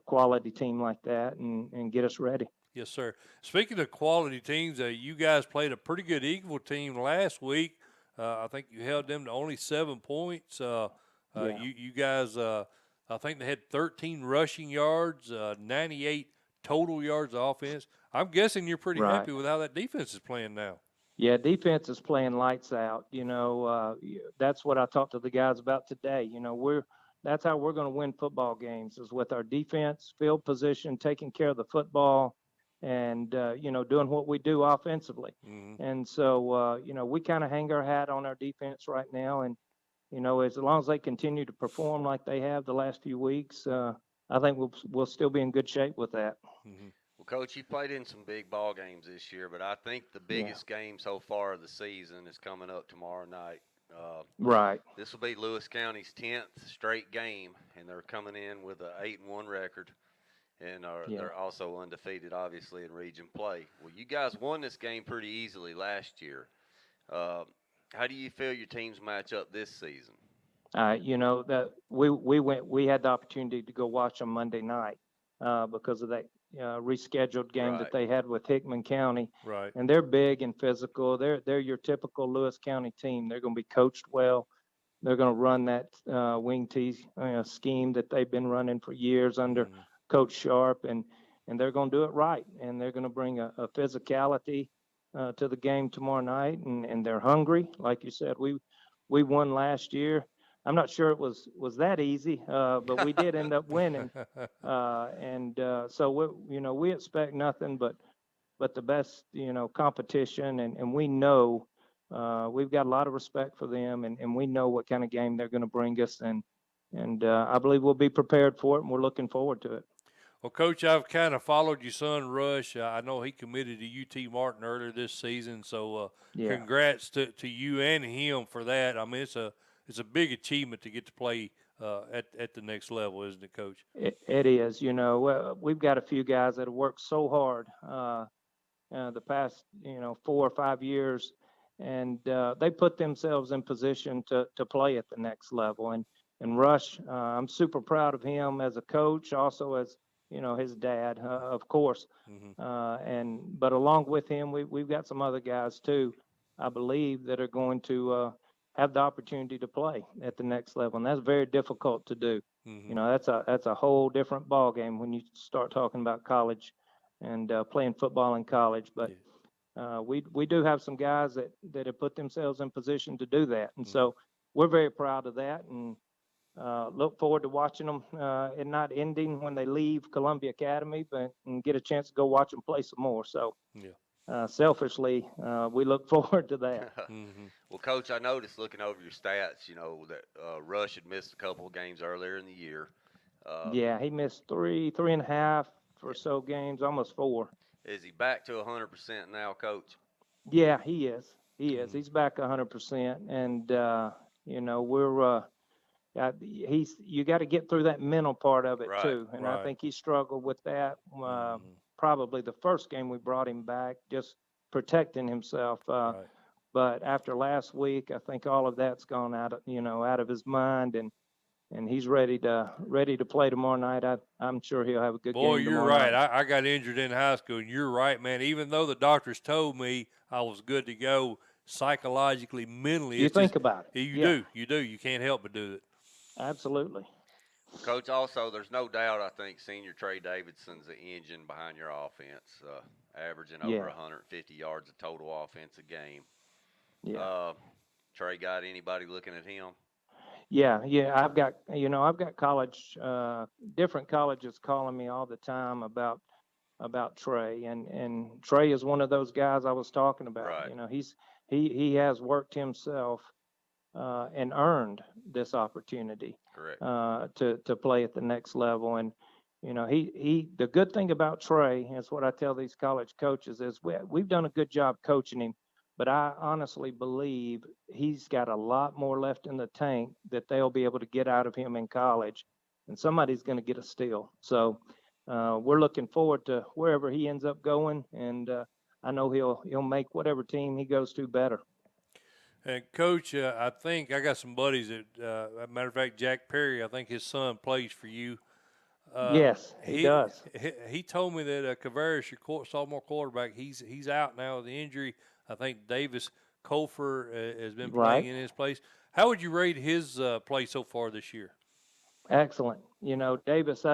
quality team like that, and get us ready. Yes, sir. Speaking of quality teams, you guys played a pretty good Eagle team last week. I think you held them to only 7 points. Yeah. You guys, I think they had 13 rushing yards, 98 total yards of offense. I'm guessing you're pretty Right. happy with how that defense is playing now. Yeah, defense is playing lights out. That's what I talked to the guys about today. That's how we're going to win football games, is with our defense, field position, taking care of the football, and doing what we do offensively. Mm-hmm. And so, we kind of hang our hat on our defense right now, and as long as they continue to perform like they have the last few weeks, I think we'll still be in good shape with that. Mm-hmm. Well, Coach, you played in some big ball games this year, but I think the Yeah. biggest game so far of the season is coming up tomorrow night. Right. This will be Lewis County's 10th straight game, and they're coming in with an 8-1 record, and Yeah. they're also undefeated, obviously, in region play. Well, you guys won this game pretty easily last year. How do you feel your teams match up this season? That we had the opportunity to go watch them Monday night because of that rescheduled game Right. that they had with Hickman County, Right. and they're big and physical. They're your typical Lewis County team. They're going to be coached well. They're going to run that wing T scheme that they've been running for years under Mm-hmm. Coach Sharp, and they're going to do it right. And they're going to bring a physicality to the game tomorrow night, and they're hungry. Like you said, we won last year. I'm not sure it was that easy, but we did end up winning. So we expect nothing but the best, competition, and we know we've got a lot of respect for them, and we know what kind of game they're going to bring us, and I believe we'll be prepared for it, and we're looking forward to it. Well, Coach, I've kind of followed your son, Rush. I know he committed to UT Martin earlier this season, so Yeah. congrats to you and him for that. I mean, it's a big achievement to get to play at the next level, isn't it, Coach? It is. We've got a few guys that have worked so hard the past 4 or 5 years, and they put themselves in position to play at the next level. And Rush, I'm super proud of him as a coach, also as his dad, of course. Mm-hmm. But along with him, we've got some other guys too, I believe, that are going to have the opportunity to play at the next level, and that's very difficult to do. Mm-hmm. That's a whole different ball game when you start talking about college and playing football in college. But we do have some guys that have put themselves in position to do that, and so we're very proud of that, and look forward to watching them and not ending when they leave Columbia Academy, but and get a chance to go watch them play some more. So selfishly, we look forward to that. Mm-hmm. Well, Coach, I noticed looking over your stats, that Rush had missed a couple of games earlier in the year. Yeah, he missed three and a half or so games, almost 4. Is he back to 100% now, Coach? Yeah, he is. He is. Mhm. He's back 100%, and we're. You got to get through that mental part of it Right, too, and I right. think he struggled with that. Probably the first game we brought him back, just protecting himself. Right. But after last week, I think all of that's gone out of his mind, and he's ready to play tomorrow night. I'm sure he'll have a good Boy, game you're tomorrow right. night. I got injured in high school, and you're right, man. Even though the doctors told me I was good to go psychologically, mentally, You it's think just, about it. you Yeah, do. You can't help but do it. absolutely. Well, Coach, also, there's no doubt I think senior Trey Davidson's the engine behind your offense, averaging over Yeah. 150 yards of total offense a game. Yeah. Trey got anybody looking at him? Yeah. I've got college, different colleges calling me all the time about Trey, and Trey is one of those guys I was talking about. Right. He has worked himself and earned this opportunity Correct. to play at the next level. And he the good thing about Trey is what I tell these college coaches is we've done a good job coaching him, but I honestly believe he's got a lot more left in the tank that they'll be able to get out of him in college, and somebody's going to get a steal. So we're looking forward to wherever he ends up going, and I know he'll make whatever team he goes to better. And Coach, I think I got some buddies that, as a matter of fact, Jack Perry, I think his son plays for you. Yes, he does. He told me that Kavaris, your sophomore quarterback, he's out now with the injury. I think Davis Colfer has been playing in his place. How would you rate his play so far this year? Excellent. Davis,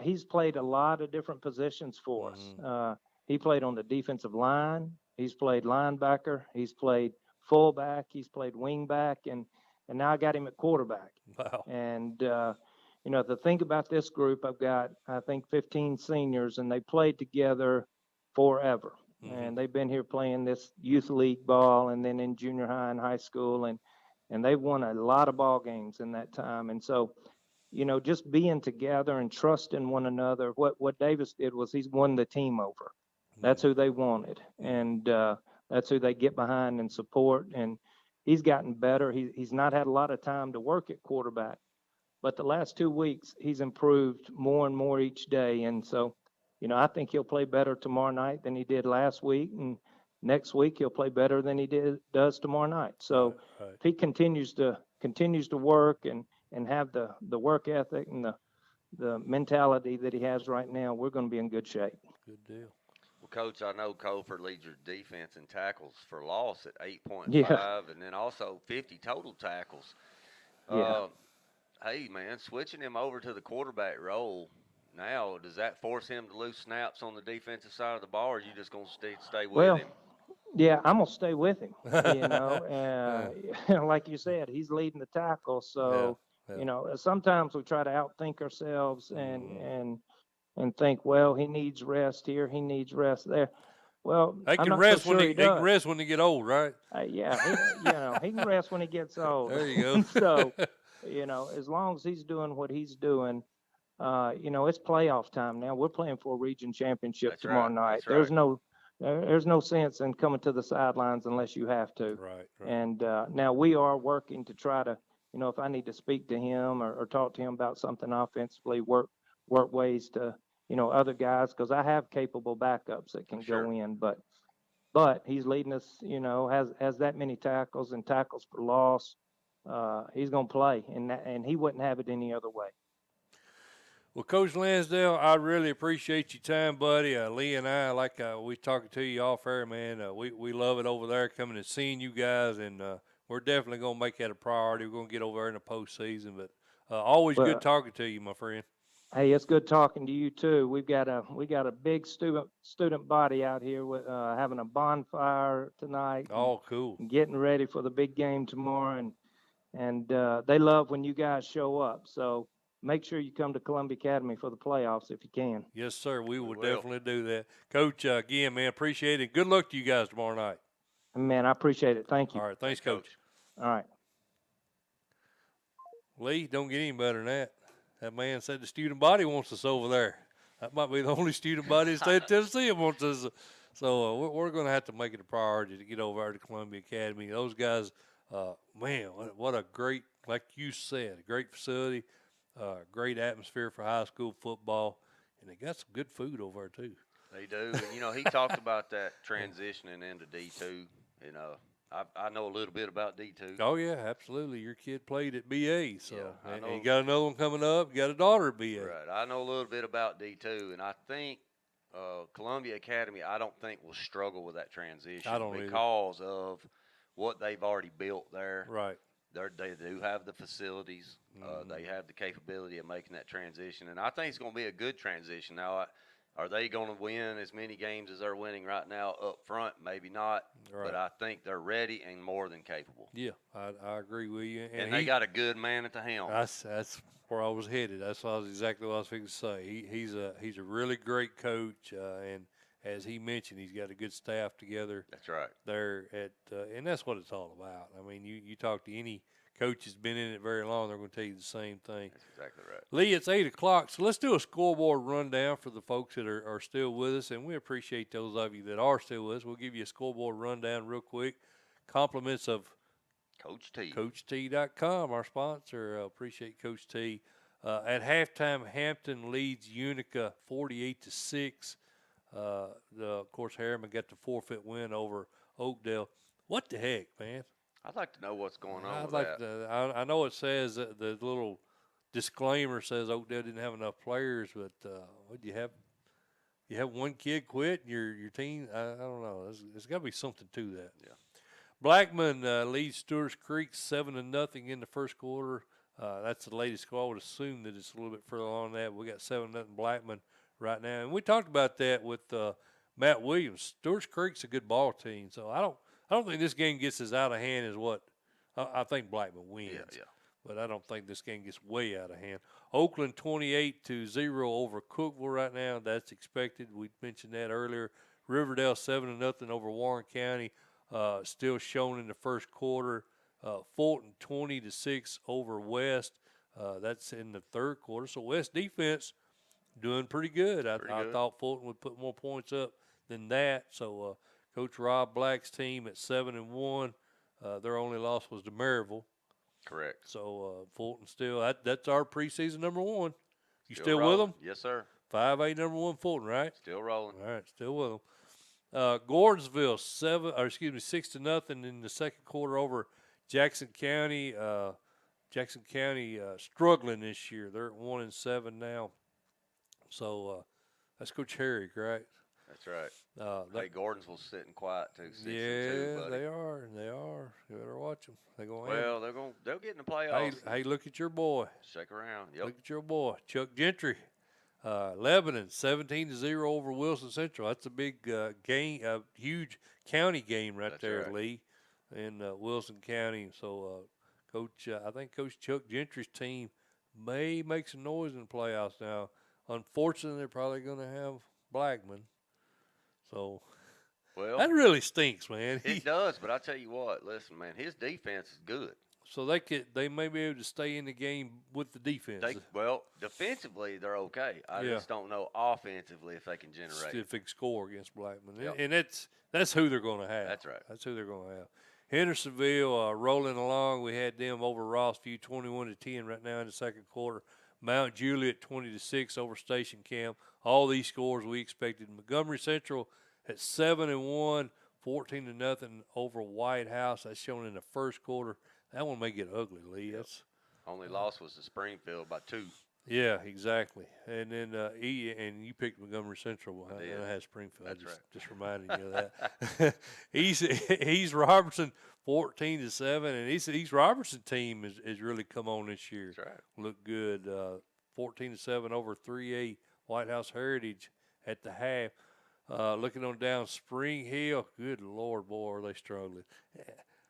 he's played a lot of different positions for us. He played on the defensive line. He's played linebacker. He's played fullback. He's played wingback, and now I got him at quarterback. Wow. And the thing about this group, I've got I think 15 seniors, and they played together forever. And they've been here playing this youth league ball, and then in junior high and high school, and they've won a lot of ball games in that time. And so, just being together and trusting one another. What Davis did was he's won the team over. That's who they wanted, and that's who they get behind and support. And he's gotten better. He's not had a lot of time to work at quarterback, but the last 2 weeks he's improved more and more each day. And so, I think he'll play better tomorrow night than he did last week, and next week he'll play better than he does tomorrow night. So Right. if he continues to work and have the work ethic and the mentality that he has right now, we're going to be in good shape. Good deal. Well, Coach, I know Colford leads your defense in tackles for loss at 8.5, Yeah. and then also 50 total tackles. Yeah. Hey, man, switching him over to the quarterback role now, does that force him to lose snaps on the defensive side of the ball, or are you just going to stay with him? Yeah, I'm going to stay with him. Like you said, he's leading the tackle. So, sometimes we try to outthink ourselves and think, well, he needs rest here, he needs rest there. Well, They I'm can not rest so sure when he they does. can rest when they get old, right? He can rest when he gets old. There you go. So, as long as he's doing what he's doing, it's playoff time now. We're playing for a region championship That's tomorrow right. night. That's right. There's no sense in coming to the sidelines unless you have to. Right. And now we are working to try to, if I need to speak to him or talk to him about something offensively, work ways to, other guys, because I have capable backups that can go in. But he's leading us, has that many tackles and tackles for loss. He's going to play, and he wouldn't have it any other way. Well, Coach Lansdell, I really appreciate your time, buddy. Lee and I, we talking to you off air, man. We love it over there, coming and seeing you guys, and we're definitely going to make that a priority. We're going to get over there in the postseason, but always good talking to you, my friend. Hey, it's good talking to you too. We got a big student body out here with having a bonfire tonight. Oh, cool. And getting ready for the big game tomorrow, and they love when you guys show up. So make sure you come to Columbia Academy for the playoffs if you can. Yes, sir. We will definitely do that. Coach, again, man, appreciate it. Good luck to you guys tomorrow night. Man, I appreciate it. Thank you. All right. Thanks, Coach. All right. Lee, don't get any better than that. That man said the student body wants us over there. That might be the only student body in the state of Tennessee that wants us. So we're going to have to make it a priority to get over there to Columbia Academy. Those guys, man, what a great, like you said, a great facility, great atmosphere for high school football, and they got some good food over there too. They do. And, he talked about that transitioning into D2, I know a little bit about D2. Oh yeah, absolutely. Your kid played at BA, so Yeah, I and know. you got another one coming up. You got a daughter at BA. Right. I know a little bit about D2, and I think Columbia Academy, I don't think will struggle with that transition I don't either. because of what they've already built there. Right. They do have the facilities. They have the capability of making that transition, and I think it's going to be a good transition. Now, are they going to win as many games as they're winning right now up front? Maybe not, Right. but I think they're ready and more than capable. Yeah, I agree with you. And they got a good man at the helm. That's where I was headed. That's exactly what I was thinking to say. He's a really great coach, and as he mentioned, he's got a good staff together. That's right. There at and that's what it's all about. I mean, you talk to any coach that's been in it very long, they're going to tell you the same thing. That's exactly right. Lee, it's 8 o'clock, so let's do a scoreboard rundown for the folks that are still with us, and we appreciate those of you that are still with us. We'll give you a scoreboard rundown real quick. Compliments of Coach T. CoachT.com, our sponsor. Appreciate Coach T. At halftime, Hampton leads Unica 48-6. Of course, Harriman got the forfeit win over Oakdale. What the heck, man? I'd like to know what's going on I'd with like that. I know it says that the little disclaimer says Oakdale didn't have enough players, but what do you have? You have one kid quit your team. I don't know. There's got to be something to that. Yeah. Blackman leads Stewart's Creek 7-0 in the first quarter. That's the latest score. I would assume that it's a little bit further along than that. We got 7-0 Blackman right now, and we talked about that with Matt Williams. Stewart's Creek's a good ball team, so I don't think this game gets as out of hand as what I think Blackman wins. Yeah. But I don't think this game gets way out of hand. Oakland 28-0 over Cookville right now. That's expected. We mentioned that earlier. Riverdale 7-0 over Warren County. Still shown in the first quarter. Fulton 20-6 over West. That's in the third quarter. So West defense doing pretty good. I thought Fulton would put more points up than that. So Coach Rob Black's team at 7-1. Their only loss was to Maryville. Correct. So Fulton still that's our preseason number one. You still rolling. with them? Yes, sir. 5A number one Fulton, right? Still rolling. All right, still with them. Gordonsville 6-0 in the second quarter over Jackson County. Jackson County struggling this year. They're at 1-7 now. So that's Coach Herrick, right? That's right. Hey, Gordonsville's sitting quiet too. 6-2, buddy. they are. You better watch them. They'll get in the playoffs. Hey, look at your boy. Shake around. Yep. Look at your boy, Chuck Gentry. Lebanon 17-0 over Wilson Central. That's a big game, a huge county game right there, right. Lee, in Wilson County. So, I think Coach Chuck Gentry's team may make some noise in the playoffs now. Unfortunately, they're probably going to have Blackman. So, that really stinks, man. It does, but I tell you what, listen, man, his defense is good. So they may be able to stay in the game with the defense. Defensively they're okay. I just don't know offensively if they can generate. If they can score against Blackman, Yep. and that's who they're going to have. That's right. That's who they're going to have. Hendersonville rolling along. We had them over Rossview 21-10 right now in the second quarter. Mount Juliet 20-6 over Station Camp. All these scores we expected. Montgomery Central at 7-1, 14-0 over White House. That's shown in the first quarter. That one may get ugly, Lee. Yep. That's only loss was to Springfield by 2. Yeah, exactly. And then and you picked Montgomery Central. I had Springfield. That's right. Just reminded you of that. He's Robertson 14-7, and East Robertson team is really come on this year. That's right. Look good. 14-7 over 3A White House Heritage at the half. Looking on down Spring Hill. Good Lord, boy, are they struggling.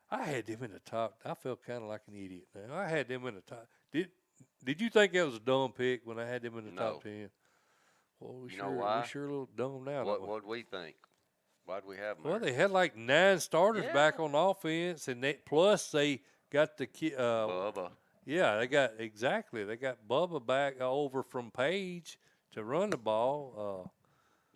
I had them in the top. I felt kind of like an idiot now. I had them in the top. Did you think that was a dumb pick when I had them in the top 10? Well, we know why? We sure a little dumb now. What did we think? Why'd we have them? Well, they had like 9 starters back on offense, and plus they got the kid. Bubba. Yeah, they got Bubba back over from Page to run the ball.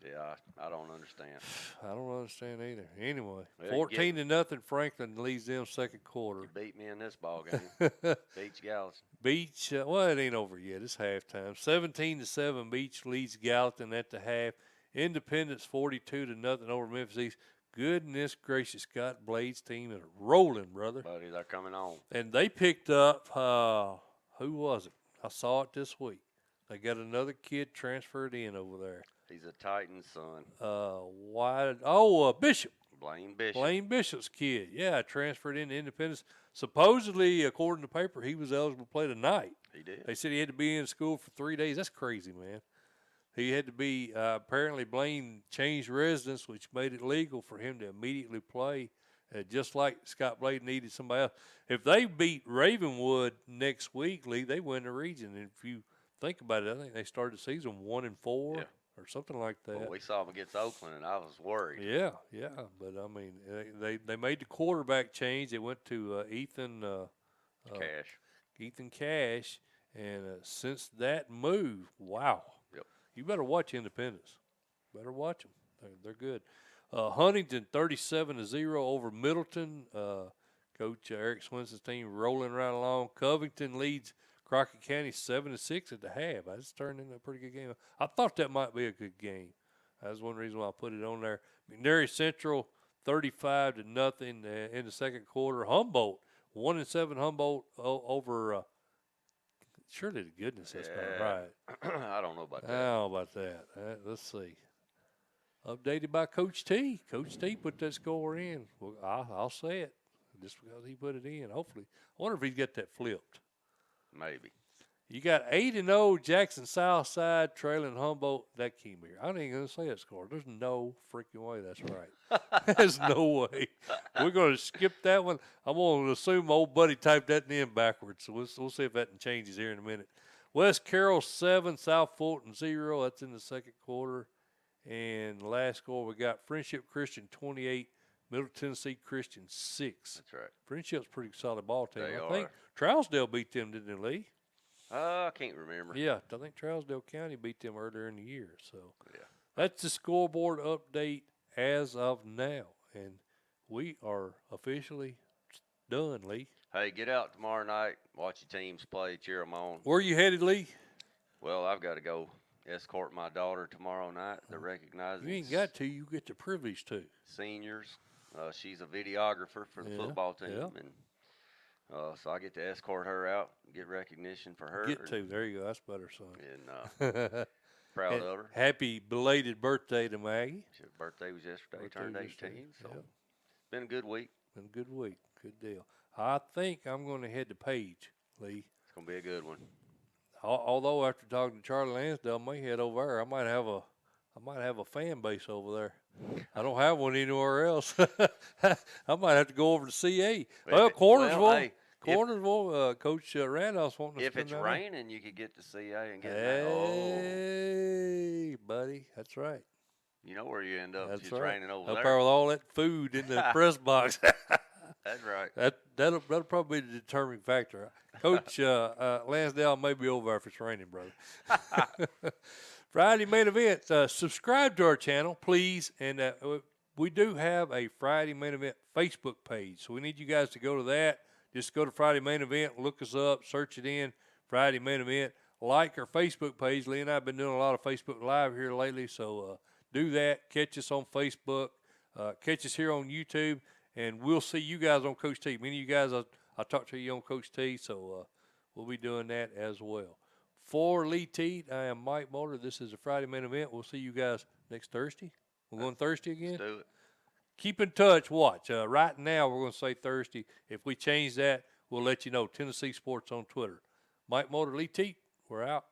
Yeah, I don't understand. I don't understand either. Anyway, Well, 14-0 Franklin leads them second quarter. You beat me in this ball game. Beach Gallatin. Beach, well, it ain't over yet. It's halftime. 17-7 Beach leads Gallatin at the half. Independence 42-0 over Memphis East. Goodness gracious, Scott Blade's team is rolling, brother. Buddy, they're coming on. And they picked up, who was it? I saw it this week. They got another kid transferred in over there. He's a Titan's son. Bishop. Blaine Bishop. Blaine Bishop's kid. Yeah, transferred into Independence. Supposedly, according to the paper, he was eligible to play tonight. He did. They said he had to be in school for 3 days. That's crazy, man. He had to be, apparently Blaine changed residence, which made it legal for him to immediately play, just like Scott Blade needed somebody else. If they beat Ravenwood next week, Lee, they win the region. And if you think about it, I think they started the season 1-4 or something like that. Well, we saw him against Oakland, and I was worried. Yeah. But, I mean, they made the quarterback change. They went to Ethan Cash. And since that move, wow. Yep. You better watch Independence. Better watch them. They're good. Huntington 37-0 over Middleton. Coach Eric Swenson's team rolling right along. Covington leads Crockett County 7-6 at the half. I just turned into a pretty good game. I thought that might be a good game. That's one reason why I put it on there. McNairy Central 35-0 in the second quarter. Humboldt 1-7. Humboldt over. Surely to goodness that's not right. I don't know about that. I don't know about that. Let's see. Updated by Coach T. Coach T put that score in. Well, I'll say it just because he put it in. Hopefully. I wonder if he's got that flipped. Maybe. You got 8-0 Jackson Southside trailing Humboldt. That came here. I ain't going to say that score. There's no freaking way that's right. There's no way. We're going to skip that one. I'm going to assume old buddy typed that in backwards. So we'll see if that changes here in a minute. West Carroll 7, South Fulton 0. That's in the second quarter. And the last score we got Friendship Christian 28, Middle Tennessee Christian 6. That's right. Friendship's a pretty solid ball team. They I are. think Trousdale beat them, didn't they, Lee? I can't remember. Yeah, I think Trousdale County beat them earlier in the year. So Yeah. that's the scoreboard update as of now. And we are officially done, Lee. Hey, get out tomorrow night, watch your teams play, cheer them on. Where are you headed, Lee? Well, I've got to go escort my daughter tomorrow night to recognize You ain't got to. You get the privilege to. seniors. She's a videographer for the football team, and so I get to escort her out, get recognition for her. There you go. That's better, son. And proud of her. Happy belated birthday to Maggie. Her birthday was yesterday. Turned 18, so Yep. it's been a good week. Been a good week. Good deal. I think I'm going to head to Page, Lee. It's gonna be a good one. Although after talking to Charlie Lansdell, I may head over there. I might have a fan base over there. I don't have one anywhere else. I might have to go over to CA. Well, Cornersville. Cornersville, Coach Randolph's wanting to If it's spend that raining, you could get to CA and get Hey, buddy, that's right. You know where you end up. That's It's right. raining over Up there. there with all that food in the press box. That's right. That'll probably be the determining factor. Coach Lansdale may be over there if it's raining, brother. Friday main event. Subscribe to our channel, please. And we do have a Friday main event Facebook page, so we need you guys to go to that. Just go to Friday main event, look us up, search it in, Friday main event. Like our Facebook page. Lee and I have been doing a lot of Facebook Live here lately, so do that. Catch us on Facebook. Catch us here on YouTube. And we'll see you guys on Coach T. Many of you guys, I'll talk to you on Coach T, so we'll be doing that as well. For Lee Teed, I am Mike Moulder. This is a Friday main event. We'll see you guys next Thursday. We're going Thursday again? Let's do it. Keep in touch. Watch. Right now, we're going to say Thursday. If we change that, we'll let you know. Tennessee Sports on Twitter. Mike Moulder, Lee Teed, we're out.